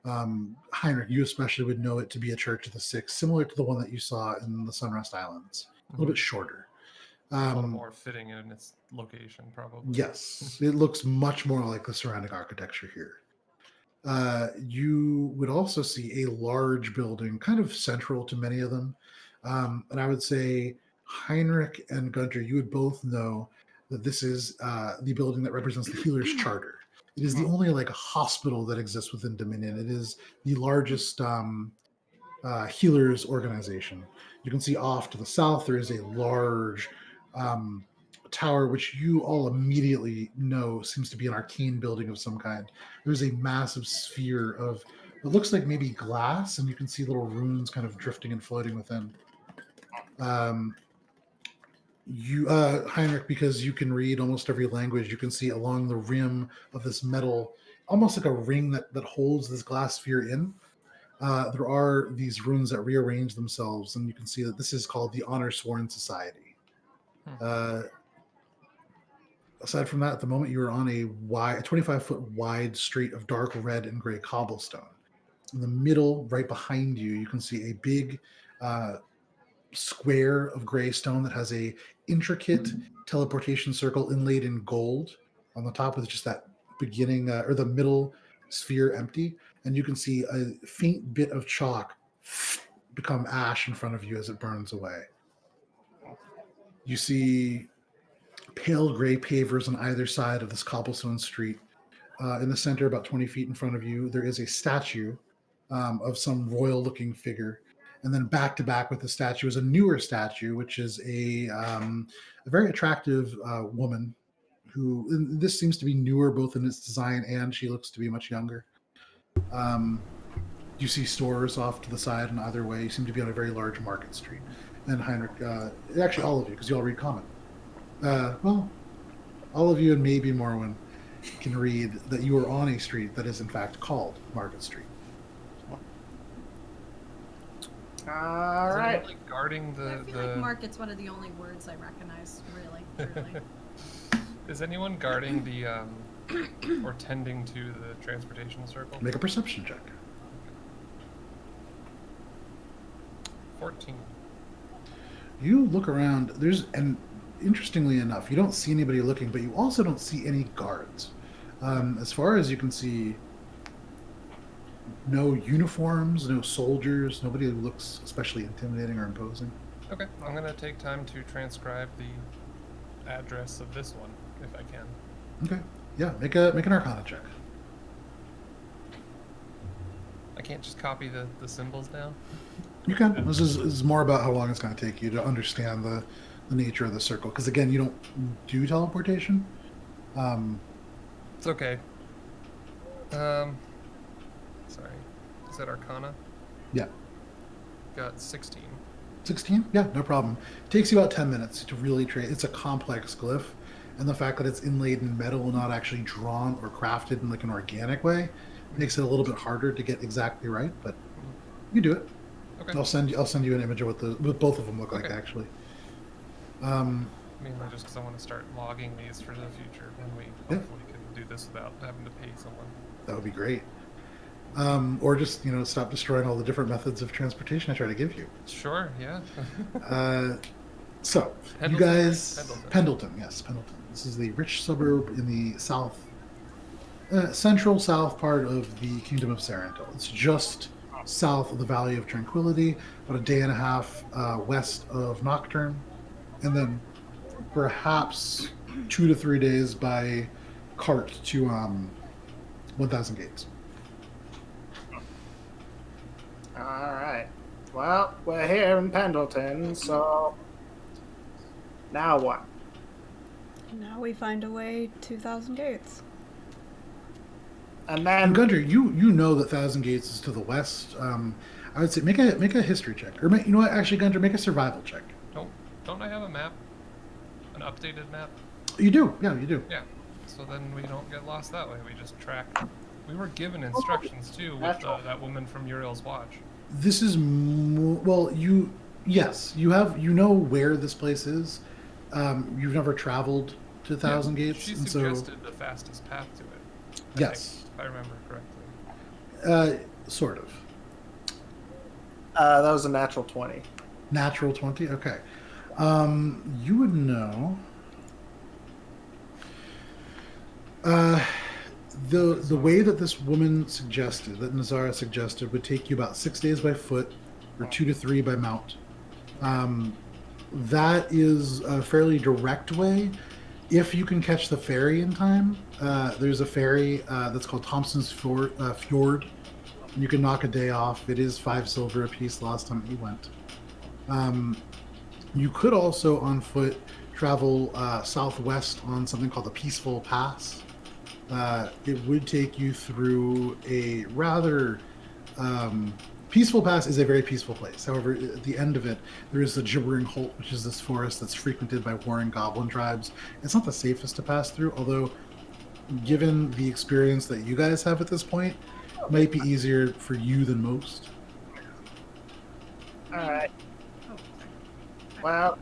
Heinrich, you especially would know it to be a church of the Six, similar to the one that you saw in the Sunrest Islands, a little bit shorter. A little more fitting in its location, probably. Yes, it looks much more like the surrounding architecture here. You would also see a large building, kind of central to many of them. And I would say Heinrich and Guntir, you would both know that this is the building that represents the Healer's Charter. It is the only hospital that exists within Dominion. It is the largest healers organization. You can see off to the south there is a large tower, which you all immediately know seems to be an arcane building of some kind. There's a massive sphere of it looks like maybe glass, and you can see little runes kind of drifting and floating within. Heinrich, because you can read almost every language, you can see along the rim of this metal, almost like a ring that holds this glass sphere in. There are these runes that rearrange themselves, and you can see that this is called the Honor Sworn Society. Aside from that, at the moment you are on a 25-foot wide street of dark red and gray cobblestone. In the middle, right behind you, you can see a big square of gray stone that has a intricate teleportation circle inlaid in gold on the top, with just that beginning or the middle sphere empty, and you can see a faint bit of chalk become ash in front of you as it burns away. You see pale gray pavers on either side of this cobblestone street. In the center, about 20 feet in front of you, there is a statue of some royal-looking figure. And then back to back with the statue is a newer statue, which is a very attractive woman who, and this seems to be newer both in its design and she looks to be much younger. You see stores off to the side and either way. You seem to be on a very large market street. And Heinrich, actually all of you, because you all read common. Well, all of you and maybe Morwen can read that you are on a street that is in fact called Market Street. All Is right. anyone, like, guarding I feel like market's one of the only words I recognize, really. Is anyone guarding the or tending to the transportation circle? Make a perception check. 14. You look around. And interestingly enough, you don't see anybody looking, but you also don't see any guards. As far as you can see, no uniforms, no soldiers, nobody who looks especially intimidating or imposing. Okay, I'm gonna take time to transcribe the address of this one, if I can. Okay, yeah, make an Arcana check. I can't just copy the symbols down. You can. This is more about how long it's going to take you to understand the nature of the circle, because again, you don't do teleportation. It's okay. Sorry. Is that Arcana? Yeah. Got 16. 16? Yeah, no problem. It takes you about 10 minutes to really trace. It's a complex glyph, and the fact that it's inlaid in metal, not actually drawn or crafted in like an organic way, makes it a little bit harder to get exactly right, but you do it. Okay. I'll send you an image of what both of them look like, Okay. actually. Mainly just because I want to start logging these for the future, and we hopefully can do this without having to pay someone. That would be great. Or just, stop destroying all the different methods of transportation I try to give you. Sure, yeah. So, Pendleton, you guys... right? Pendleton, yes, Pendleton. This is the rich suburb in the central south part of the Kingdom of Sarental. It's just south of the Valley of Tranquility, about a day and a half west of Nocturne, and then perhaps 2 to 3 days by cart to 1,000 Gates. All right. Well, we're here in Pendleton, so now what? Now we find a way to 1,000 Gates. And And then Guntir, you know that Thousand Gates is to the west. I would say make a history check, or you know what? Actually, Guntir, make a survival check. Don't I have a map? An updated map? You do, yeah, you do. Yeah. So then we don't get lost that way. We just track. We were given instructions too with that woman from Uriel's Watch. This is well, you know where this place is. You've never traveled to Thousand Gates, She and so suggested the fastest path to it. yes, If I remember correctly. Sort of. That was a natural 20. Natural 20. Okay. You would know. The way that this woman suggested, that Nazara suggested, would take you about 6 days by foot, or 2 to 3 by mount. That is a fairly direct way. If you can catch the ferry in time, there's a ferry that's called Thompson's Fjord. And you can knock a day off. It is 5 silver apiece last time you went. You could also, on foot, travel southwest on something called the Peaceful Pass. It would take you through a rather... Peaceful Pass is a very peaceful place. However, at the end of it, there is the Gibbering Holt, which is this forest that's frequented by warring goblin tribes. It's not the safest to pass through, although, given the experience that you guys have at this point, it might be easier for you than most. all right. Oh, Well,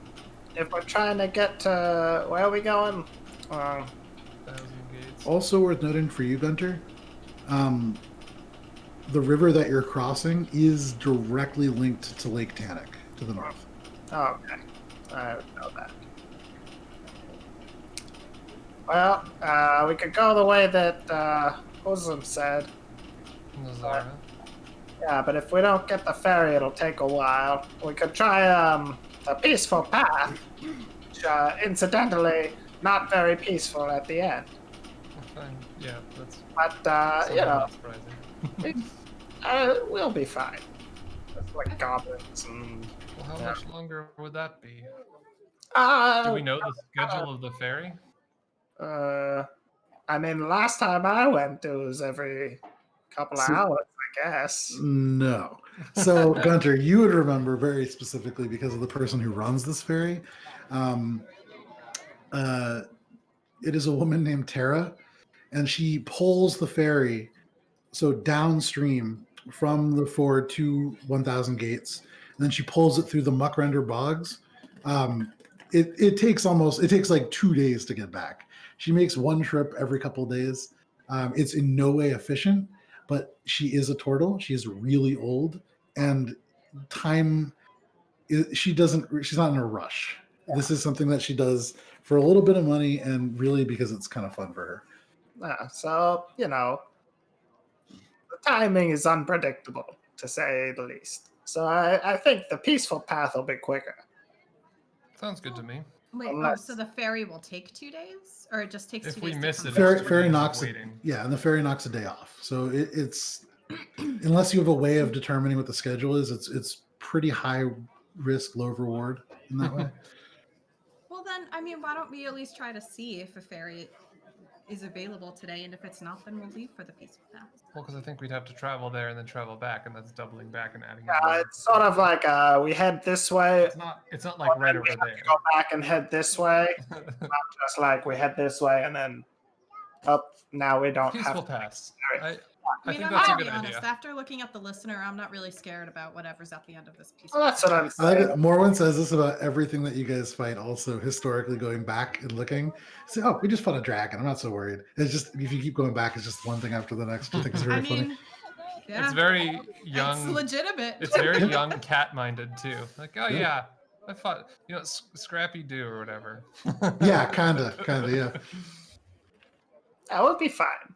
if we're trying to get to where are we going? 1,000 Gates. Also worth noting for you, Guntir, the river that you're crossing is directly linked to Lake Tannic to the north. Okay. I would know that. Well, we could go the way that Muslim said. Nazara. Yeah, but if we don't get the ferry, it'll take a while. We could try the peaceful path, which incidentally not very peaceful at the end. Fine. Yeah, that's But something not surprising. we'll be fine. It's like goblins and. Well, how much longer would that be? Do we know the schedule of the ferry? I mean, last time I went, it was every couple of hours, I guess. No. So, Gunter, you would remember very specifically because of the person who runs this ferry. It is a woman named Tara, and she pulls the ferry so downstream from the ford to 1000 gates, and then she pulls it through the Muckrender bogs. It takes like 2 days to get back. She makes one trip every couple of days. It's in no way efficient, but she is a turtle. She is really old, and she's not in a rush. This is something that she does for a little bit of money, and really because it's kind of fun for her. So, the timing is unpredictable, to say the least. So I think the peaceful path will be quicker. Sounds good to me. Wait, Unless- so the ferry will take 2 days? Or it just takes If 2 we days miss to it, come it's back? Ferry just knocks it. waiting. Yeah, and the ferry knocks a day off. So it's unless you have a way of determining what the schedule is, it's pretty high risk, low reward in that way. Well then, I mean, why don't we at least try to see if a ferry is available today, and if it's not, then we'll leave for the peaceful path. Well, because I think we'd have to travel there and then travel back, and that's doubling back and adding. It's sort of like we head this way. It's not like right and we over have there. to go back and head this way. Not just like we head this way and then up. Now we don't Peaceful have to. pass. I I mean, think I'm that's a gonna good be honest. idea. After looking at the listener, I'm not really scared about whatever's at the end of this peaceful Well, that's what I'm I like saying. it. Morwen says this about everything that you guys fight. Also, historically going back and looking, say, "Oh, we just fought a dragon. I'm not so worried." It's just if you keep going back, it's just one thing after the next. I think it's very I funny. mean, yeah, It's very it's young. legitimate. It's very young cat-minded too. Like, oh yeah, I fought, Scrappy Doo or whatever. Yeah, kinda, yeah. That would be fine.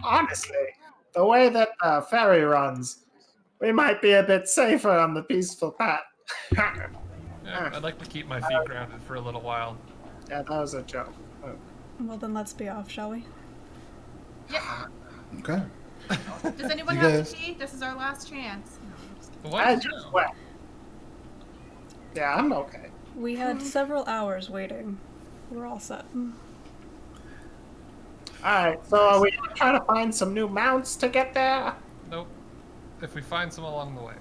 Honestly, the way that ferry runs, we might be a bit safer on the peaceful path. Yeah, I'd like to keep my feet grounded for a little while. Yeah, that was a joke. Well, then let's be off, shall we? Okay. Does anyone You have guys- to pee? This is our last chance. No, I'm just kidding. What? I just went. Yeah, I'm okay. We had several hours waiting. We're all set. Alright, so are we gonna try to find some new mounts to get there? Nope. If we find some along the way,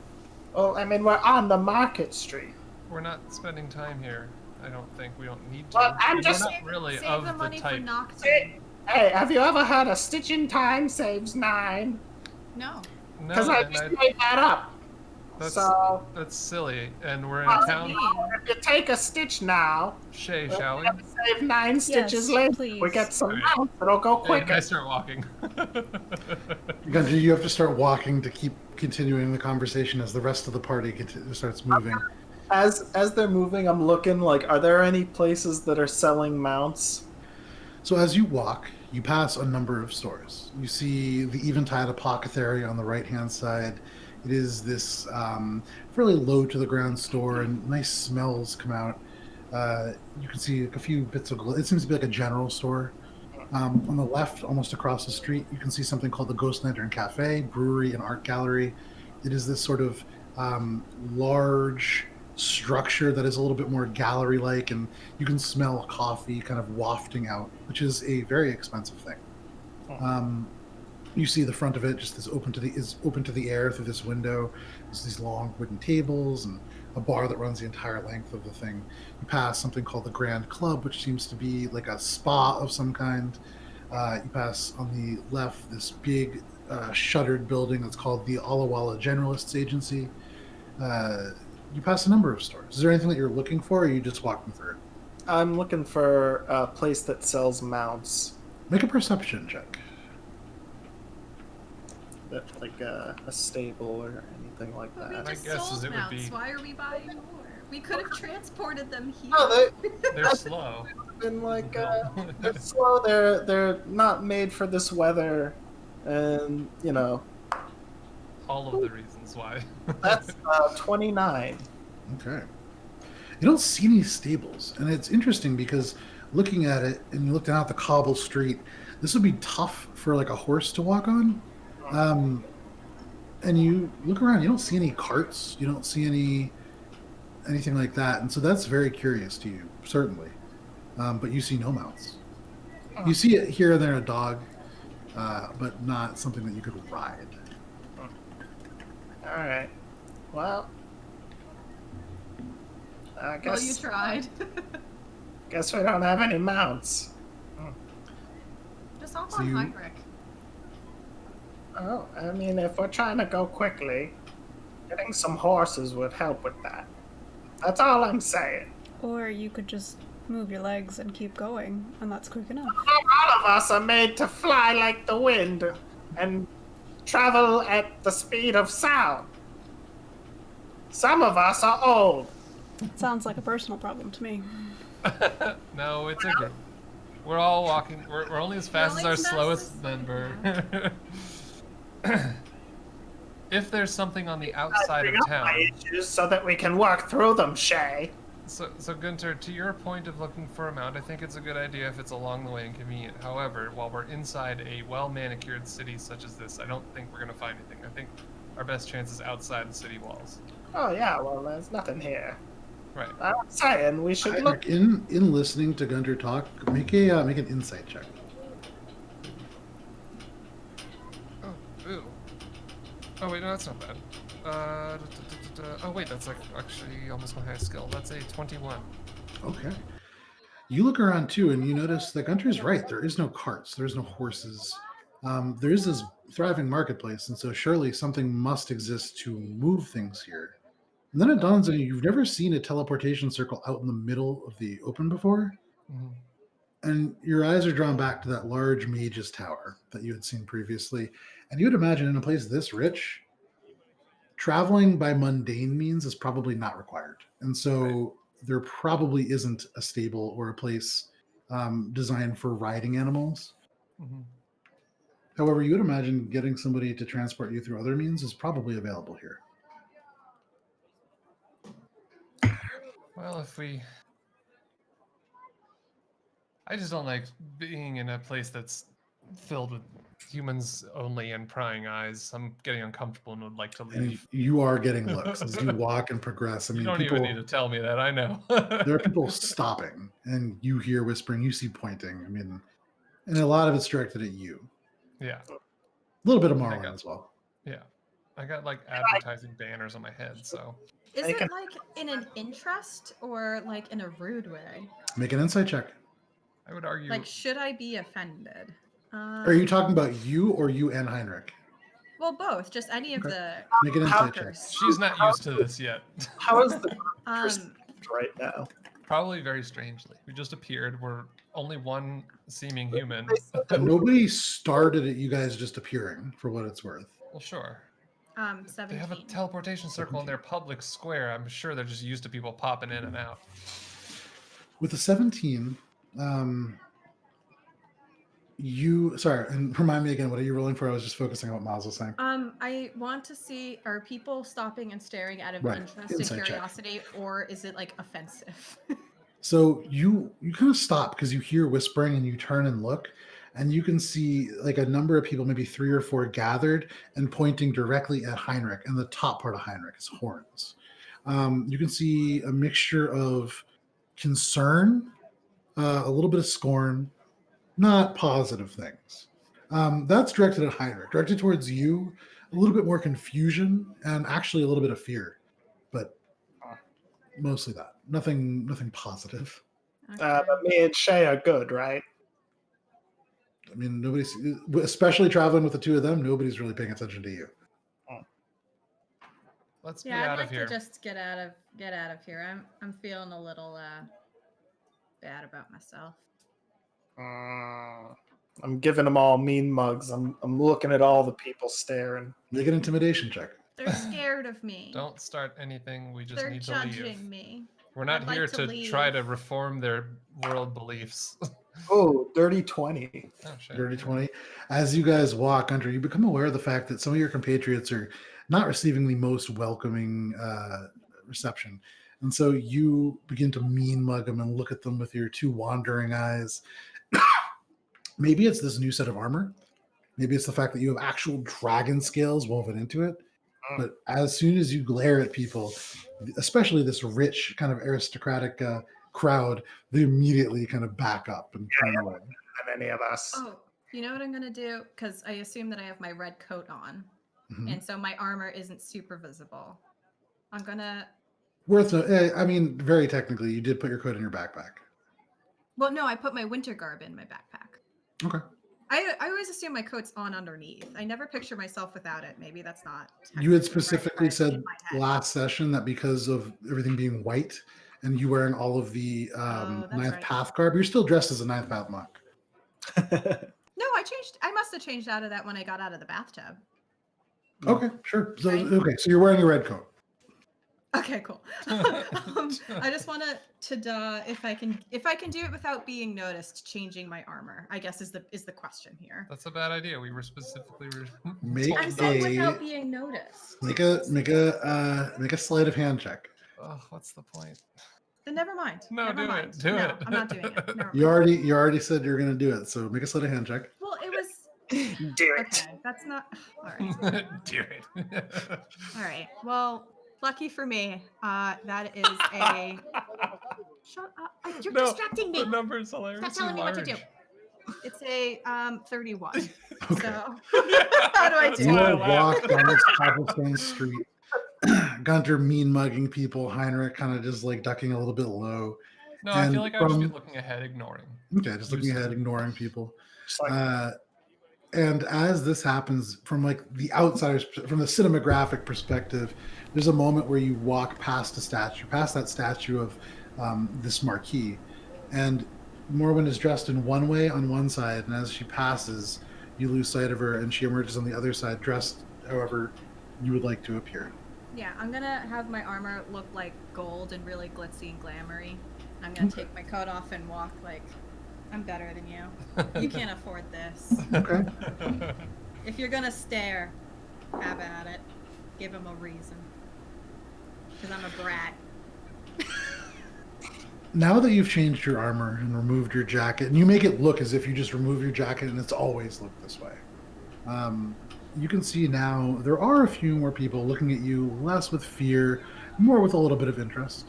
Well, I mean, we're on the market street. we're not spending time here. I don't think we don't need to. Well, I'm And just we're not really Save of the the money for type. Nocturne. Hey, have you ever heard a stitch in time saves 9? No. No, Because I and just made that up. that's So, silly. And we're in Well, a town. if you take a stitch now, Shae, shall we? we'll save 9 stitches later. please. We get some Alright. mounts, it'll go Hey, quicker. I start walking. Gunter, you have to start walking to keep continuing the conversation as the rest of the party starts moving. As they're moving, I'm looking like, are there any places that are selling mounts? So as you walk, you pass a number of stores. You see the Eventide Apothecary on the right-hand side. It is this fairly low-to-the-ground store, and nice smells come out. You can see a few bits of... It seems to be like a general store. On the left, almost across the street, you can see something called the Ghost Lantern Cafe, Brewery, and Art Gallery. It is this sort of large structure that is a little bit more gallery-like, and you can smell coffee kind of wafting out, which is a very expensive thing. You see the front of it just is open to the air through this window. There's these long wooden tables and a bar that runs the entire length of the thing. You pass something called the Grand Club, which seems to be like a spa of some kind. You pass on the left this big shuttered building that's called the Alawala Generalists Agency. You pass a number of stores. Is there anything that you're looking for, or are you just walking through? I'm looking for a place that sells mounts. Make a perception check. like a stable or anything like But we that. My just guess is sold it would mounts. be- Why are we buying more? We could have transported them here. Oh, They're slow. been like Bill. they're slow. They're not made for this weather, and you know All of the reasons why. that's 29. Okay. You don't see any stables, and it's interesting because looking at it, and you look down at the cobble street, this would be tough for like a horse to walk on. And you look around, you don't see any carts, you don't see anything like that, and so that's very curious to you, certainly. But you see no mounts. You see it here and there, a dog, but not something that you could ride. All right. Well, I Well, guess you tried. guess we don't have any mounts. Just hop So on you- Heinrich. Oh, I mean, if we're trying to go quickly, getting some horses would help with that. That's all I'm saying. Or you could just move your legs and keep going, and that's quick enough. All of us are made to fly like the wind and travel at the speed of sound. Some of us are old. Sounds like a personal problem to me. No, it's a group. We're all walking. We're only as fast as only our as fast slowest as- member. If there's something on the outside Bring of up my town, issues so that we can work through them, Shae. so Guntir, to your point of looking for a mount, I think it's a good idea if it's along the way and convenient. However, while we're inside a well-manicured city such as this, I don't think we're gonna find anything. I think our best chance is outside the city walls. Oh yeah, well there's nothing here. Right. I'm saying we should look. Heinrich, in listening to Gunter talk, make an insight check. Oh, ooh. Oh wait, no, that's not bad. Oh wait, that's like actually almost my highest skill. That's a 21. Okay. You look around too, and you notice that Gunter's right. There is no carts. There's no horses. There is this thriving marketplace, and so surely something must exist to move things here. And then it dawns on you: you've never seen a teleportation circle out in the middle of the open before, Mhm. and your eyes are drawn back to that large mage's tower that you had seen previously. And you would imagine in a place this rich, traveling by mundane means is probably not required. And so there probably isn't a stable or a place designed for riding animals. Mhm. However, you would imagine getting somebody to transport you through other means is probably available here. Well, if we... I just don't like being in a place that's filled with humans only and prying eyes. I'm getting uncomfortable and would like to And leave. you are getting looks as you walk and progress. I You mean, don't people, even need to tell me that, I know. there are people stopping, and you hear whispering, you see pointing. I mean, and a lot of it's directed at you. Yeah, A little bit of I Morwen got- as well. yeah. I got like advertising banners on my head, so... Is They it can- like in an interest or like in a rude way? Make an insight check. I would argue... Like, should I be offended? Are you talking about you or you and Heinrich? Well, both. Just any of Okay. the Make an insight check. talkers. She's not used to this yet. How is the Um, perceived right now? Probably very strangely. We just appeared. We're only one seeming human. Nobody started at you guys just appearing, for what it's worth. Well, sure. They 17. have a teleportation circle in their public square. I'm sure they're just used to people popping in and out. With a 17, sorry, and remind me again, what are you rolling for? I was just focusing on what Miles was saying. I want to see, are people stopping and staring out of Right. interest Insight and check. curiosity, or is it like offensive? So you kind of stop because you hear whispering and you turn and look, and you can see like a number of people, maybe 3 or 4 gathered and pointing directly at Heinrich, and the top part of Heinrich is horns. You can see a mixture of concern, a little bit of scorn, not positive things. That's directed at Heinrich. Directed towards you, a little bit more confusion and actually a little bit of fear, but mostly that. Nothing positive. But me and Shae are good, right? I mean, nobody's, especially traveling with the two of them, nobody's really paying attention to you. Let's be Yeah, out I'd of like here. to just get out of here. I'm feeling a little bad about myself. I'm giving them all mean mugs. I'm looking at all the people staring. Make an intimidation check. They're scared of me. Don't start anything. We just They're need to judging leave. me. We're not I'd like here to to leave. try to reform their world beliefs. Oh, dirty 20. Oh shit. Dirty 20. As you guys walk under, you become aware of the fact that some of your compatriots are not receiving the most welcoming reception. And so you begin to mean mug them and look at them with your two wandering eyes. Maybe it's this new set of armor. Maybe it's the fact that you have actual dragon scales woven into it. But as soon as you glare at people, especially this rich kind of aristocratic crowd, they immediately kind of back up and turn away. Than any of us. Oh, you know what I'm gonna do? Because I assume that I have my red coat on, Mhm. and so my armor isn't super visible. I'm gonna. I mean, very technically, you did put your coat in your backpack. Well, no, I put my winter garb in my backpack. Okay. I always assume my coat's on underneath. I never picture myself without it. Maybe that's not. You had technically specifically right, but said in my head. last session that because of everything being white and you wearing all of the that's ninth right. path garb, you're still dressed as a ninth path monk. No, I changed. I must have changed out of that when I got out of the bathtub. Okay, sure. So Right. okay, so you're wearing your red coat. Okay, cool. I just want to if I can do it without being noticed, changing my armor. I guess is the question here. That's a bad idea. We were specifically Make told I'm a- saying not to. without being noticed. Make a sleight of hand check. Oh, what's the point? Then never mind. No, never do mind. it. Do no, it. I'm not doing it. Never mind. You already said you're gonna do it, so make a sleight of hand check. Well, it was Do it. okay. That's not all right. Do it. All right. Well, lucky for me, that is a. Shut up! You're No, distracting me. The number's hilariously Stop telling me what to do. large. It's a 31. Okay. So how do I do? You why I all laughed. walk down this cobblestone street. Guntir mean mugging people. Heinrich kind of just like ducking a little bit low. No, I And feel like I would just be from- looking ahead, ignoring. Okay, just looking ahead, ignoring people. Just like, And as this happens, from like the outsiders, from the cinematographic perspective, there's a moment where you walk past a statue, past that statue of this marquis, and Morwen is dressed in one way on one side, and as she passes, you lose sight of her, and she emerges on the other side, dressed however you would like to appear. Yeah, I'm gonna have my armor look like gold and really glitzy and glamoury. I'm gonna take my coat off and walk like I'm better than you. You can't afford this. Okay. If you're gonna stare, have at it. Give him a reason. Because I'm a brat. Now that you've changed your armor and removed your jacket, and you make it look as if you just remove your jacket and it's always looked this way, you can see now there are a few more people looking at you, less with fear, more with a little bit of interest.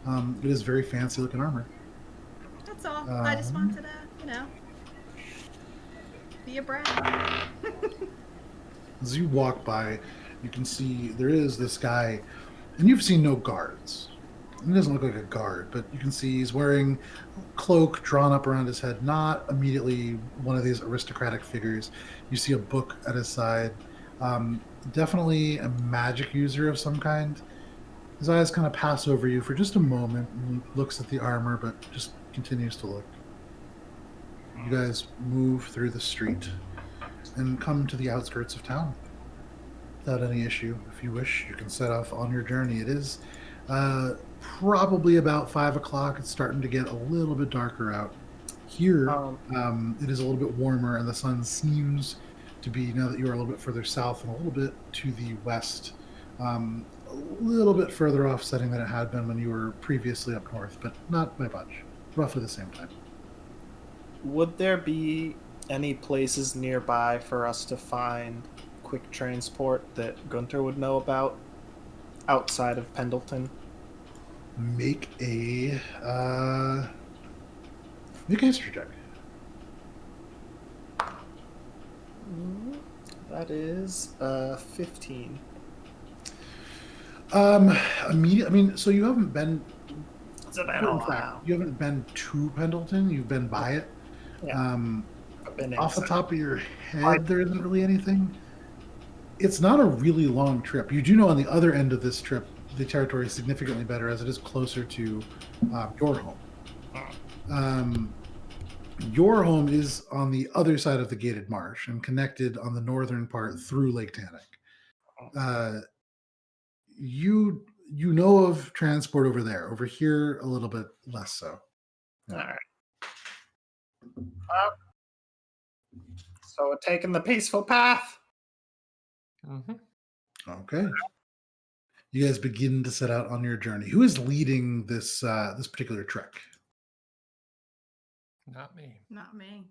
It is very fancy looking armor. That's all. I just wanted to, be a brat. As you walk by, you can see there is this guy, and you've seen no guards. He doesn't look like a guard, but you can see he's wearing a cloak drawn up around his head, not immediately one of these aristocratic figures. You see a book at his side. Definitely a magic user of some kind. His eyes kind of pass over you for just a moment, and he looks at the armor, but just continues to look. You guys move through the street and come to the outskirts of town. Without any issue, if you wish, you can set off on your journey. It is probably about 5 o'clock. It's starting to get a little bit darker out. Here, it is a little bit warmer, and the sun seems to be, now that you are a little bit further south and a little bit to the west, a little bit further offsetting than it had been when you were previously up north, but not by much. Roughly the same time. would there be any places nearby for us to find quick transport that Guntir would know about outside of Pendleton? Make a history check. That is 15. Immediate. I mean, so you haven't been. It's been In fact, you haven't been to Pendleton. You've been by it. Yeah. I've been Off the inside. top of your head, there isn't really anything. It's not a really long trip. You do know on the other end of this trip, the territory is significantly better as it is closer to your home. Your home is on the other side of the gated marsh and connected on the northern part through Lake Tannic. Uh, you know of transport over there. Over here, a little bit less so. All right. Well, so we're taking the peaceful path. Mm-hmm. Okay. You guys begin to set out on your journey. Who is leading this this particular trek? Not me. Not me.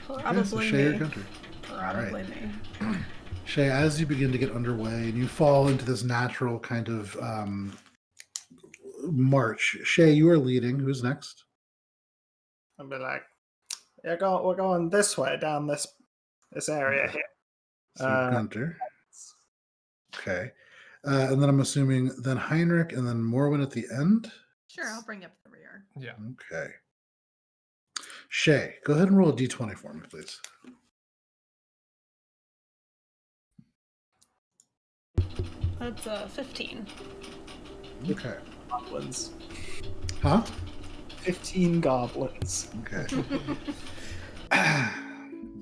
Probably so Shae or me. Guntir? Probably me. Shae, as you begin to get underway and you fall into this natural kind of march, Shae, you are leading. Who's next? I'll be like, we're going this way down this area here. So Guntir. Okay. And then I'm assuming then Heinrich and then Morwen at the end. Sure, I'll bring up the rear. Yeah. Okay. Shae, go ahead and roll a d20 for me, please. That's 15. Okay. Goblins. Huh? 15 goblins. Okay.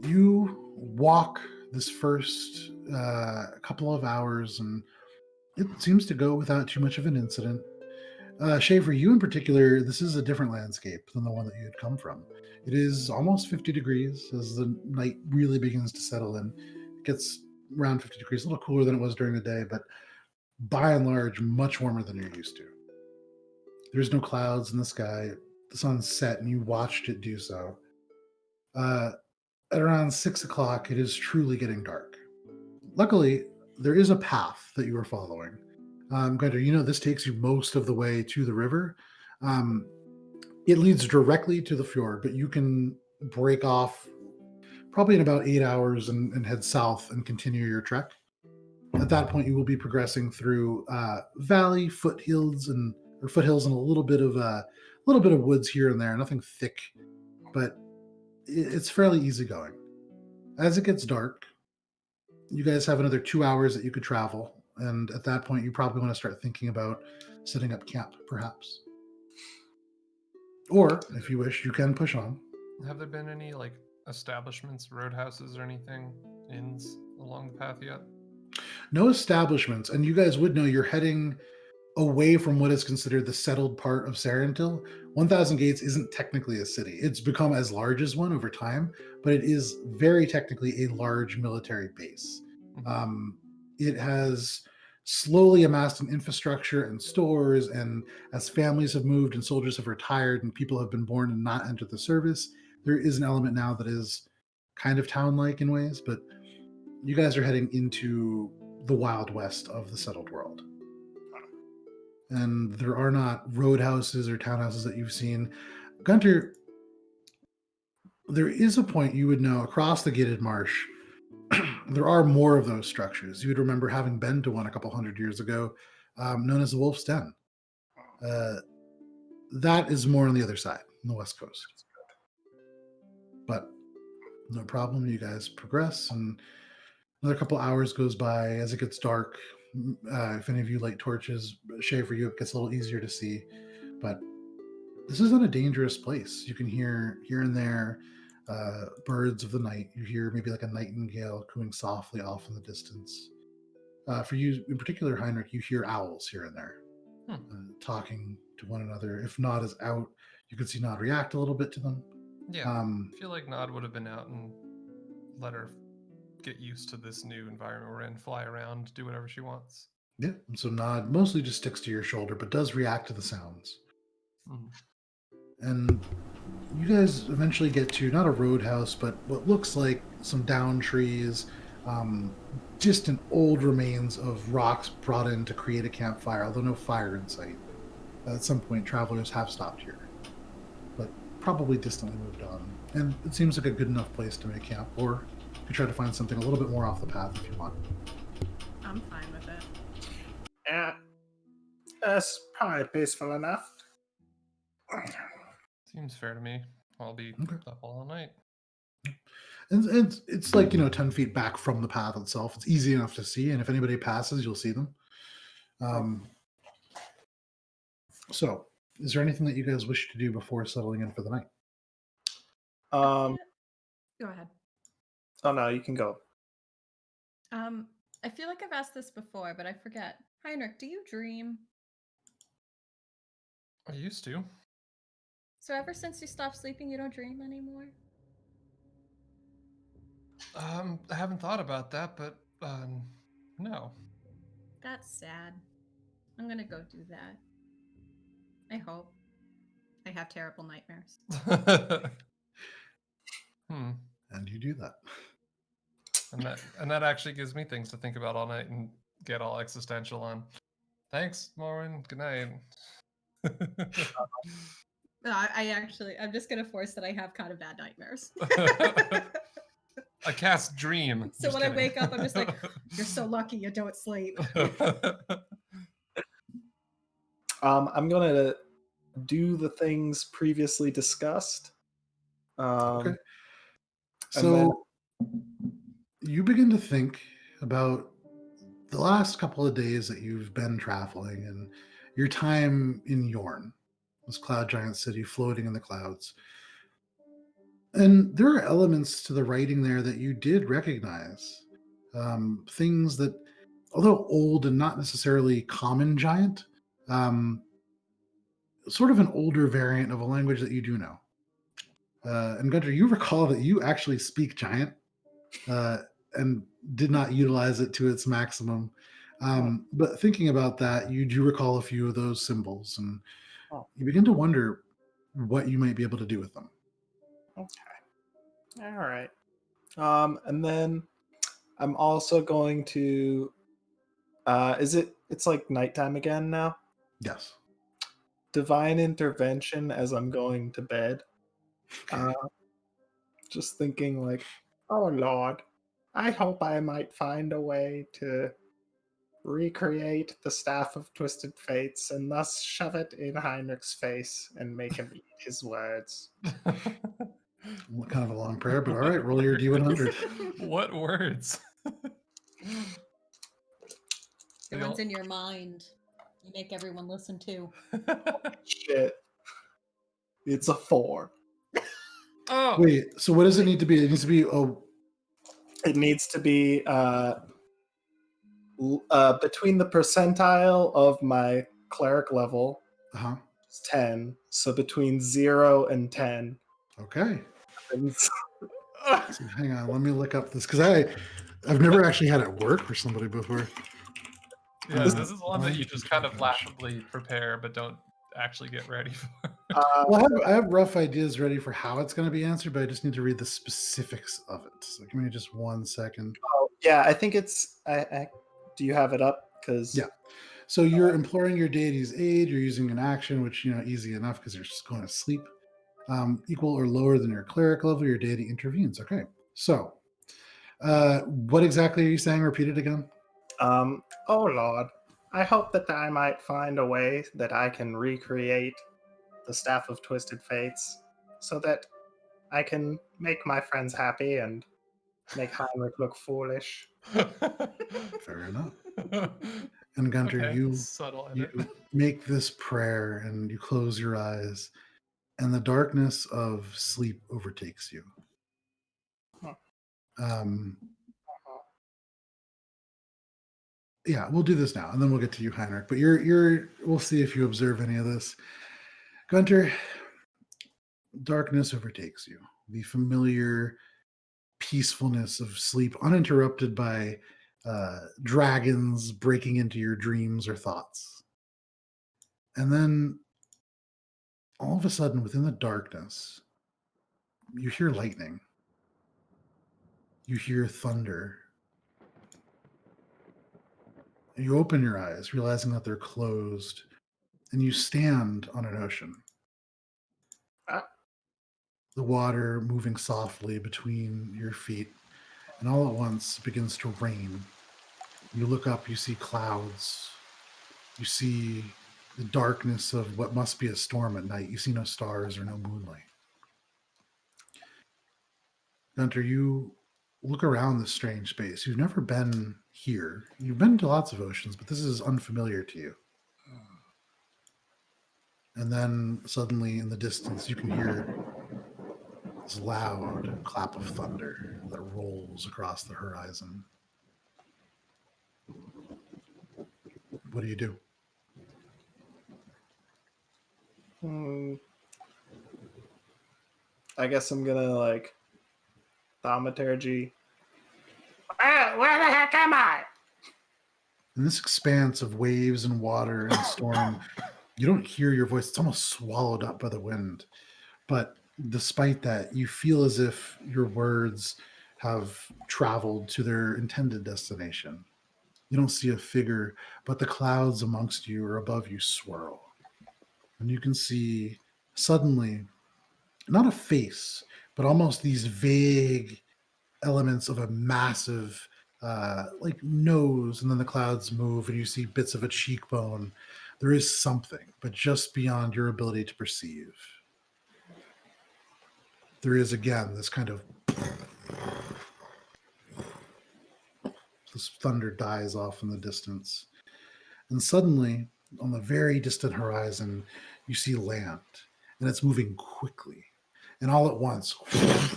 You walk this first couple of hours, and it seems to go without too much of an incident. Shae, for you in particular, this is a different landscape than the one that you had come from. It is almost 50 degrees as the night really begins to settle in. It gets around 50 degrees, a little cooler than it was during the day, but by and large, much warmer than you're used to. There's no clouds in the sky. The sun's set, and you watched it do so. At around 6 o'clock, it is truly getting dark. Luckily, there is a path that you are following. Gunter, you know this takes you most of the way to the river. It leads directly to the fjord, but you can break off probably in about 8 hours and head south and continue your trek. At that point, you will be progressing through valley, foothills, and a little bit of woods here and there. Nothing thick, but it's fairly easygoing. As it gets dark, you guys have another 2 hours that you could travel, and at that point, you probably want to start thinking about setting up camp, perhaps. Or, if you wish, you can push on. Have there been any like establishments, roadhouses, or anything, inns along the path yet? No establishments, and you guys would know you're heading away from what is considered the settled part of Sarentil. 1,000 Gates isn't technically a city. It's become as large as one over time, but it is very technically a large military base. It has slowly amassed an infrastructure and stores, and as families have moved and soldiers have retired and people have been born and not entered the service, there is an element now that is kind of town-like in ways, but you guys are heading into the Wild West of the settled world. And there are not roadhouses or townhouses that you've seen. Gunter, there is a point you would know across the gated marsh. There are more of those structures. You would remember having been to one a couple hundred years ago, known as the Wolf's Den. That is more on the other side, on the west coast. But no problem. You guys progress, and another couple hours goes by as it gets dark. If any of you light torches, Shae, for you, it gets a little easier to see. But this isn't a dangerous place. You can hear here and there birds of the night. You hear maybe like a nightingale cooing softly off in the distance. For you in particular, Heinrich, you hear owls here and there talking to one another. If Nod is out, you can see Nod react a little bit to them. Yeah, I feel like Nod would have been out and let her get used to this new environment we're in, fly around, do whatever she wants. Yeah, and so Nod mostly just sticks to your shoulder, but does react to the sounds. And you guys eventually get to not a roadhouse, but what looks like some down trees, distant old remains of rocks brought in to create a campfire, although no fire in sight. At some point, travelers have stopped here, but probably distantly moved on. And it seems like a good enough place to make camp, or you could try to find something a little bit more off the path if you want. I'm fine with it. Yeah. That's probably peaceful enough. Seems fair to me. I'll be up all night. And it's like, 10 feet back from the path itself. It's easy enough to see, and if anybody passes, you'll see them. So, is there anything that you guys wish to do before settling in for the night? Um. Go ahead. Oh no, you can go. I feel like I've asked this before, but I forget. Heinrich, do you dream? I used to. So ever since you stopped sleeping, you don't dream anymore? I haven't thought about that, but no. That's sad. I'm gonna go do that. I hope. I have terrible nightmares. And you do that. And that actually gives me things to think about all night and get all existential on. Thanks, Morwen. Good night. No, I'm just gonna force that I have kind of bad nightmares. A cast dream. So when I wake up, I'm just like, you're so lucky you don't sleep. I'm gonna do the things previously discussed. Okay. and then- So you begin to think about the last couple of days that you've been traveling and your time in Yorn, this cloud giant city floating in the clouds. And there are elements to the writing there that you did recognize. Things that, although old and not necessarily common giant, sort of an older variant of a language that you do know. And Gunter, you recall that you actually speak giant and did not utilize it to its maximum. But thinking about that, you do recall a few of those symbols, and you begin to wonder what you might be able to do with them. Okay. All right. And then I'm also going to. It's like nighttime again now? Yes. Divine intervention as I'm going to bed. Just thinking like, oh Lord, I hope I might find a way to recreate the Staff of Twisted Fates and thus shove it in Heinrich's face and make him eat his words. Kind of a long prayer, but all right, roll your D100. What words? The ones in your mind. You make everyone listen to. Shit. It's a 4. Oh. Wait, so what does it need to be? It needs to be It needs to be between the percentile of my cleric level, it's 10. So between 0 and 10. Okay. So hang on, let me look up this, because I've never actually had it work for somebody before. Yeah, this is one that you just kind of laughably prepare, but don't actually get ready for. Well, I have rough ideas ready for how it's going to be answered, but I just need to read the specifics of it. So give me just 1 second. Oh, yeah, I think it's. Do you have it up? Because yeah. So you're imploring your deity's aid. You're using an action, which easy enough because you're just going to sleep. Equal or lower than your cleric level, your deity intervenes. Okay. So, what exactly are you saying? Repeat it again. Oh Lord, I hope that I might find a way that I can recreate the Staff of Twisted Fates so that I can make my friends happy and make Heinrich look foolish. Fair enough. And Gunter, Okay, you make this prayer and you close your eyes, and the darkness of sleep overtakes you. Yeah, we'll do this now, and then we'll get to you, Heinrich. But we'll see if you observe any of this. Gunter, darkness overtakes you. The familiar peacefulness of sleep, uninterrupted by dragons breaking into your dreams or thoughts. And then, all of a sudden, within the darkness, you hear lightning. You hear thunder. And you open your eyes, realizing that they're closed, and you stand on an ocean. The water moving softly between your feet, and all at once begins to rain. You look up, you see clouds. You see the darkness of what must be a storm at night. You see no stars or no moonlight. Gunter, you look around this strange space. You've never been here. You've been to lots of oceans, but this is unfamiliar to you. And then suddenly in the distance, you can hear this loud clap of thunder that rolls across the horizon. What do you do? I guess I'm gonna like thaumaturgy. Where the heck am I? In this expanse of waves and water and storm, you don't hear your voice. It's almost swallowed up by the wind. But despite that, you feel as if your words have traveled to their intended destination. You don't see a figure, but the clouds amongst you or above you swirl. And you can see suddenly, not a face, but almost these vague elements of a massive like nose, and then the clouds move and you see bits of a cheekbone. There is something, but just beyond your ability to perceive. There is again this kind of this thunder dies off in the distance. And suddenly, on the very distant horizon, you see land, and it's moving quickly. And all at once,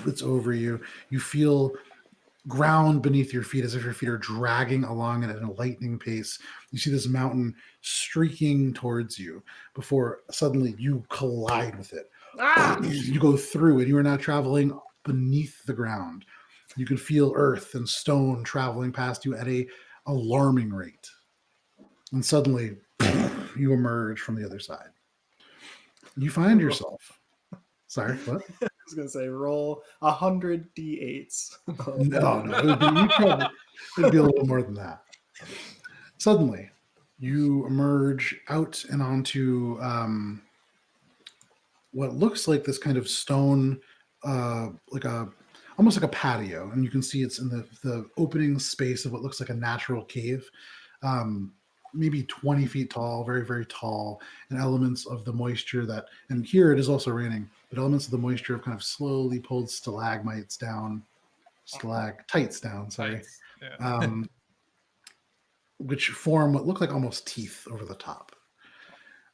it's over you. You feel ground beneath your feet as if your feet are dragging along at a lightning pace. You see this mountain streaking towards you before suddenly you collide with it. Ah! You go through and you are now traveling beneath the ground. You can feel earth and stone traveling past you at a alarming rate. And suddenly you emerge from the other side. You find yourself. Sorry, what? I was gonna say roll 100 d8s. No. It'd be a little more than that. Suddenly, you emerge out and onto what looks like this kind of stone, almost like a patio, and you can see it's in the opening space of what looks like a natural cave. Maybe 20 feet tall, very, very tall, and elements of the moisture that, and here it is also raining, but elements of the moisture have kind of slowly pulled stalagmites down, stalactites down, sorry, Tights. Yeah. which form what look like almost teeth over the top.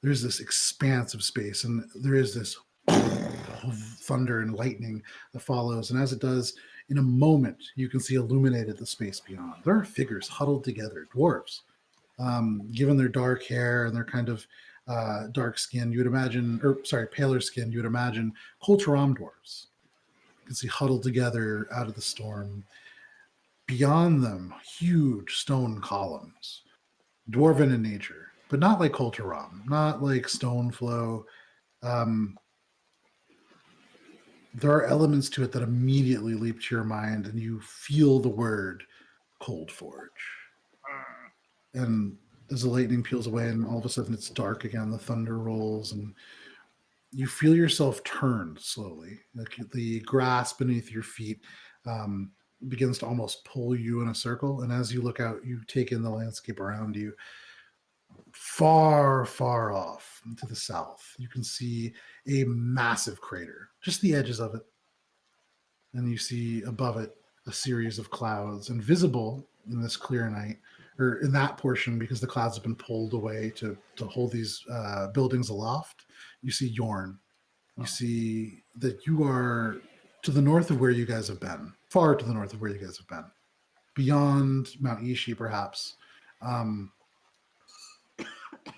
There's this expanse of space, and there is this thunder and lightning that follows, and as it does, in a moment, you can see illuminated the space beyond. There are figures huddled together, dwarves. Given their dark hair and their kind of dark skin, you would imagine, paler skin, you would imagine Kulturam dwarves. You can see huddled together out of the storm. Beyond them, huge stone columns, dwarven in nature, but not like Kulturam, not like Stoneflow. There are elements to it that immediately leap to your mind, and you feel the word Cold Forge. And as the lightning peels away and all of a sudden it's dark again, the thunder rolls, and you feel yourself turned slowly. Like the grass beneath your feet begins to almost pull you in a circle. And as you look out, you take in the landscape around you. Far, far off to the south, you can see a massive crater, just the edges of it. And you see above it a series of clouds, and visible in this clear night, or in that portion, because the clouds have been pulled away to hold these buildings aloft, you see Yorn. You see that you are to the north of where you guys have been, far to the north of where you guys have been, beyond Mount Ishi, perhaps.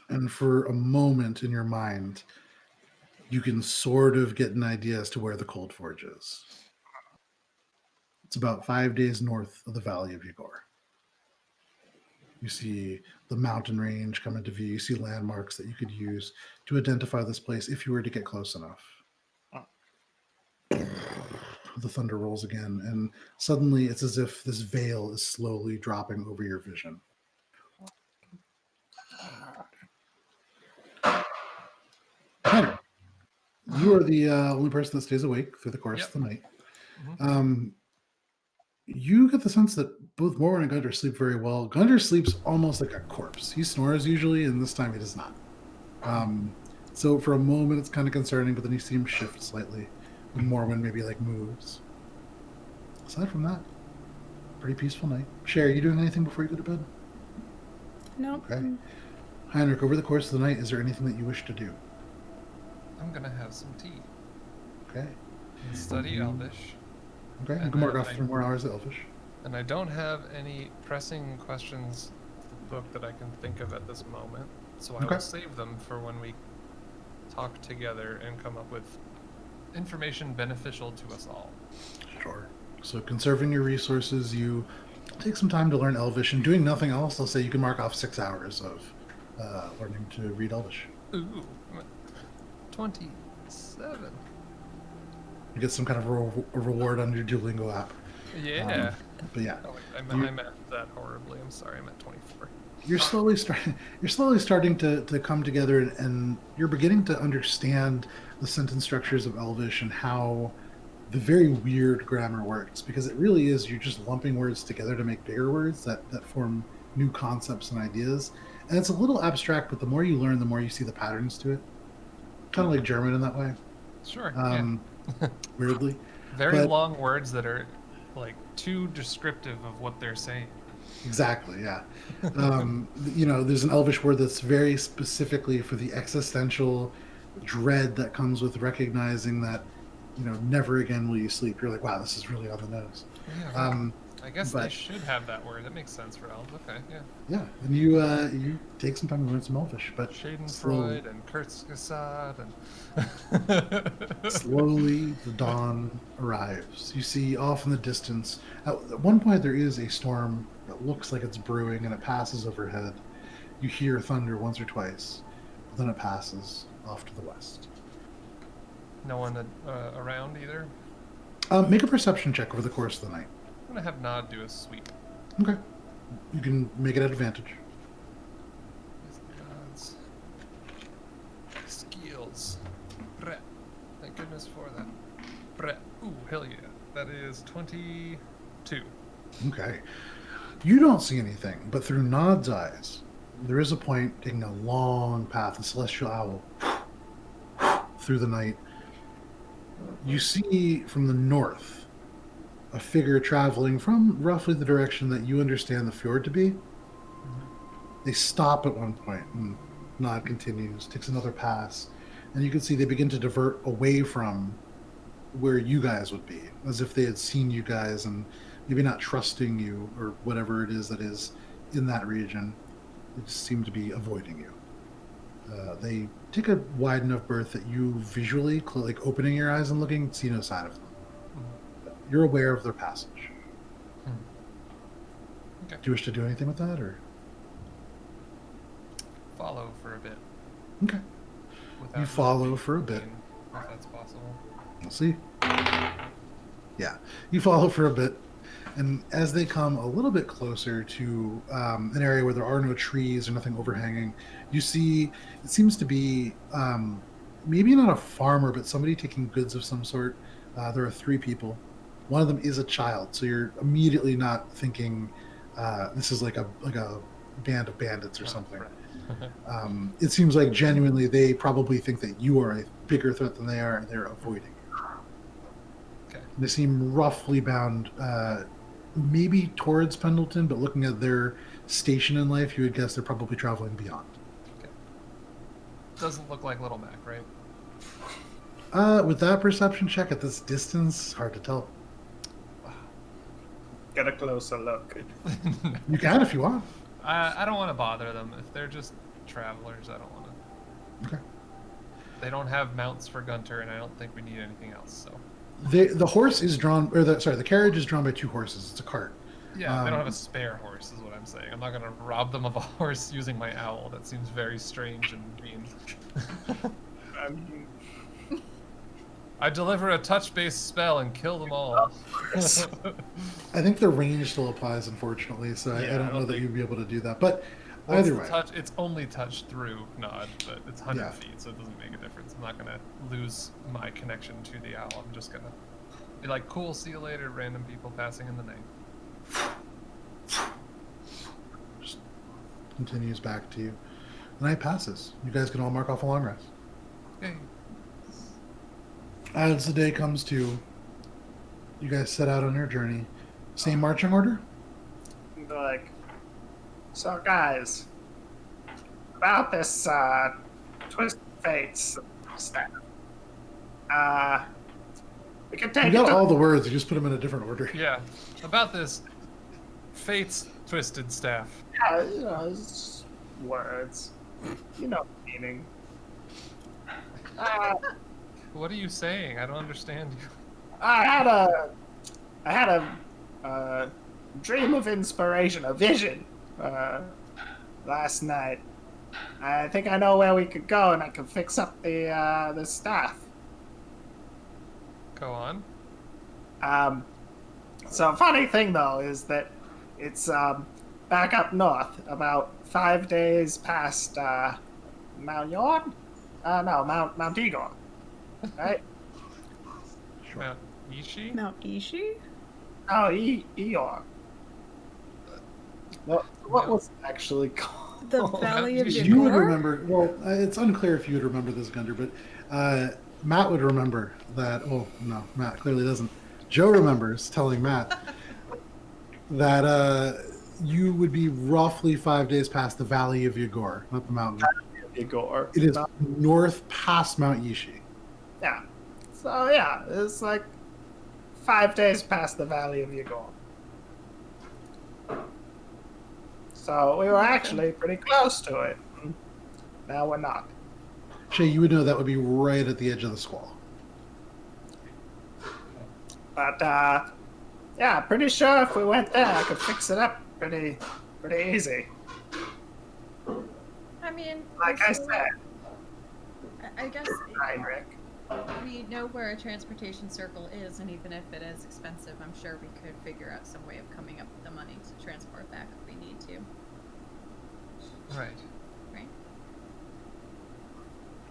And for a moment in your mind, you can sort of get an idea as to where the Cold Forge is. It's about 5 days north of the Valley of Yagor. You see the mountain range come into view. You see landmarks that you could use to identify this place if you were to get close enough. The thunder rolls again, and suddenly it's as if this veil is slowly dropping over your vision. Heinrich, you are the only person that stays awake through the course of the night. Mm-hmm. You get the sense that both Morwen and Guntir sleep very well. Guntir sleeps almost like a corpse. He snores usually, and this time he does not. So for a moment it's kind of concerning, but then you see him shift slightly when Morwen maybe like moves. Aside from that, pretty peaceful night. Shae, are you doing anything before you go to bed? No. Okay. Heinrich, over the course of the night, is there anything that you wish to do? I'm gonna have some tea. Okay. And study Elvish. Okay, you And can mark then off 3 more hours of Elvish. And I don't have any pressing questions to the book that I can think of at this moment, so I Okay. will save them for when we talk together and come up with information beneficial to us all. Sure. So conserving your resources, you take some time to learn Elvish, and doing nothing else, I'll say you can mark off 6 hours of learning to read Elvish. Ooh, I'm at 27. You get some kind of a reward on your Duolingo app. Yeah. But yeah, Oh, I meant that horribly. I'm sorry. I'm at 24. you're slowly starting to come together, and you're beginning to understand the sentence structures of Elvish and how the very weird grammar works, because it really is you're just lumping words together to make bigger words that form new concepts and ideas. And it's a little abstract, but the more you learn, the more you see the patterns to it. Kind of like German in that way. Sure. Weirdly. Very but- long words that are like too descriptive of what they're saying. Exactly, yeah. There's an Elvish word that's very specifically for the existential dread that comes with recognizing that, never again will you sleep. You're like, wow, this is really on the nose. Yeah, I guess they but- should have that word. That makes sense for elves. Okay, yeah. Yeah, and you take some time to learn some Elvish, but Schadenfreude and Kurzgesagt and slowly the dawn arrives. You see off in the distance, at one point there is a storm that looks like it's brewing, and it passes overhead. You hear thunder once or twice, but then it passes off to the west. no one around either. Make a perception check over the course of the night. I'm gonna have Nod do a sweep. Okay. You can make it at advantage. God's skills. Brett. Thank goodness for that. Brett. Ooh, hell yeah. That is 22. Okay. You don't see anything, but through Nod's eyes, there is a point taking a long path, a celestial owl, through the night. You see from the north a figure traveling from roughly the direction that you understand the fjord to be. They stop at one point, and Nod continues, takes another pass, and you can see they begin to divert away from where you guys would be, as if they had seen you guys and maybe not trusting you or whatever it is that is in that region. They just seem to be avoiding you. They take a wide enough berth that you visually, like opening your eyes and looking, see no sign of them. You're aware of their passage. Okay. Do you wish to do anything with that, or? Follow for a bit. Okay. Without You follow moving, for a bit. if that's possible. We'll see. Yeah, you follow for a bit, and as they come a little bit closer to an area where there are no trees or nothing overhanging, you see it seems to be maybe not a farmer, but somebody taking goods of some sort. There are 3 people. One of them is a child, so you're immediately not thinking this is like a band of bandits or something. It seems like genuinely they probably think that you are a bigger threat than they are, and they're avoiding you. Okay. They seem roughly bound, maybe towards Pendleton, but looking at their station in life, you would guess they're probably traveling beyond. Doesn't look like Little Mac, right? With that perception check at this distance, hard to tell. Get a closer look. You can if you want. I don't want to bother them. If they're just travelers, I don't want to. Okay. They don't have mounts for Guntir, and I don't think we need anything else. So. The horse is drawn, or the carriage is drawn by 2 horses. It's a cart. Yeah, they don't have a spare horse, is what I'm saying. I'm not gonna rob them of a horse using my owl. That seems very strange and mean. I mean, I deliver a touch-based spell and kill them all. I think the range still applies, unfortunately, so I don't know that you'd be able to do that. But either way. It's only touch through Nod, but it's 100 Yeah. feet, so it doesn't make a difference. I'm not gonna lose my connection to the owl. I'm just gonna be like, cool, see you later, random people passing in the night. Just continues back to you. The night passes. You guys can all mark off a long rest. Yay. As the day comes to, you guys set out on your journey. Same marching order? Like, so guys, about this Twisted Fates stuff. We can You take it got to all the words. You just put them in a different order. Yeah. About this fate's twisted staff. yeah, it's just words. You know the meaning. What are you saying? I don't understand you. I had a dream of inspiration, a vision, last night. I think I know where we could go, and I can fix up the staff. Go on. So funny thing though is that it's back up north, about 5 days past Mount Yorn. No, Mount Igor, right? Mount Ishi? Mount Ishi? Oh, Eeyore. What was it actually called? The Valley of You You would Yagor? remember. Well, it's unclear if you would remember this, Gunter, but Matt would remember that. Oh no, Matt clearly doesn't. Joe remembers telling Matt that you would be roughly 5 days past the Valley of Yagor, not the mountain. Igor. It is north past Mount Yishi. Yeah. So yeah, it's like 5 days past the Valley of Yagor. So we were actually pretty close to it. Now we're not. Shae, you would know that would be right at the edge of the squall. But yeah, pretty sure if we went there, I could fix it up pretty easy. I mean, Like I said, I guess Heinrich. we know where a transportation circle is, and even if it is expensive, I'm sure we could figure out some way of coming up with the money to transport back if we need to. Right. Right?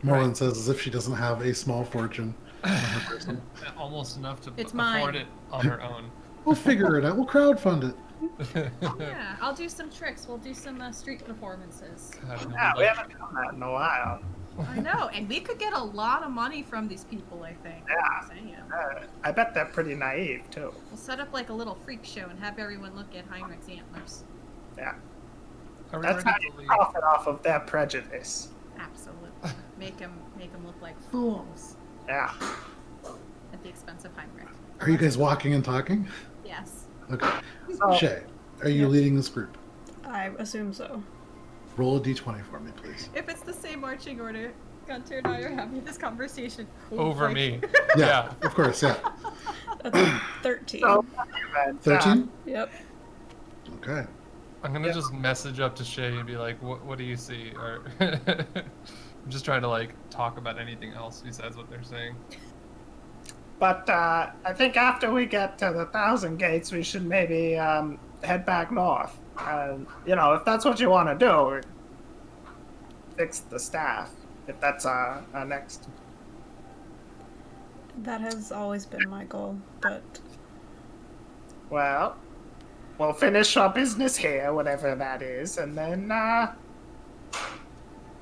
Morwen says as if she doesn't have a small fortune on her person. Almost enough to It's afford mine. it on her own. We'll figure it out. We'll crowdfund it. Yeah, I'll do some tricks. We'll do some street performances. God, no, Yeah, we like- haven't done that in a while. I know, and we could get a lot of money from these people, I think. Yeah. Saying. I bet they're pretty naive too. We'll set up like a little freak show and have everyone look at Heinrich's antlers. Yeah, Are we that's ready how to you leave? profit off of their prejudice. Absolutely. Make them look like fools Yeah. at the expense of Heinrich. Are you guys walking and talking? Yes. Okay. So, Shae, are you Yeah. leading this group? I assume so. Roll a d20 for me, please. If it's the same marching order, Gunter and I are having this conversation Over like- me. Yeah, of course, yeah. That's a 13. so 13? Yep. Okay. I'm gonna just message up to Shae and be like, "What do you see?" Or I'm just trying to like talk about anything else besides what they're saying. But I think after we get to the Thousand Gates, we should maybe head back north. You know, if that's what you want to do, fix the staff. If that's our next. That has always been my goal, but Well, we'll finish our business here, whatever that is, and then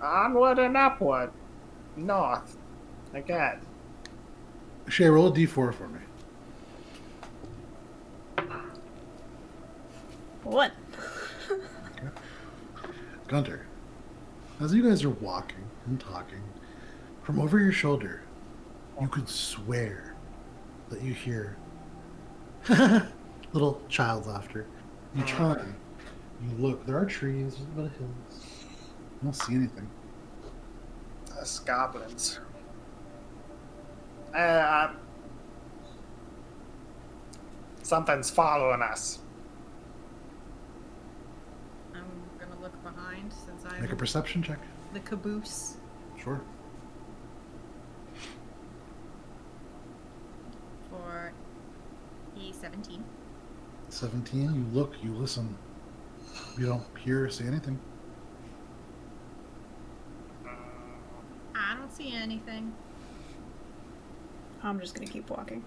onward and upward, north, again. Shae, roll a d4 for me. what? Gunter, as you guys are walking and talking, from over your shoulder, you could swear that you hear little child laughter. You turn, you look, there are trees, there's a bit of hills. You don't see anything. Us goblins. Something's following us. I'm gonna look behind since I'm Make a perception check. the caboose. Sure. For E17. 17, you look, you listen. You don't hear or see anything. I don't see anything. I'm just gonna keep walking.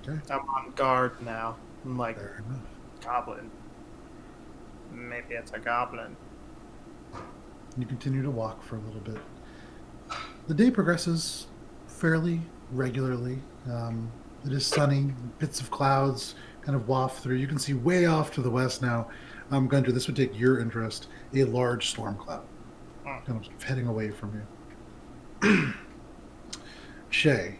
Okay, I'm on guard now. I'm like, fair enough. goblin. Maybe it's a goblin. You continue to walk for a little bit. The day progresses fairly regularly. It is sunny. Bits of clouds kind of waft through. You can see way off to the west now. Gunter, this would take your interest. A large storm cloud, kind of heading away from you. Shae,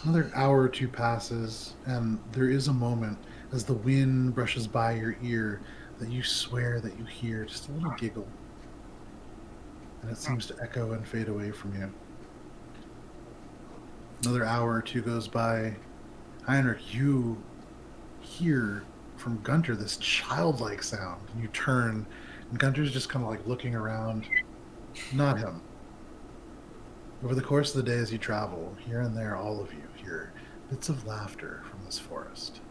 Another hour or two passes, and there is a moment as the wind brushes by your ear that you swear that you hear just a little giggle. And it seems to echo and fade away from you. Another hour or two goes by. Heinrich, you hear from Guntir this childlike sound. And you turn, and Guntir's just kind of like looking around. Not him. Over the course of the day as you travel, here and there, all of you hear bits of laughter from this forest.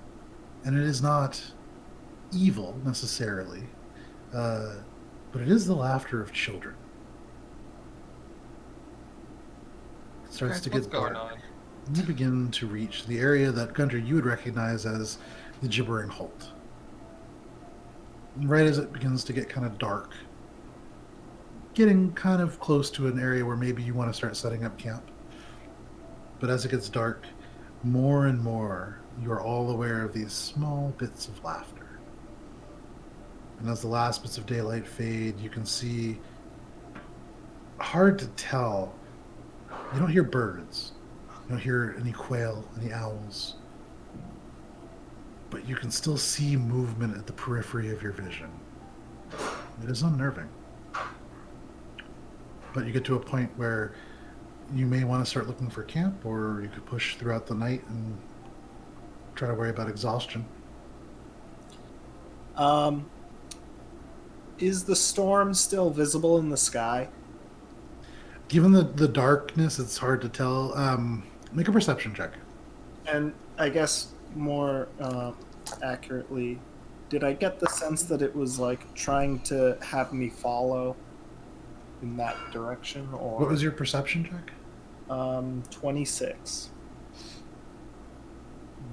And it is not evil, necessarily, but it is the laughter of children. It starts Guys, to what's get going dark. on? And you begin to reach the area that, Guntir, you would recognize as the Gibbering Holt. And right as it begins to get kind of dark, getting kind of close to an area where maybe you want to start setting up camp. But as it gets dark, more and more, you are all aware of these small bits of laughter. And as the last bits of daylight fade, you can see, hard to tell, you don't hear birds. You don't hear any quail, any owls. But you can still see movement at the periphery of your vision. It is unnerving. But you get to a point where you may want to start looking for camp, or you could push throughout the night and try to worry about exhaustion. Is the storm still visible in the sky? Given the darkness, it's hard to tell. Make a perception check. And I guess more accurately, did I get the sense that it was like trying to have me follow in that direction? Or What was your perception check? 26.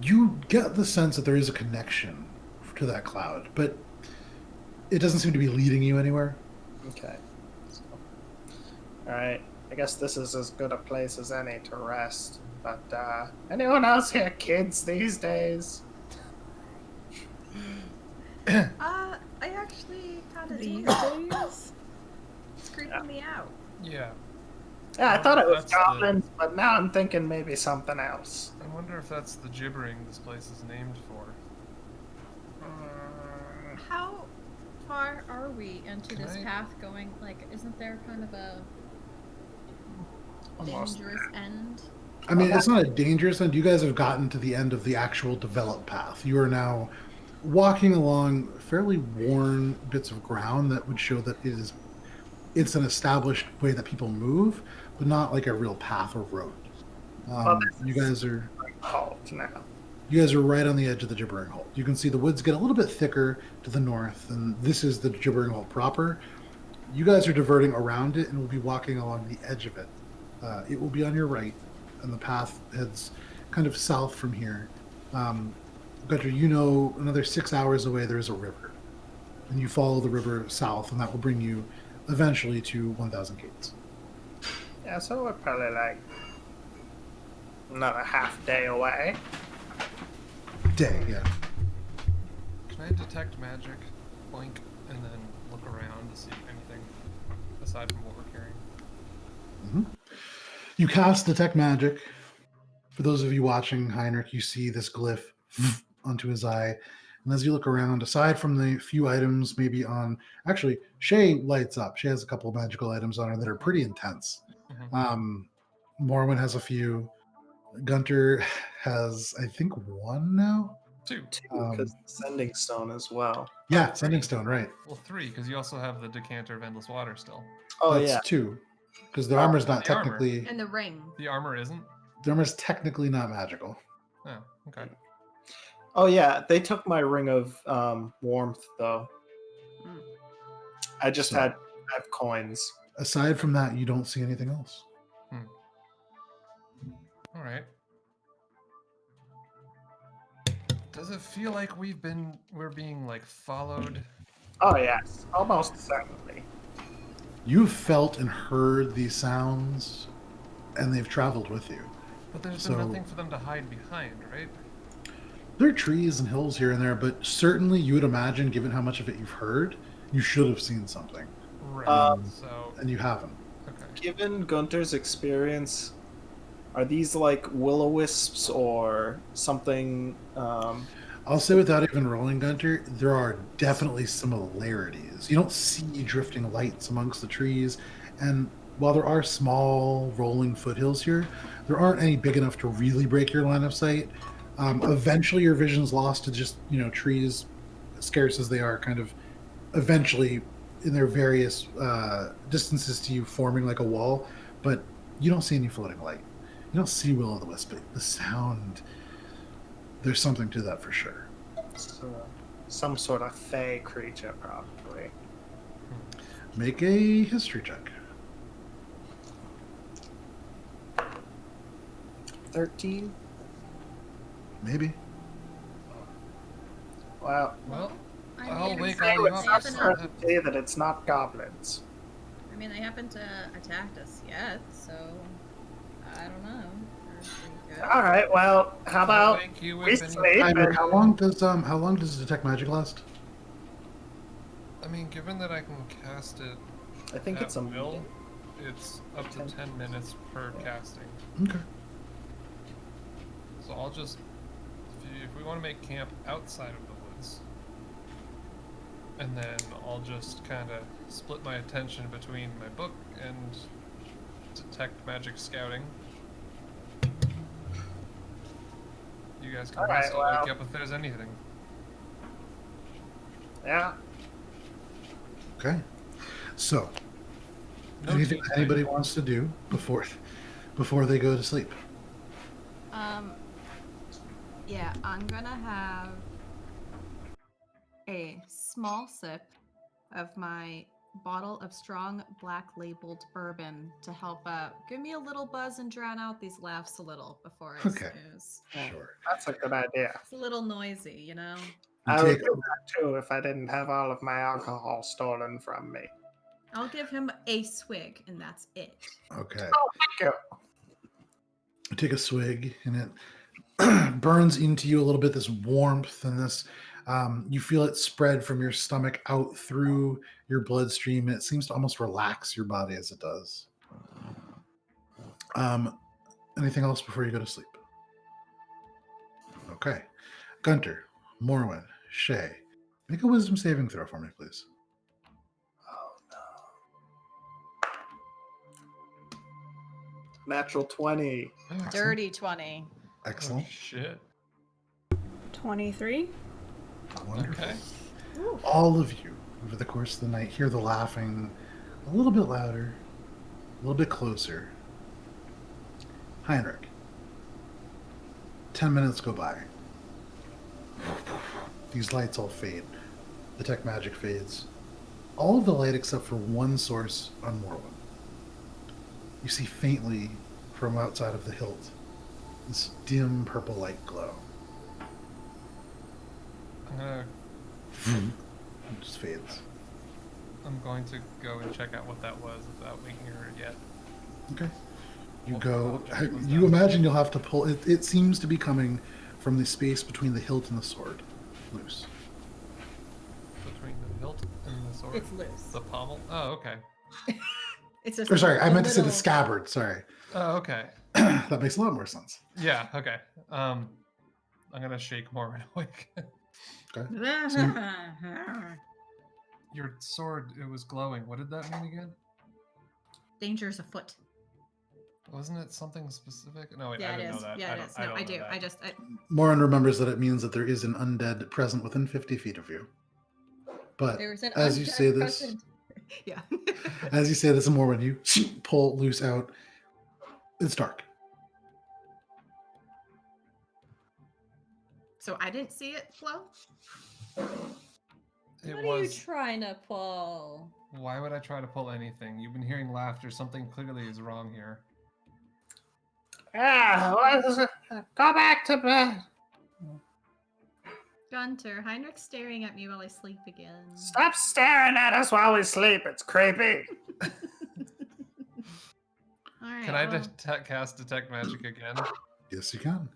You get the sense that there is a connection to that cloud, but it doesn't seem to be leading you anywhere. Okay. So, all right. I guess this is as good a place as any to rest. But anyone else hear kids these days? I actually kind of These do. days? It's creeping me out. Yeah. Yeah, I thought it was That's the- goblins, but now I'm thinking maybe something else. I wonder if that's the gibbering this place is named for. How far are we into Can this I- path going? Like, isn't there kind of a Almost dangerous end? I mean, it's not a dangerous end. You guys have gotten to the end of the actual developed path. You are now walking along fairly worn bits of ground that would show that it's an established way that people move, but not like a real path or road. You guys are called now. You guys are right on the edge of the Gibbering Holt. You can see the woods get a little bit thicker to the north, and this is the Gibbering Holt proper. You guys are diverting around it and will be walking along the edge of it. It will be on your right, and the path heads kind of south from here. Guntir, you know another 6 hours away there is a river. And you follow the river south, and that will bring you eventually to 1,000 Gates. Yeah, so we're probably like another half day away. Day, yeah. Can I detect magic, blink, and then look around to see anything aside from what we're carrying? Mm-hmm. You cast Detect Magic. For those of you watching Heinrich, you see this glyph onto his eye. And as you look around, aside from the few items maybe on... Actually, Shae lights up. She has a couple of magical items on her that are pretty intense. Morwen has a few. Guntir has, I think, one now? Two. Because Sending Stone as well. Yeah, Sending Stone, right. Well, three, because you also have the decanter of endless water still. Oh, That's yeah. two. Because the armor's not the armor. technically... And the ring. The armor isn't? The armor's technically not magical. Oh, okay. Oh, yeah. They took my ring of warmth, though. Mm. I just So- had 5 coins. Aside from that, you don't see anything else. All right. Does it feel like we're being like followed? Oh yes, almost certainly. You've felt and heard these sounds, and they've traveled with you. But there's So- been nothing for them to hide behind, right? There are trees and hills here and there, but certainly you would imagine, given how much of it you've heard, you should have seen something, Right. Um, So, and you haven't. okay. Given Gunter's experience, Are these like will-o-wisps or something? I'll say without even rolling, Gunter, there are definitely similarities. You don't see drifting lights amongst the trees, and while there are small rolling foothills here, there aren't any big enough to really break your line of sight. Eventually, your vision's lost to just trees, scarce as they are, kind of eventually in their various distances to you, forming like a wall. But you don't see any floating light. You don't see will o' the wisp, but the sound. There's something to that for sure. So, some sort of fey creature, probably. Make a history check. 13? Maybe. Well, Well, I I'll mean, wake I all the haven't- officers. say that it's not goblins. I mean, they haven't attacked us yet, so I don't know. They're pretty good. All right. Well, how I'll about wake you we if any- sleep? Heinrich, and- how long does detect magic last? I mean, given that I can cast it I think at it's a will, it's up to 10 minutes per casting. Okay. So I'll just, if we want to make camp outside of the woods, and then I'll just kind of split my attention between my book and detect magic scouting. You guys can Alright, still well. wake up if there's anything. Yeah. Okay. So, No anything cheat anybody time. wants to do before they go to sleep? Yeah, I'm gonna have a small sip of my bottle of strong black labeled bourbon to help give me a little buzz and drown out these laughs a little before I Okay. snooze. Sure. That's a good idea. It's a little noisy, you know? You I would take do that too if I didn't have all of my alcohol stolen from me. I'll give him a swig, and that's it. okay. Oh, thank you. You take a swig, and it burns into you a little bit. This warmth and this, you feel it spread from your stomach out through your bloodstream. And it seems to almost relax your body as it does. Anything else before you go to sleep? Okay. Gunter, Morwen, Shae, make a wisdom saving throw for me, please. Oh no. Natural 20. Dirty 20. Oh, Excellent. shit. 23. Wonderful. Okay. All of you, over the course of the night, hear the laughing a little bit louder, a little bit closer. Heinrich, 10 minutes go by. These lights all fade. The tech magic fades. All of the light except for one source on Morwen. You see faintly from outside of the hilt this dim purple light glow. It just fades. I'm going to go and check out what that was without waking her yet. Okay. You We'll- go. we'll check what's You down. imagine you'll have to pull. It seems to be coming from the space between the hilt and the sword, loose. Between the hilt and the sword. It's loose. The pommel. Oh, okay. It's just Or sorry, I a meant to say the little- scabbard. Sorry, Oh, okay. that makes a lot more sense. Yeah. Okay. I'm gonna shake Morwen awake. Okay. Your sword, it was glowing. What did that mean again? Danger's afoot. Wasn't it something specific? No, wait, Yeah, I it didn't is. know that. Yeah, I it don't- is. No, don't I know do. that. Morin remembers that it means that there is an undead present within 50 feet of you. But There was an as you undead say this, present. Yeah. as you say this, more when you pull loose out, it's dark. So I didn't see it flow? It What was. are you trying to pull? Why would I try to pull anything? You've been hearing laughter. Something clearly is wrong here. Go back to bed. Gunter, Heinrich's staring at me while I sleep again. Stop staring at us while we sleep. It's creepy. Alright. Can I well, cast detect magic again? Yes, you can.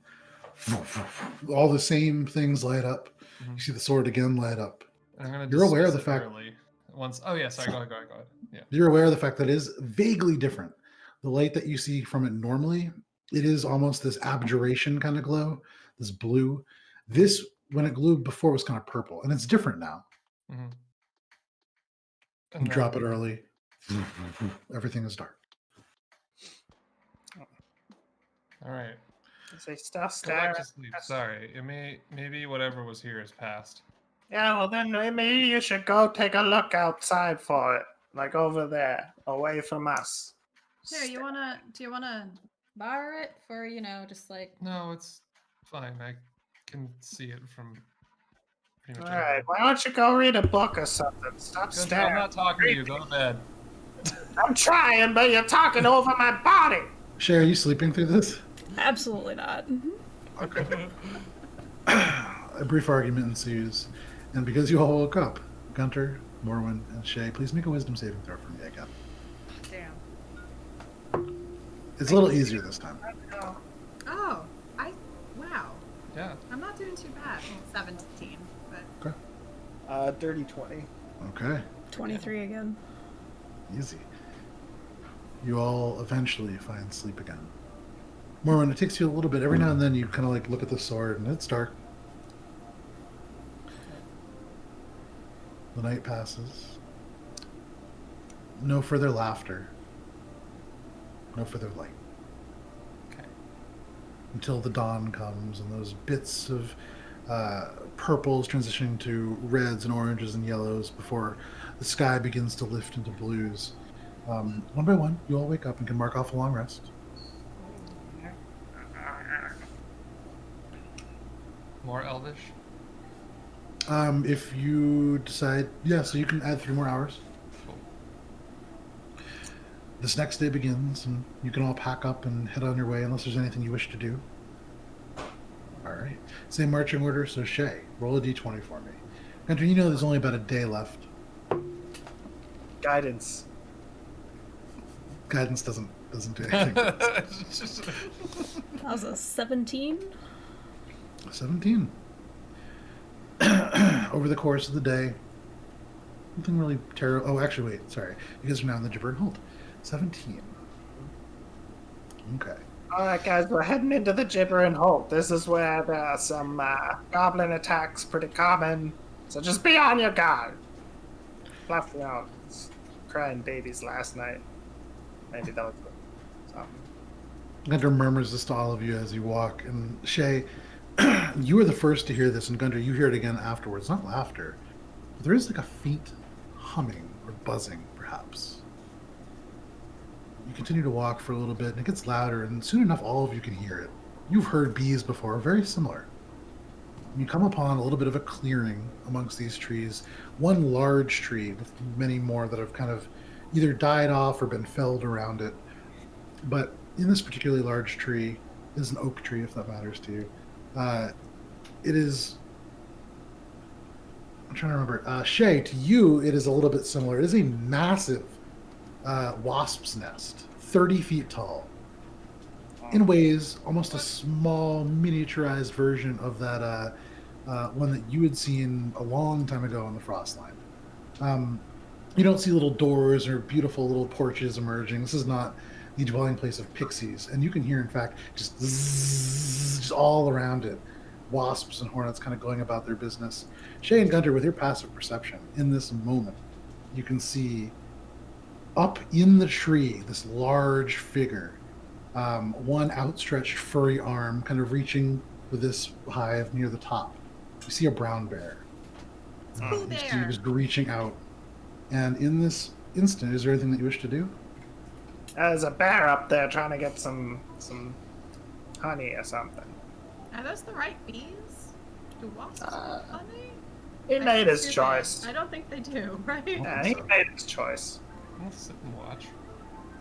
All the same things light up. Mhm. You see the sword again light up. And I'm gonna. You're aware of the dismiss it fact- early. Once. Oh yeah. Sorry. Go ahead. Yeah. You're aware of the fact that it is vaguely different. The light that you see from it normally it is almost this abjuration kind of glow, this blue. This, when it glowed before, was kind of purple, and it's different now. Mm-hmm. You drop it early, everything is dark. All right. They still Go stare. back to sleep. Sorry. It maybe whatever was here is past. Yeah, well then maybe you should go take a look outside for it, like over there, away from us. Here, do you wanna borrow it for, just like No, it's fine. I can see it from pretty All much right, anywhere. why don't you go read a book or something? Stop Gunter, staring. I'm not talking to you. Go to bed. I'm trying, but you're talking over my body. Shae, are you sleeping through this? Absolutely not. Okay. A brief argument ensues, and because you all woke up, Gunter, Morwen, and Shae, please make a wisdom saving throw for me again. damn. It's a little easier this time. Oh, wow. Yeah. I'm not doing too bad. Well, 17, but Dirty 20. Okay, 23 again. easy. You all eventually find sleep again. Morwen, it takes you a little bit. Every now and then you kind of like look at the sword, and it's dark. The night passes. No further laughter. No further light. Okay. Until the dawn comes and those bits of purples transitioning to reds and oranges and yellows before the sky begins to lift into blues. One by one, you all wake up and can mark off a long rest. More Elvish? If you decide, yeah, so you can add 3 more hours. Cool. This next day begins, and you can all pack up and head on your way unless there's anything you wish to do. All right. Same marching order, so Shae, roll a d20 for me. Gunter, you know there's only about a day left. Guidance. Guidance doesn't do anything. That was a 17. 17. Over the course of the day, nothing really terrible. Oh, actually, wait, sorry. You guys are now in the Gibbering Hold. 17. Okay. All right, guys, we're heading into the Gibbering Hold. This is where there are some goblin attacks, pretty common. So just be on your guard. Left me out. Crying babies last night. Maybe that was something. Gunter murmurs this to all of you as you walk. And Shae, you were the first to hear this, and Gunter, you hear it again afterwards. Not laughter, but there is like a faint humming or buzzing, perhaps. You continue to walk for a little bit, and it gets louder, and soon enough, all of you can hear it. You've heard bees before, very similar. You come upon a little bit of a clearing amongst these trees. One large tree with many more that have kind of either died off or been felled around it. But in this particularly large tree, it is an oak tree, if that matters to you. It is... I'm trying to remember. Shae, to you, it is a little bit similar. It is a massive wasp's nest, 30 feet tall. In ways, almost a small, miniaturized version of that one that you had seen a long time ago on the Frostline. You don't see little doors or beautiful little porches emerging. This is not the dwelling place of pixies. And you can hear, in fact, just zzz, just all around it, wasps and hornets kind of going about their business. Shae and Gunter, with your passive perception, in this moment, you can see up in the tree this large figure. One outstretched furry arm kind of reaching for this hive near the top. You see a brown bear. Who You see there? just reaching out. And in this instant, is there anything that you wish to do? There's a bear up there trying to get some honey or something. Are those the right bees? Do wasps have honey? He I made think his they do. choice. I don't think they do, right? Yeah, he made his choice. I'll sit and watch.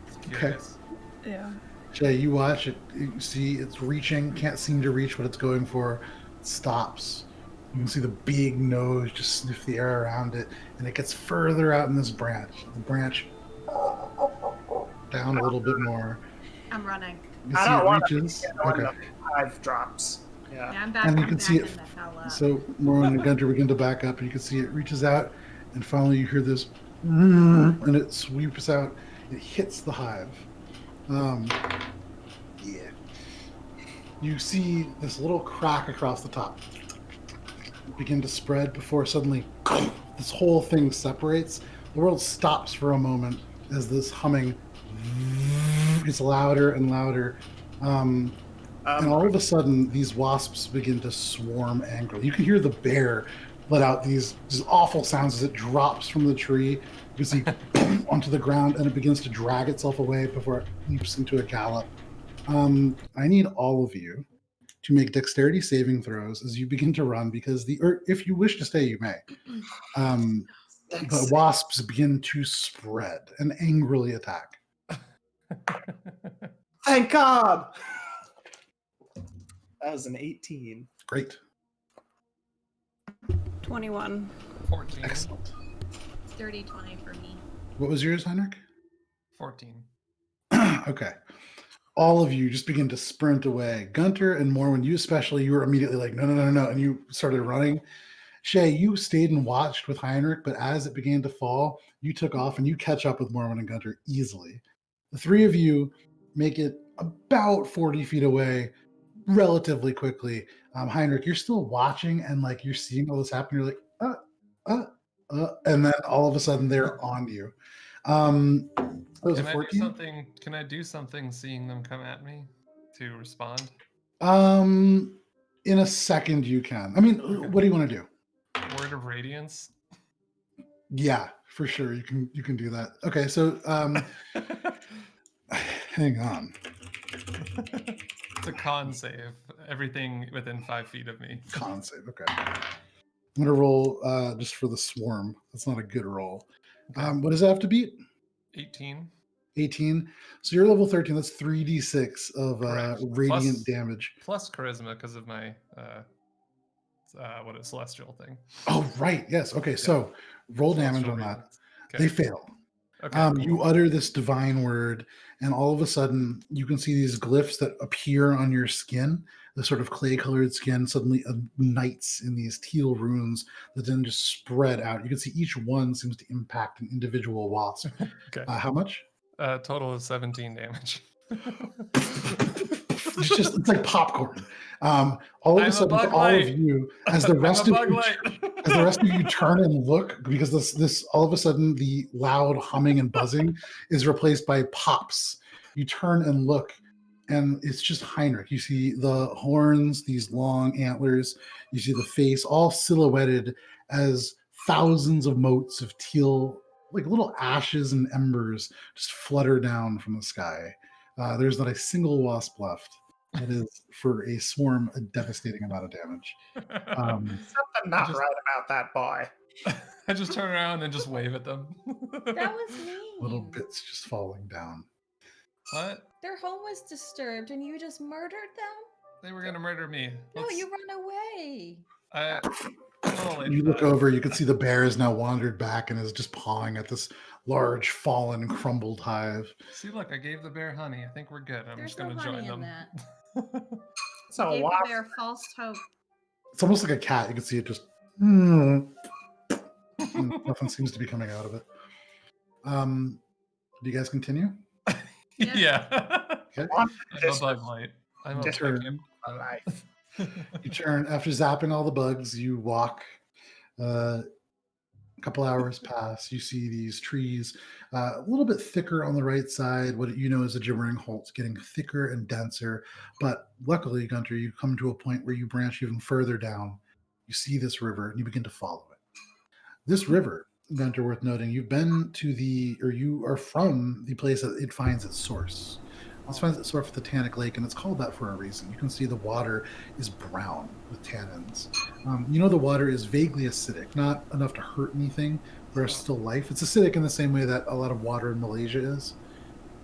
It's Okay. curious. Yeah. Shae, you watch it. You see it's reaching, can't seem to reach what it's going for. It stops. You can see the big nose just sniff the air around it, and it gets further out in this branch. The branch down a little bit more. I'm running. You I see don't it want to reaches. when Okay. the hive drops. Yeah, Yeah. I'm back. And you I'm can see it. backing the hell up. So Morwen and Gunter begin to back up, and you can see it reaches out, and finally you hear this, and it sweeps out. It hits the hive. Yeah. You see this little crack across the top begin to spread before suddenly this whole thing separates. The world stops for a moment as this humming gets louder and louder. And all of a sudden, these wasps begin to swarm angrily. You can hear the bear let out these awful sounds as it drops from the tree. You can see onto the ground, and it begins to drag itself away before it leaps into a gallop. I need all of you to make dexterity saving throws as you begin to run, because if you wish to stay, you may. But wasps begin to spread and angrily attack. Thank God! That was an 18. Great. 21. 14. Excellent. It's dirty 20 for me. What was yours, Heinrich? 14. Okay. All of you just begin to sprint away. Guntir and Morwen, you especially, you were immediately like, no, and you started running. Shae, you stayed and watched with Heinrich, but as it began to fall, you took off and you catch up with Morwen and Guntir easily. The three of you make it about 40 feet away relatively quickly. Heinrich, you're still watching and like you're seeing all this happen. You're like, and then all of a sudden they're on you. Can I do something? Can I do something seeing them come at me to respond? In a second you can. I mean, Okay. what do you want to do? Word of Radiance. Yeah, for sure. You can do that. Okay, so hang on. It's a con save. Everything within 5 feet of me. Con save. Okay. I'm gonna roll just for the swarm. That's not a good roll. Okay. What does it have to beat? 18. 18. So you're level 13. That's 3d6 of Correct. radiant damage. Plus charisma because of my celestial thing. Oh, right. Yes. Okay. So roll damage on that. Okay. They fail. Okay. Cool. You utter this divine word, and all of a sudden, you can see these glyphs that appear on your skin. The sort of clay-colored skin suddenly ignites in these teal runes that then just spread out. You can see each one seems to impact an individual wasp. Okay. How much? Total of 17 damage. It's like popcorn. All of a sudden, for all of you, as the rest of you turn and look, because this all of a sudden the loud humming and buzzing is replaced by pops. You turn and look, and it's just Heinrich. You see the horns, these long antlers. You see the face, all silhouetted as thousands of motes of teal, like little ashes and embers, just flutter down from the sky. There's not a single wasp left. It is, for a swarm, a devastating amount of damage. Something not right about that boy. I just turn around and just wave at them. That was me. Little bits just falling down. What? Their home was disturbed and you just murdered them? They were gonna murder me. No, you run away. You look over, you can see the bear has now wandered back and is just pawing at this large, fallen, crumbled hive. See, look, I gave the bear honey. I think we're good. I'm There's just gonna no join honey in them. that. So Gave wasp, their false hope. It's almost like a cat. You can see it just... and nothing seems to be coming out of it. Do you guys continue? Yeah. Okay. I'm a bug light. I'm a Turn. my life. You turn, after zapping all the bugs, you walk. A couple hours pass. You see these trees a little bit thicker on the right side. What you know is a gibbering holt, getting thicker and denser. But luckily, Guntir, you come to a point where you branch even further down. You see this river and you begin to follow it. This river, Guntir, worth noting, you are from the place that it finds its source. It finds its source at the Tannic Lake, and it's called that for a reason. You can see the water is brown with tannins. The water is vaguely acidic, not enough to hurt anything. There's still life. It's acidic in the same way that a lot of water in Malaysia is.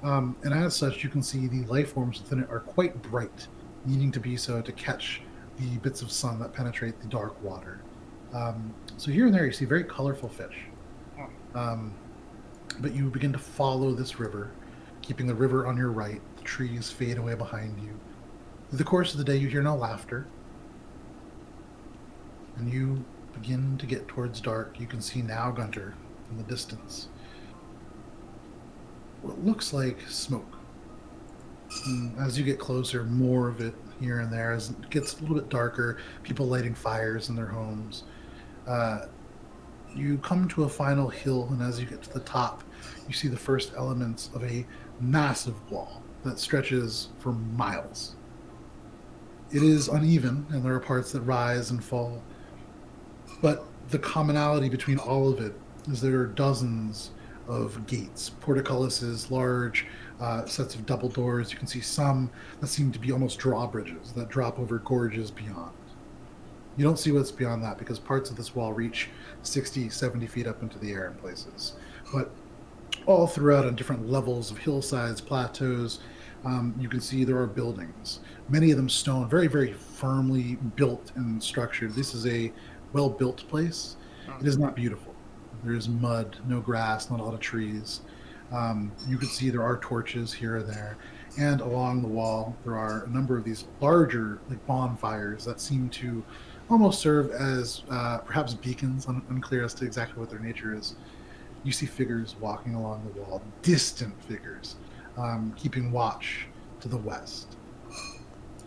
And as such, you can see the life forms within it are quite bright, needing to be so to catch the bits of sun that penetrate the dark water. So here and there, you see very colorful fish. But you begin to follow this river, keeping the river on your right. The trees fade away behind you. Through the course of the day, you hear no laughter. And you begin to get towards dark. You can see now, Guntir, in the distance, what looks like smoke. And as you get closer, more of it here and there as it gets a little bit darker, people lighting fires in their homes. You come to a final hill, and as you get to the top, you see the first elements of a massive wall that stretches for miles. It is uneven, and there are parts that rise and fall, but the commonality between all of it is there are dozens of gates, portcullises, large sets of double doors. You can see some that seem to be almost drawbridges that drop over gorges beyond. You don't see what's beyond that because parts of this wall reach 60, 70 feet up into the air in places. But all throughout on different levels of hillsides, plateaus, you can see there are buildings, many of them stone, very, very firmly built and structured. This is a well-built place. It is not beautiful. There's mud, no grass, not a lot of trees. You can see there are torches here or there. And along the wall, there are a number of these larger like bonfires that seem to almost serve as perhaps beacons, unclear as to exactly what their nature is. You see figures walking along the wall, distant figures, keeping watch to the west.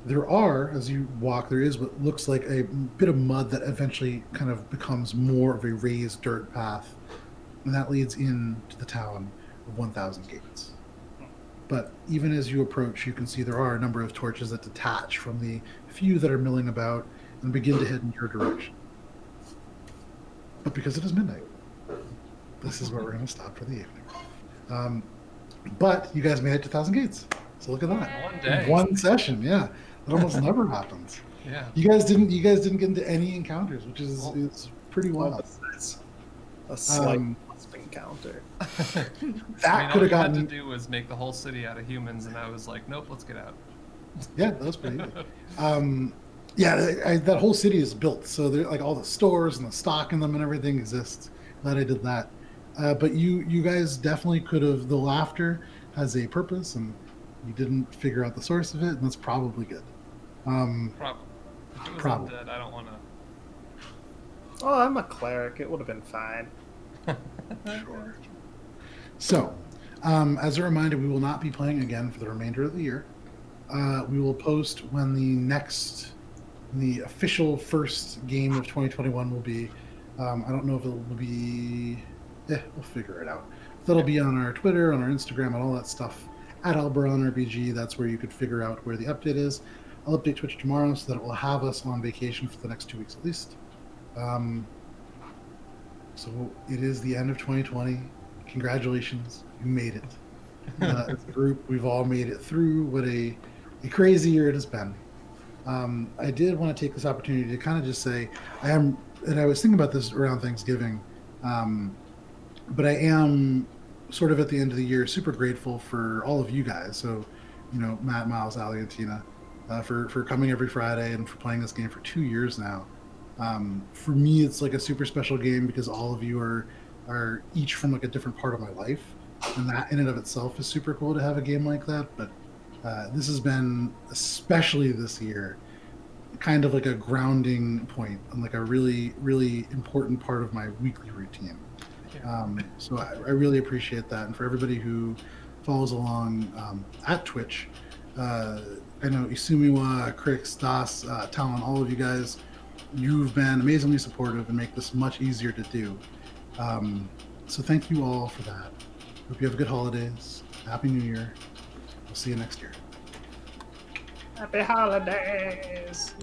There are, as you walk, there is what looks like a bit of mud that eventually kind of becomes more of a raised dirt path, and that leads into the town of 1,000 Gates. But even as you approach, you can see there are a number of torches that detach from the few that are milling about and begin to head in your direction. But because it is midnight, this is where we're going to stop for the evening. But you guys made it to 1,000 Gates, so look at that. One day. In one session, yeah. That almost never happens. Yeah. You guys didn't get into any encounters, which is pretty wild. Besides a slight wasp encounter. That could have all you gotten. had to do was make the whole city out of humans, and I was like, nope, let's get out. Yeah, that was pretty easy. That whole city is built, so there, like all the stores and the stock in them and everything exists. Glad I did that. But you guys definitely could have. The laughter has a purpose, and you didn't figure out the source of it, and that's probably good. Probably. If it was Probably. undead, I don't want to. Oh, I'm a cleric. It would have been fine. Sure. So, as a reminder, we will not be playing again for the remainder of the year. We will post when the official first game of 2021 will be. I don't know if it will be. We'll figure it out. That'll be on our Twitter, on our Instagram, and all that stuff. At Alberon RPG, that's where you could figure out where the update is. I'll update Twitch tomorrow so that it will have us on vacation for the next 2 weeks at least. So it is the end of 2020. Congratulations, you made it. As a group, we've all made it through what a crazy year it has been. I did want to take this opportunity to kind of just say, and I was thinking about this around Thanksgiving, but I am sort of at the end of the year super grateful for all of you guys. So, Matt, Miles, Ali, and Tina, for coming every Friday and for playing this game for 2 years now. For me, it's like a super special game because all of you are each from like a different part of my life, and that in and of itself is super cool to have a game like that. But this has been, especially this year, kind of like a grounding point and like a really, really important part of my weekly routine. So I really appreciate that. And for everybody who follows along at Twitch, I know Isumiwa, Crix, Das, Talon, all of you guys, you've been amazingly supportive and make this much easier to do. So thank you all for that. Hope you have good holidays. Happy New Year. We'll see you next year. Happy holidays.